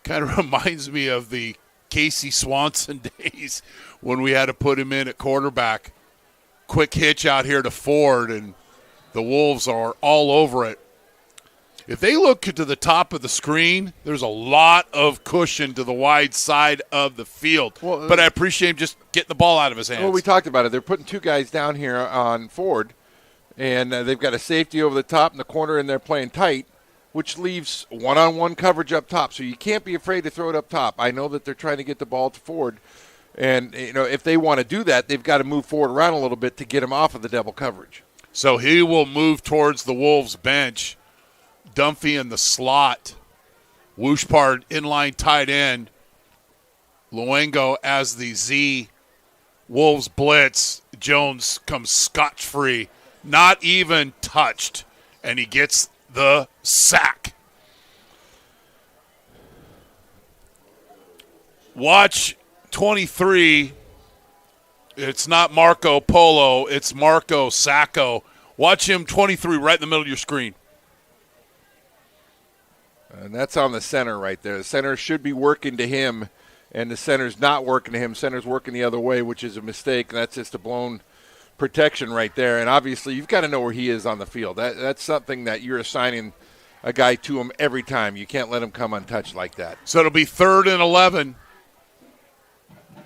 Speaker 2: Kind of reminds me of the Casey Swanson days when we had to put him in at quarterback. Quick hitch out here to Ford, and the Wolves are all over it. If they look to the top of the screen, there's a lot of cushion to the wide side of the field. But I appreciate him just getting the ball out of his hands.
Speaker 3: Well, we talked about it. They're putting 2 guys down here on Ford, and they've got a safety over the top in the corner, and they're playing tight, which leaves one-on-one coverage up top. So you can't be afraid to throw it up top. I know that they're trying to get the ball to Ford, and if they want to do that, they've got to move forward around a little bit to get him off of the double coverage.
Speaker 2: So he will move towards the Wolves bench. Dunphy in the slot. Wooshpard inline tight end. Luengo as the Z. Wolves blitz. Jones comes scotch-free. Not even touched. And he gets the sack. Watch 23. It's not Marco Polo. It's Marco Sacco. Watch him 23 right in the middle of your screen.
Speaker 3: And that's on the center right there. The center should be working to him, and the center's not working to him. Center's working the other way, which is a mistake. That's just a blown protection right there. And obviously, you've got to know where he is on the field. That's something that you're assigning a guy to him every time. You can't let him come untouched like that.
Speaker 2: So it'll be 3rd and 11.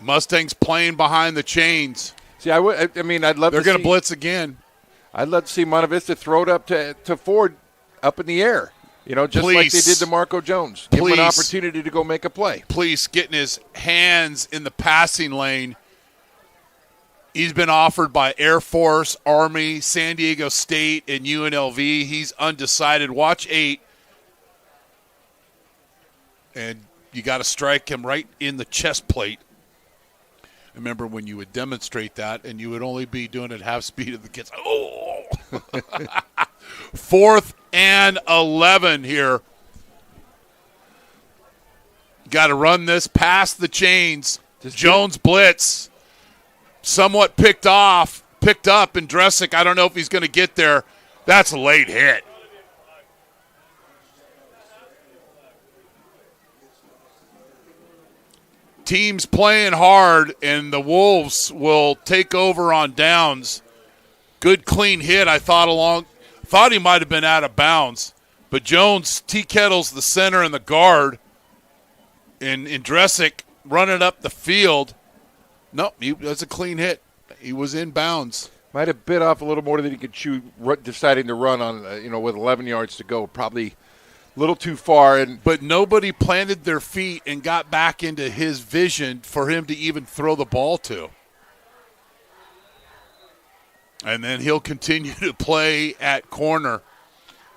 Speaker 2: Mustangs playing behind the chains.
Speaker 3: See, I'd love to see.
Speaker 2: They're going to blitz again.
Speaker 3: I'd love to see Monte Vista throw it up to Ford up in the air. Just like they did to Marco Jones. Give him an opportunity to go make a play.
Speaker 2: Please, getting his hands in the passing lane. He's been offered by Air Force, Army, San Diego State, and UNLV. He's undecided. Watch 8. And you got to strike him right in the chest plate. I remember when you would demonstrate that, and you would only be doing it half speed of the kids. Oh! 4th and 11 here. Got to run this past the chains. Jones blitz. Somewhat picked up, and Dresick, I don't know if he's going to get there. That's a late hit. teams playing hard, and the Wolves will take over on downs. Good clean hit, I thought he might have been out of bounds. But Jones, T. Kettle's the center and the guard, and Dresic running up the field. No, that's a clean hit. He was in bounds.
Speaker 3: Might have bit off a little more than he could chew, deciding to run on, with 11 yards to go. Probably a little too far.
Speaker 2: But nobody planted their feet and got back into his vision for him to even throw the ball to. And then he'll continue to play at corner.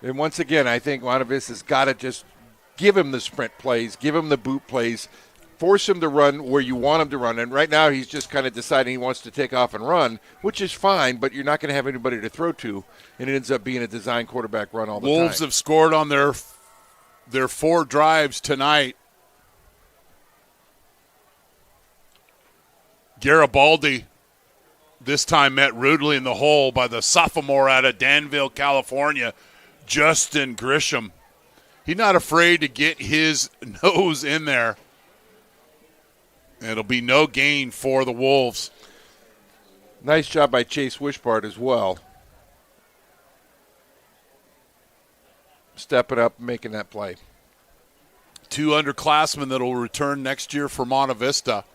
Speaker 3: And once again, I think Monte Vista's got to just give him the sprint plays, give him the boot plays, force him to run where you want him to run. And right now he's just kind of deciding he wants to take off and run, which is fine, but you're not going to have anybody to throw to, and it ends up being a design quarterback run all the time.
Speaker 2: Wolves have scored on their 4 drives tonight. Garibaldi this time met rudely in the hole by the sophomore out of Danville, California, Justin Grisham. He's not afraid to get his nose in there. It'll be no gain for the Wolves.
Speaker 3: Nice job by Chase Wishbard as well. Stepping up and making that play.
Speaker 2: 2 underclassmen that will return next year for Monte Vista.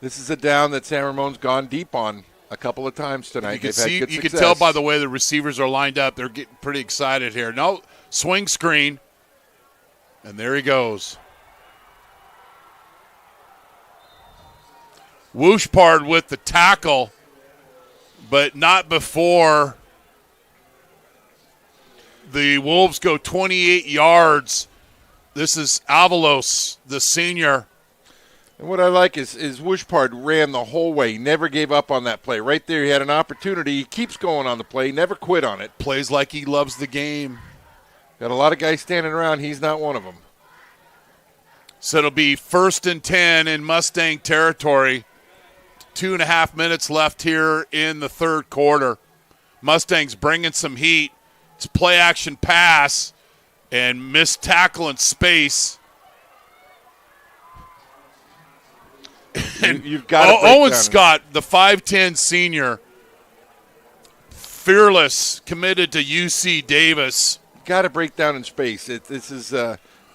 Speaker 3: This is a down that San Ramon's gone deep on a couple of times tonight.
Speaker 2: You can tell by the way the receivers are lined up. They're getting pretty excited here. No, swing screen. And there he goes. Wooshpard with the tackle, but not before the Wolves go 28 yards. This is Avalos, the senior.
Speaker 3: And what I like is Wooshpard ran the whole way. He never gave up on that play. Right there, he had an opportunity. He keeps going on the play, never quit on it.
Speaker 2: Plays like he loves the game.
Speaker 3: Got a lot of guys standing around. He's not one of them.
Speaker 2: So it'll be 1st and 10 in Mustang territory. 2.5 minutes left here in the third quarter. Mustangs bringing some heat. It's a play-action pass and missed tackle in space.
Speaker 3: You've got to
Speaker 2: Owen Scott, the 5'10 senior, fearless, committed to UC Davis.
Speaker 3: Got to break down in space. This is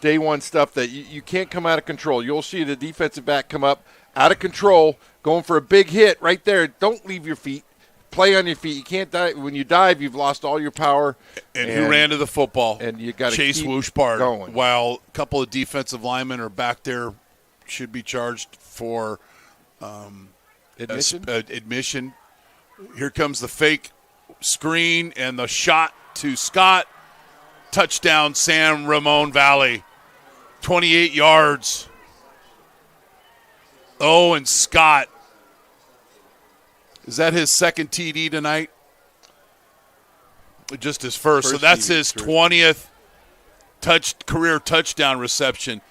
Speaker 3: day one stuff that you can't come out of control. You'll see the defensive back come up out of control, going for a big hit right there. Don't leave your feet. Play on your feet. You can't dive. When you dive, you've lost all your power.
Speaker 2: And who ran to the football?
Speaker 3: And you got to
Speaker 2: Chase Wooshpard going. While a couple of defensive linemen are back there, should be charged for admission. Here comes the fake screen and the shot to Scott. Touchdown, San Ramon Valley. 28 yards. And Scott. Is that his second TD tonight? Just his first. So that's his 20th career touchdown reception.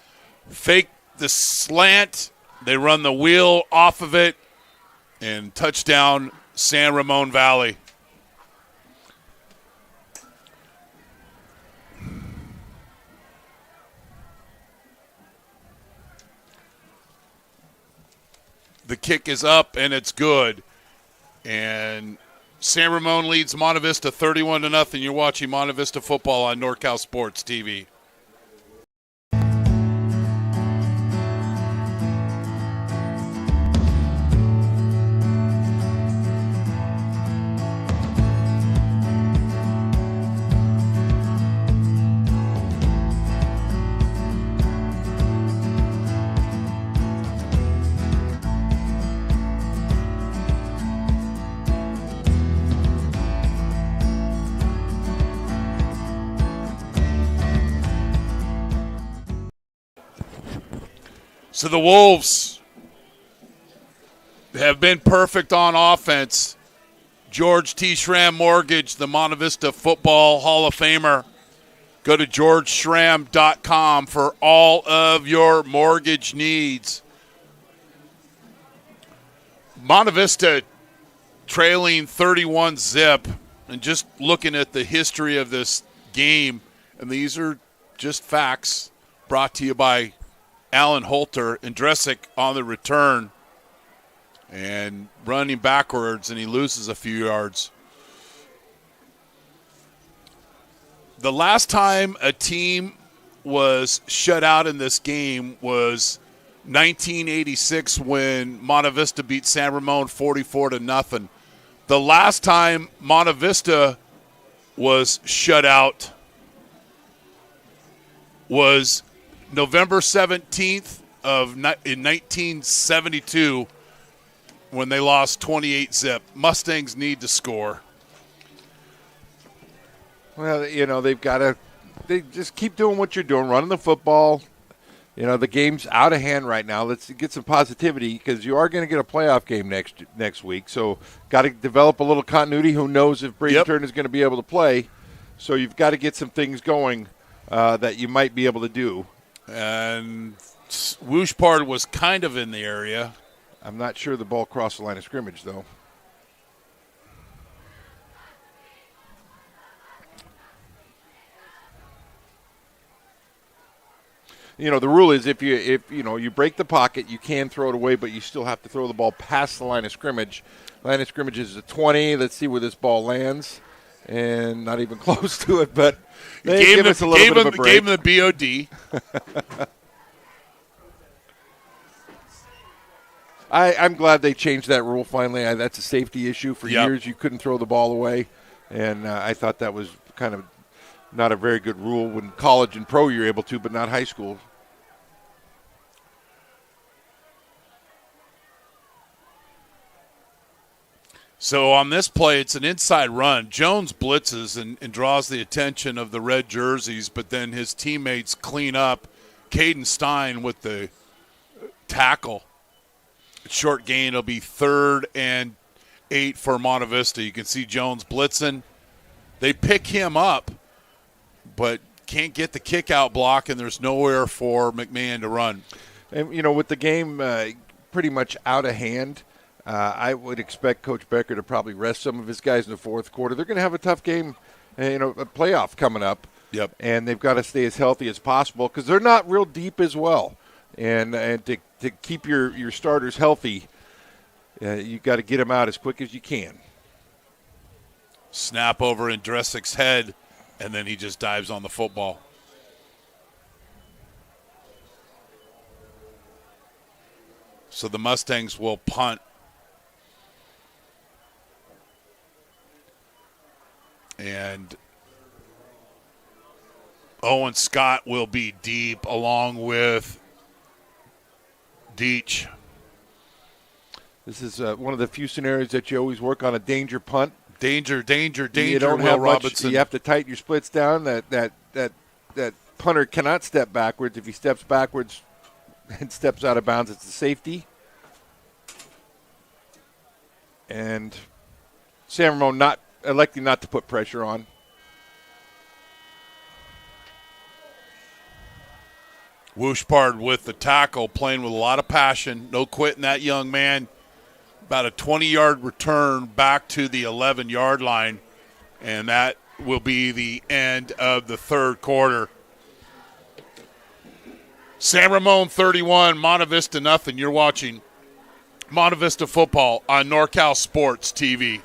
Speaker 2: Fake the slant. They run the wheel off of it. And touchdown, San Ramon Valley. The kick is up, and it's good. And San Ramon leads Monte Vista 31-0. You're watching Monte Vista football on NorCal Sports TV. So the Wolves have been perfect on offense. George T. Schramm Mortgage, the Monte Vista Football Hall of Famer. Go to georgeschramm.com for all of your mortgage needs. Monte Vista trailing 31-0. And just looking at the history of this game, and these are just facts, brought to you by Alan Holter and Dresick on the return and running backwards, and he loses a few yards. The last time a team was shut out in this game was 1986 when Monte Vista beat San Ramon 44-0. The last time Monte Vista was shut out was November 17th in 1972 when they lost 28-0. Mustangs need to score.
Speaker 3: Well, they just keep doing what you're doing, running the football. The game's out of hand right now. Let's get some positivity because you are going to get a playoff game next week. So got to develop a little continuity. Who knows if Braden Turner is going to be able to play. So you've got to get some things going that you might be able to do.
Speaker 2: And Wooshpard was kind of in the area.
Speaker 3: I'm not sure the ball crossed the line of scrimmage, though. The rule is if you break the pocket, you can throw it away, but you still have to throw the ball past the line of scrimmage. Line of scrimmage is a 20. Let's see where this ball lands. And not even close to it, but they give us a little bit of a break.
Speaker 2: Gave him the BOD.
Speaker 3: I'm glad they changed that rule finally. That's a safety issue. For years, you couldn't throw the ball away, and I thought that was kind of not a very good rule. When college and pro you're able to, but not high school.
Speaker 2: So on this play, it's an inside run. Jones blitzes and draws the attention of the red jerseys, but then his teammates clean up. Caden Stein with the tackle. Short gain. It'll be 3rd and 8 for Monte Vista. You can see Jones blitzing. They pick him up, but can't get the kick-out block, and there's nowhere for McMahon to run.
Speaker 3: And, with the game pretty much out of hand, I would expect Coach Becker to probably rest some of his guys in the fourth quarter. They're going to have a tough game, a playoff coming up.
Speaker 2: Yep.
Speaker 3: And they've got to stay as healthy as possible because they're not real deep as well. And to keep your starters healthy, you got to get them out as quick as you can.
Speaker 2: Snap over in Dresick's head, and then he just dives on the football. So the Mustangs will punt. And Owen Scott will be deep along with Deach.
Speaker 3: This is one of the few scenarios that you always work on a danger punt.
Speaker 2: Danger,
Speaker 3: You don't
Speaker 2: Will
Speaker 3: have
Speaker 2: Robinson.
Speaker 3: Much, you have to tighten your splits down. That punter cannot step backwards. If he steps backwards and steps out of bounds, it's a safety. And San Ramon electing not to put pressure on.
Speaker 2: Wooshpard with the tackle, playing with a lot of passion. No quitting that young man. About a 20-yard return back to the 11-yard line, and that will be the end of the third quarter. San Ramon 31, Monte Vista nothing. You're watching Monte Vista football on NorCal Sports TV.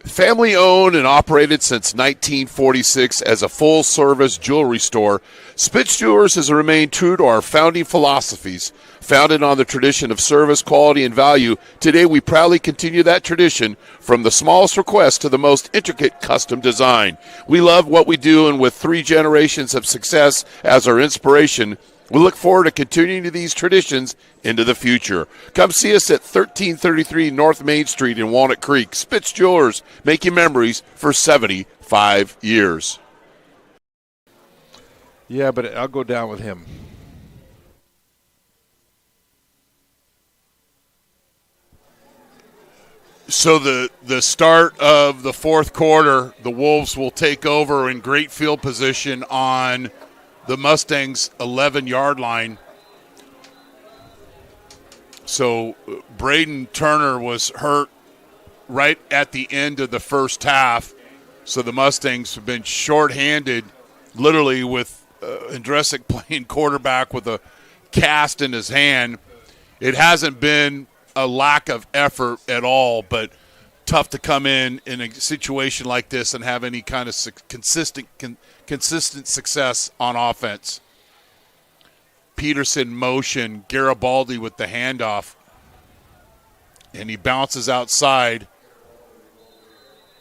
Speaker 1: Family owned and operated since 1946 as a full-service jewelry store, Spitz Jewelers has remained true to our founding philosophies. Founded on the tradition of service, quality, and value, today we proudly continue that tradition from the smallest request to the most intricate custom design. We love what we do, and with 3 generations of success as our inspiration, we look forward to continuing these traditions into the future. Come see us at 1333 North Main Street in Walnut Creek. Spitz Jewelers, making memories for 75 years.
Speaker 3: Yeah, but I'll go down with him.
Speaker 2: So the start of the fourth quarter, the Wolves will take over in great field position on the Mustangs' 11-yard line. So Braden Turner was hurt right at the end of the first half. So the Mustangs have been shorthanded, literally, with Andresic playing quarterback with a cast in his hand. It hasn't been a lack of effort at all, but tough to come in a situation like this and have any kind of consistent success on offense. Peterson motion, Garibaldi with the handoff, and he bounces outside,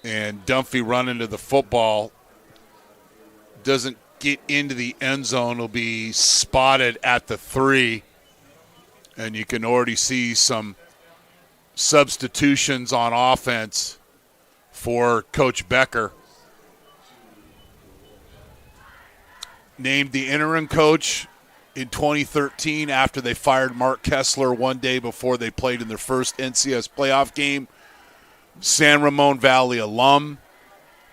Speaker 2: and Dunphy running to the football, doesn't get into the end zone, will be spotted at the 3, and you can already see some substitutions on offense for Coach Becker. Named the interim coach in 2013 after they fired Mark Kessler one day before they played in their first NCS playoff game. San Ramon Valley alum,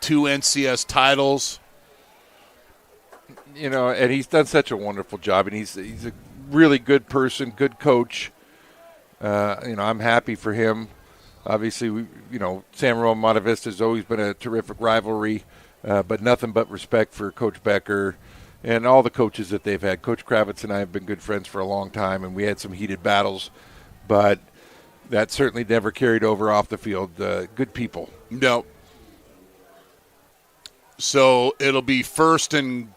Speaker 2: 2 NCS titles.
Speaker 3: You know, and he's done such a wonderful job, and he's a really good person, good coach. I'm happy for him. Obviously, San Ramon Monte Vista has always been a terrific rivalry, but nothing but respect for Coach Becker and all the coaches that they've had. Coach Kravitz and I have been good friends for a long time, and we had some heated battles, but that certainly never carried over off the field. Good people.
Speaker 2: No. So it'll be first and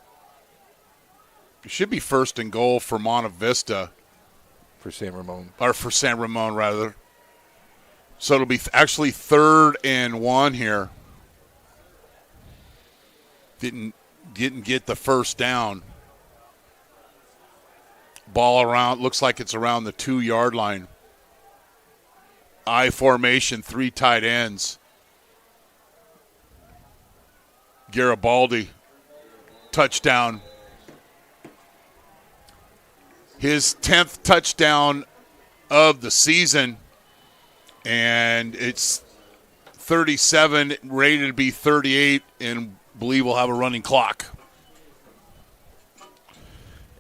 Speaker 2: goal for Monte Vista.
Speaker 3: For San Ramon.
Speaker 2: Or for San Ramon, rather. So it'll be actually 3rd and 1 here. Didn't get the first down. Ball around, looks like it's around the 2-yard line. I formation, 3 tight ends. Garibaldi, touchdown. His 10th touchdown of the season, and it's 37, rated to be 38, and believe we'll have a running clock.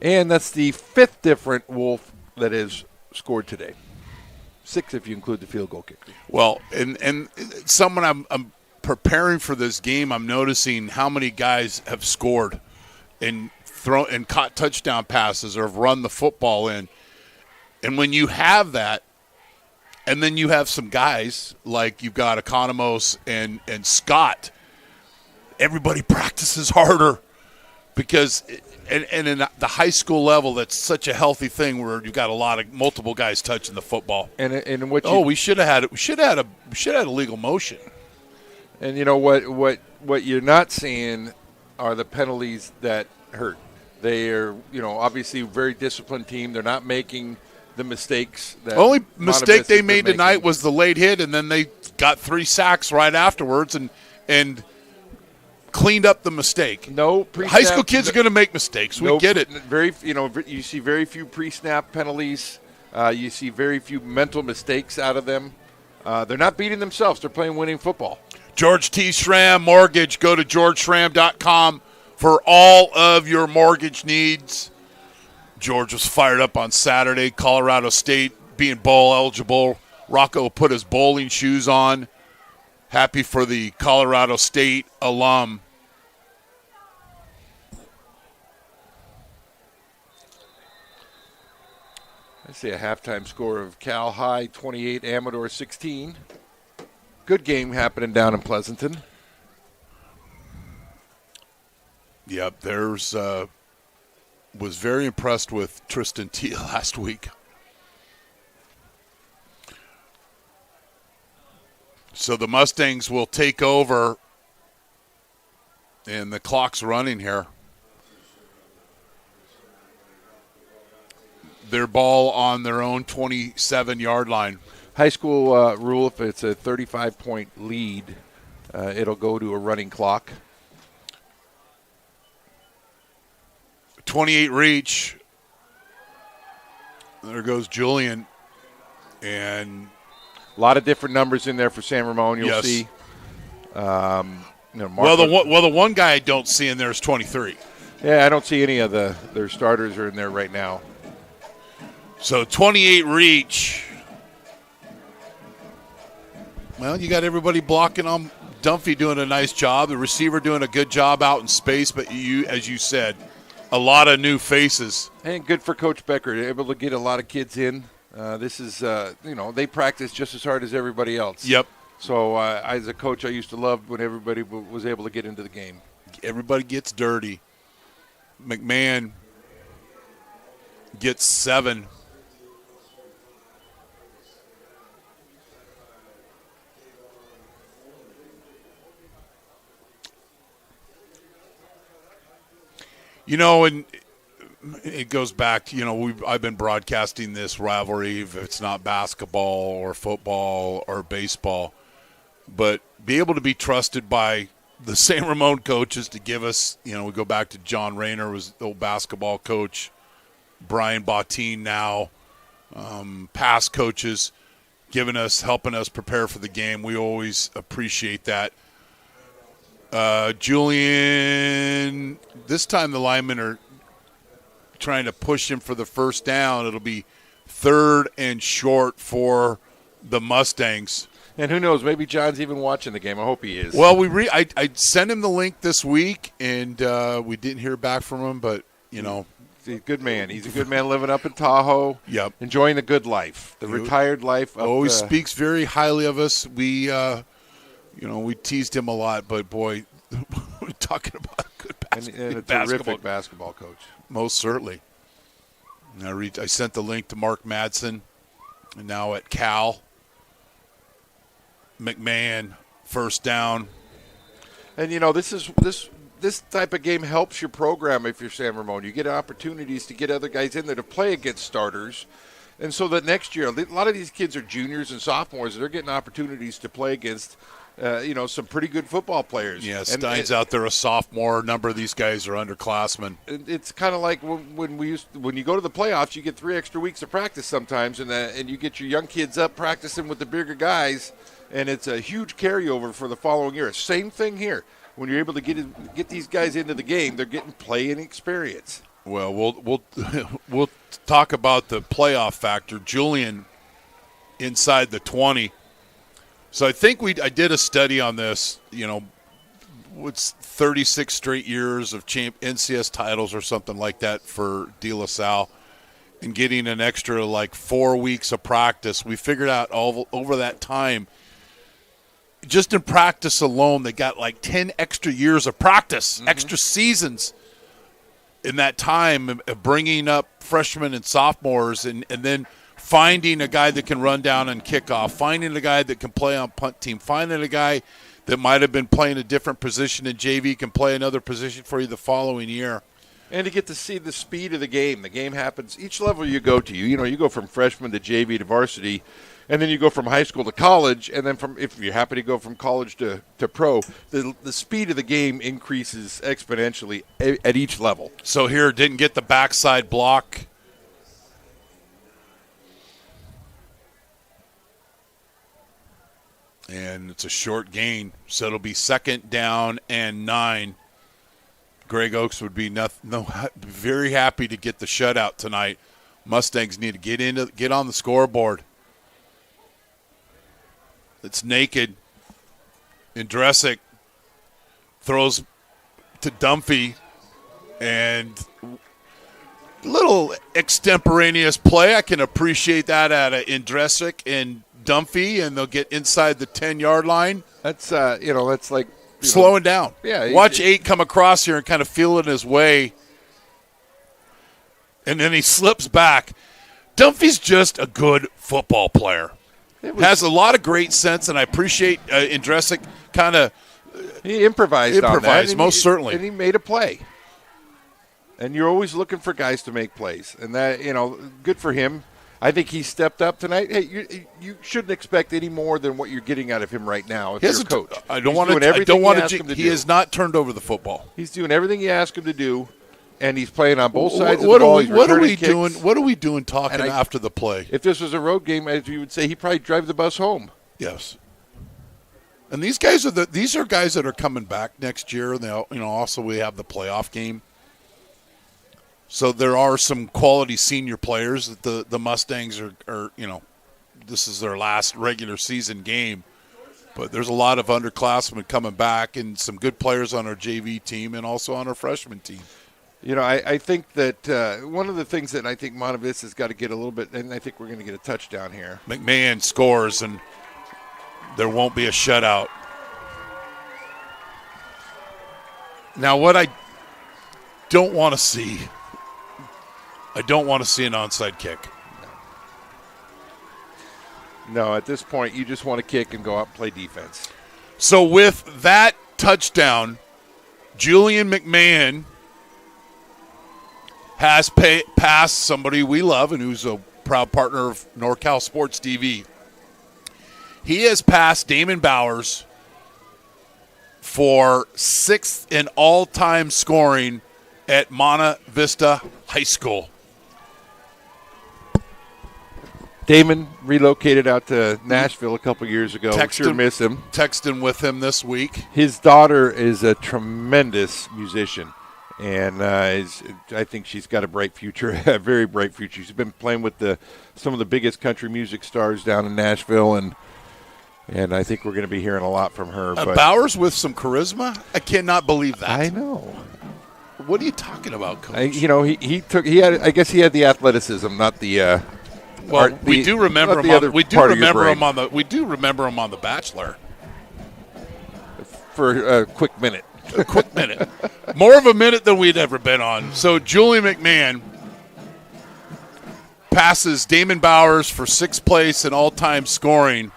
Speaker 3: And that's the 5th different Wolf that is scored today. 6 if you include the field goal kicker.
Speaker 2: Well, and someone I'm preparing for this game, I'm noticing how many guys have scored and thrown and caught touchdown passes or have run the football in. And when you have that, and then you have some guys like you've got Economos and Scott, everybody practices harder because and in the high school level, that's such a healthy thing where you've got multiple guys touching the football.
Speaker 3: And what
Speaker 2: we should have had a legal motion.
Speaker 3: And you know what you're not seeing are the penalties that hurt. They are, obviously a very disciplined team. They're not making the mistakes. The
Speaker 2: only mistake they made tonight was the late hit, and then they got 3 sacks right afterwards and cleaned up the mistake.
Speaker 3: No pre-snap.
Speaker 2: High school kids are going to make mistakes. We get it.
Speaker 3: You see very few pre-snap penalties. You see very few mental mistakes out of them. They're not beating themselves. They're playing winning football.
Speaker 2: George T. Schramm Mortgage. Go to georgeschramm.com for all of your mortgage needs. George was fired up on Saturday. Colorado State being bowl eligible. Rocco put his bowling shoes on. Happy for the Colorado State alum.
Speaker 3: I see a halftime score of Cal High 28, Amador 16. Good game happening down in Pleasanton.
Speaker 2: Yep, was very impressed with Tristan T last week. So the Mustangs will take over, and the clock's running here. Their ball on their own 27-yard line.
Speaker 3: High school rule, if it's a 35-point lead, it'll go to a running clock.
Speaker 2: 28 reach. There goes Julian. And
Speaker 3: a lot of different numbers in there for San Ramon, you'll see.
Speaker 2: The one guy I don't see in there is 23.
Speaker 3: Yeah, I don't see any of their starters are in there right now.
Speaker 2: So 28 reach. Well, you got everybody blocking on Dunphy doing a nice job. The receiver doing a good job out in space. But as you said, a lot of new faces.
Speaker 3: And good for Coach Becker, able to get a lot of kids in. This is, they practice just as hard as everybody else.
Speaker 2: Yep.
Speaker 3: So as a coach, I used to love when everybody was able to get into the game.
Speaker 2: Everybody gets dirty. McMahon gets 7. And it goes back to, I've been broadcasting this rivalry, if it's not basketball or football or baseball, but be able to be trusted by the San Ramon coaches to give us, we go back to John Rayner, was the old basketball coach, Brian Bottine now, past coaches helping us prepare for the game. We always appreciate that. Julian, this time the linemen are trying to push him for the first down. It'll be 3rd and short for the Mustangs.
Speaker 3: And who knows, maybe John's even watching the game. I hope he is.
Speaker 2: Well, I sent him the link this week, and we didn't hear back from him, but,
Speaker 3: He's a good man. He's a good man living up in Tahoe.
Speaker 2: Yep.
Speaker 3: Enjoying the good life, the retired life.
Speaker 2: Always speaks very highly of us. We teased him a lot, but, boy, we're talking about a good
Speaker 3: and a terrific basketball coach.
Speaker 2: Most certainly. I sent the link to Mark Madsen, and now at Cal. McMahon, first down.
Speaker 3: And, this type of game helps your program if you're San Ramon. You get opportunities to get other guys in there to play against starters. And so that next year, a lot of these kids are juniors and sophomores. They're getting opportunities to play against, some pretty good football players.
Speaker 2: Yeah, Stein's out there a sophomore. A number of these guys are underclassmen.
Speaker 3: It's kind of like when you go to the playoffs, you get 3 extra weeks of practice sometimes, and you get your young kids up practicing with the bigger guys, and it's a huge carryover for the following year. Same thing here. When you're able to get these guys into the game, they're getting play and experience.
Speaker 2: Well, we'll talk about the playoff factor. Julian inside the 20. So I think I did a study on this. What's 36 straight years of NCS titles or something like that for De La Salle, and getting an extra 4 weeks of practice. We figured out over that time, just in practice alone, they got 10 extra years of practice, extra seasons in that time, bringing up freshmen and sophomores, and then finding a guy that can run down and kick off, finding a guy that can play on punt team, finding a guy that might have been playing a different position in JV can play another position for you the following year.
Speaker 3: And to get to see the speed of the game. The game happens each level you go to. You go from freshman to JV to varsity, and then you go from high school to college, and then if you're happy to go from college to pro, the speed of the game increases exponentially at each level.
Speaker 2: So here, didn't get the backside block. And it's a short gain, so it'll be 2nd down and 9. Greg Oaks would be very happy to get the shutout tonight. Mustangs need to get on the scoreboard. It's naked. Indresic throws to Dunphy, and little extemporaneous play. I can appreciate that out of Indresic and Dunphy, and they'll get inside the 10-yard line.
Speaker 3: That's that's like
Speaker 2: slowing down.
Speaker 3: Yeah,
Speaker 2: watch 8 come across here and kind of feeling his way, and then he slips back. Dunphy's just a good football player. Has a lot of great sense, and I appreciate Indresic kind of
Speaker 3: he improvised on that,
Speaker 2: most certainly,
Speaker 3: and he made a play. And you're always looking for guys to make plays, and that good for him. I think he stepped up tonight. Hey, you shouldn't expect any more than what you're getting out of him right now if you're a coach.
Speaker 2: I don't want to. He has not turned over the football.
Speaker 3: He's doing everything you ask him to do, and he's playing on both sides of the ball.
Speaker 2: What are we doing? What are we doing talking after the play?
Speaker 3: If this was a road game, as you would say, he'd probably drive the bus home.
Speaker 2: Yes. And these guys are guys that are coming back next year. And also we have the playoff game. So there are some quality senior players that the Mustangs are this is their last regular season game. But there's a lot of underclassmen coming back and some good players on our JV team and also on our freshman team.
Speaker 3: You know, I think that one of the things that I think Monte Vista's got to get a little bit, and I think we're going to get a touchdown here.
Speaker 2: McMahon scores, and there won't be a shutout. Now, what I don't want to see, an onside kick.
Speaker 3: No, at this point, you just want to kick and go out and play defense.
Speaker 2: So with that touchdown, Julian McMahon has passed somebody we love and who's a proud partner of NorCal Sports TV. He has passed Damon Bowers for 6th in all-time scoring at Monte Vista High School.
Speaker 3: Damon relocated out to Nashville a couple years ago. Sure miss him.
Speaker 2: Texting with him this week.
Speaker 3: His daughter is a tremendous musician, and I think she's got a bright future, a very bright future. She's been playing with some of the biggest country music stars down in Nashville, and I think we're going to be hearing a lot from her. But
Speaker 2: Bowers with some charisma? I cannot believe that.
Speaker 3: I know.
Speaker 2: What are you talking about, Coach?
Speaker 3: I guess he had the athleticism, not the.
Speaker 2: We do remember him on The Bachelor.
Speaker 3: For a quick minute.
Speaker 2: A quick minute. More of a minute than we'd ever been on. So Julian McMahon passes Damon Bowers for 6th place in all-time scoring.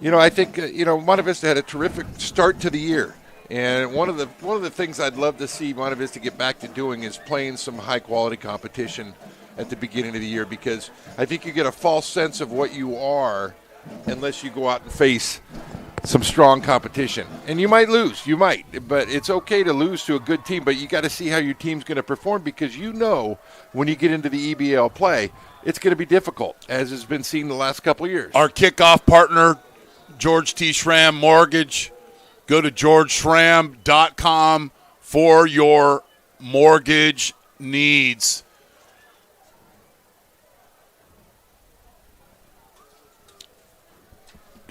Speaker 3: You know, I think Monte Vista had a terrific start to the year. And one of the things I'd love to see Monte Vista get back to doing is playing some high-quality competition at the beginning of the year, because I think you get a false sense of what you are unless you go out and face some strong competition. And you might lose. You might. But it's okay to lose to a good team, but you got to see how your team's going to perform, because when you get into the EBL play, it's going to be difficult, as has been seen the last couple of years.
Speaker 2: Our kickoff partner, George T. Schramm Mortgage. Go to georgeschramm.com for your mortgage needs.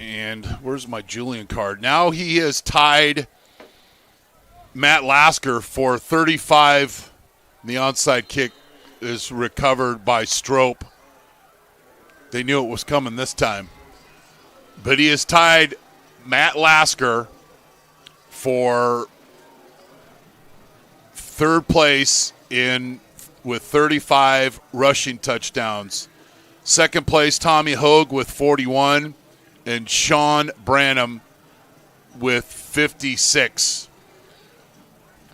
Speaker 2: And where's my Julian card? Now he has tied Matt Lasker for 35. The onside kick is recovered by Strope. They knew it was coming this time. But he has tied Matt Lasker for 3rd place with 35 rushing touchdowns. 2nd place, Tommy Hogue with 41. And Sean Branham with 56.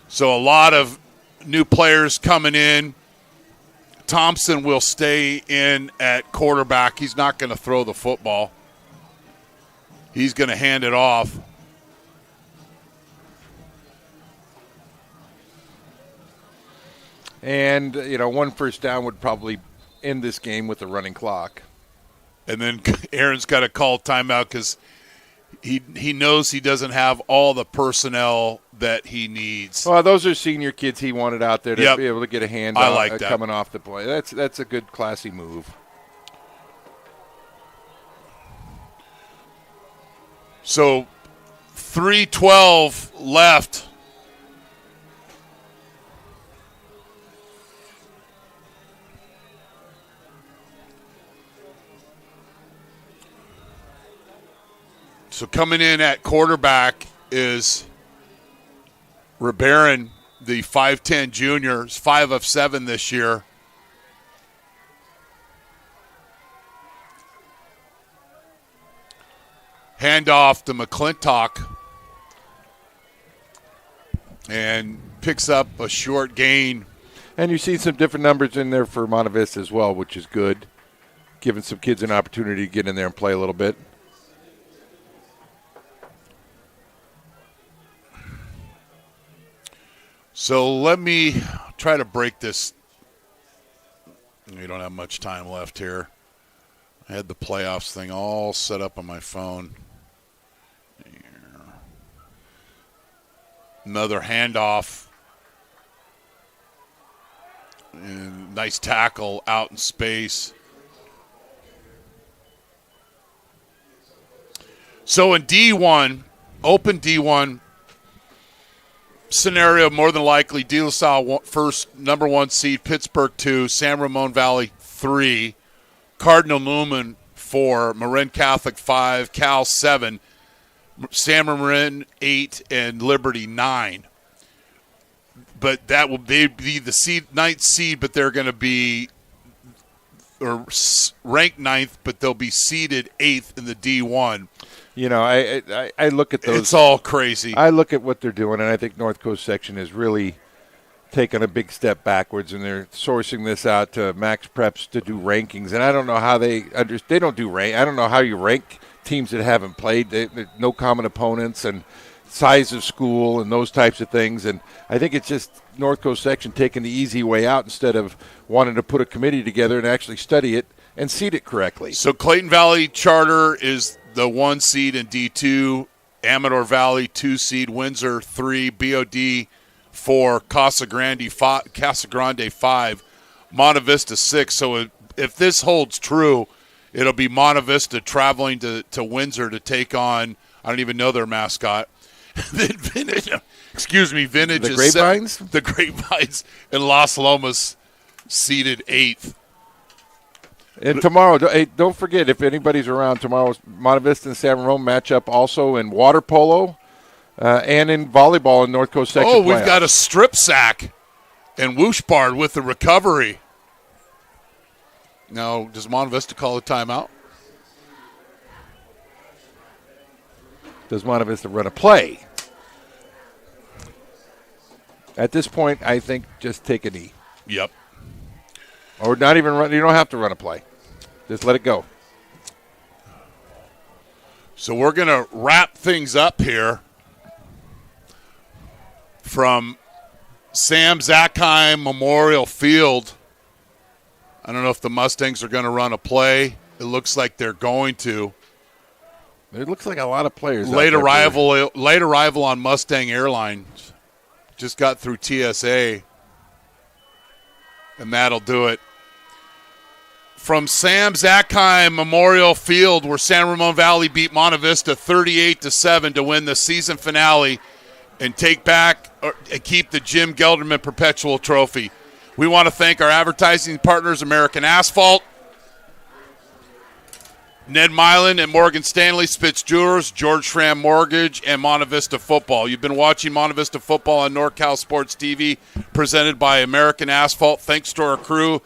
Speaker 2: So a lot of new players coming in. Thompson will stay in at quarterback. He's not going to throw the football. He's going to hand it off.
Speaker 3: And, one first down would probably end this game with a running clock.
Speaker 2: And then Aaron's got to call timeout because he knows he doesn't have all the personnel that he needs.
Speaker 3: Well, those are senior kids he wanted out there to be able to get a hand on coming off the play. That's a good, classy move.
Speaker 2: So 3:12 left. So coming in at quarterback is Rebarin, the 5'10 junior, 5 of 7 this year. Handoff to McClintock and picks up a short gain.
Speaker 3: And you see some different numbers in there for Monte Vista as well, which is good, giving some kids an opportunity to get in there and play a little bit.
Speaker 2: So let me try to break this. We don't have much time left here. I had the playoffs thing all set up on my phone. Another handoff. And nice tackle out in space. So in D1, open D1 scenario, more than likely, De La Salle first, number 1 seed, Pittsburgh 2, San Ramon Valley 3, Cardinal Newman 4, Marin Catholic 5, Cal 7, San Marin 8, and Liberty 9. But that will be the ninth seed, but they're going to be ranked 9th, but they'll be seeded 8th in the D1.
Speaker 3: You know, I look at those.
Speaker 2: It's all crazy.
Speaker 3: I look at what they're doing, and I think North Coast section is really taking a big step backwards, and they're sourcing this out to Max Preps to do rankings. And I don't know how they don't do rank. I don't know how you rank teams that haven't played. No common opponents and size of school and those types of things. And I think it's just North Coast section taking the easy way out instead of wanting to put a committee together and actually study it and seed it correctly.
Speaker 2: So Clayton Valley Charter is the 1 seed in D2, Amador Valley 2 seed, Windsor 3, BOD 4, Casa Grande 5, Monte Vista 6. So if this holds true, it'll be Monte Vista traveling to Windsor to take on, I don't even know their mascot. Vintage
Speaker 3: The
Speaker 2: is
Speaker 3: Grapevines?
Speaker 2: The Grapevines and Las Lomas seeded 8th.
Speaker 3: And tomorrow, don't forget, if anybody's around, tomorrow's Monte Vista and San Ramon match up also in water polo and in volleyball in North Coast section.
Speaker 2: Oh, we've got a strip sack and whoosh bar with the recovery. Now, does Monte Vista call a timeout?
Speaker 3: Does Monte Vista run a play? At this point, I think just take a knee.
Speaker 2: Yep.
Speaker 3: Or not even run. You don't have to run a play. Just let it go.
Speaker 2: So we're going to wrap things up here from Sam Zackheim Memorial Field. I don't know if the Mustangs are going to run a play. It looks like they're going to.
Speaker 3: It looks like a lot of players.
Speaker 2: Late arrival on Mustang Airlines. Just got through TSA. And that'll do it. From Sam Zackheim Memorial Field, where San Ramon Valley beat Monte Vista 38-7 to win the season finale and take back and keep the Jim Gelderman Perpetual Trophy. We want to thank our advertising partners, American Asphalt, Ned Milin and Morgan Stanley, Spitz Jewelers, George Schramm Mortgage, and Monte Vista Football. You've been watching Monte Vista Football on NorCal Sports TV, presented by American Asphalt. Thanks to our crew.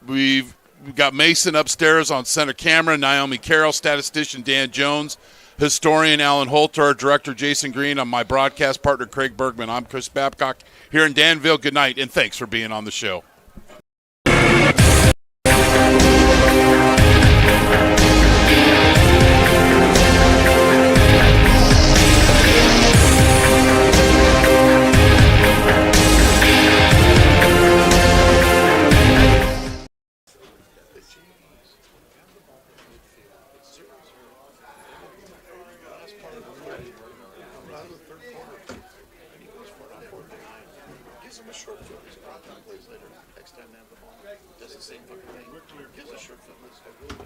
Speaker 2: We've got Mason upstairs on center camera, Naomi Carroll, statistician Dan Jones, historian Alan Holter, director Jason Green, and my broadcast partner Craig Bergman. I'm Chris Babcock here in Danville. Good night, and thanks for being on the show. Does the same fucking thing. Gives a short field.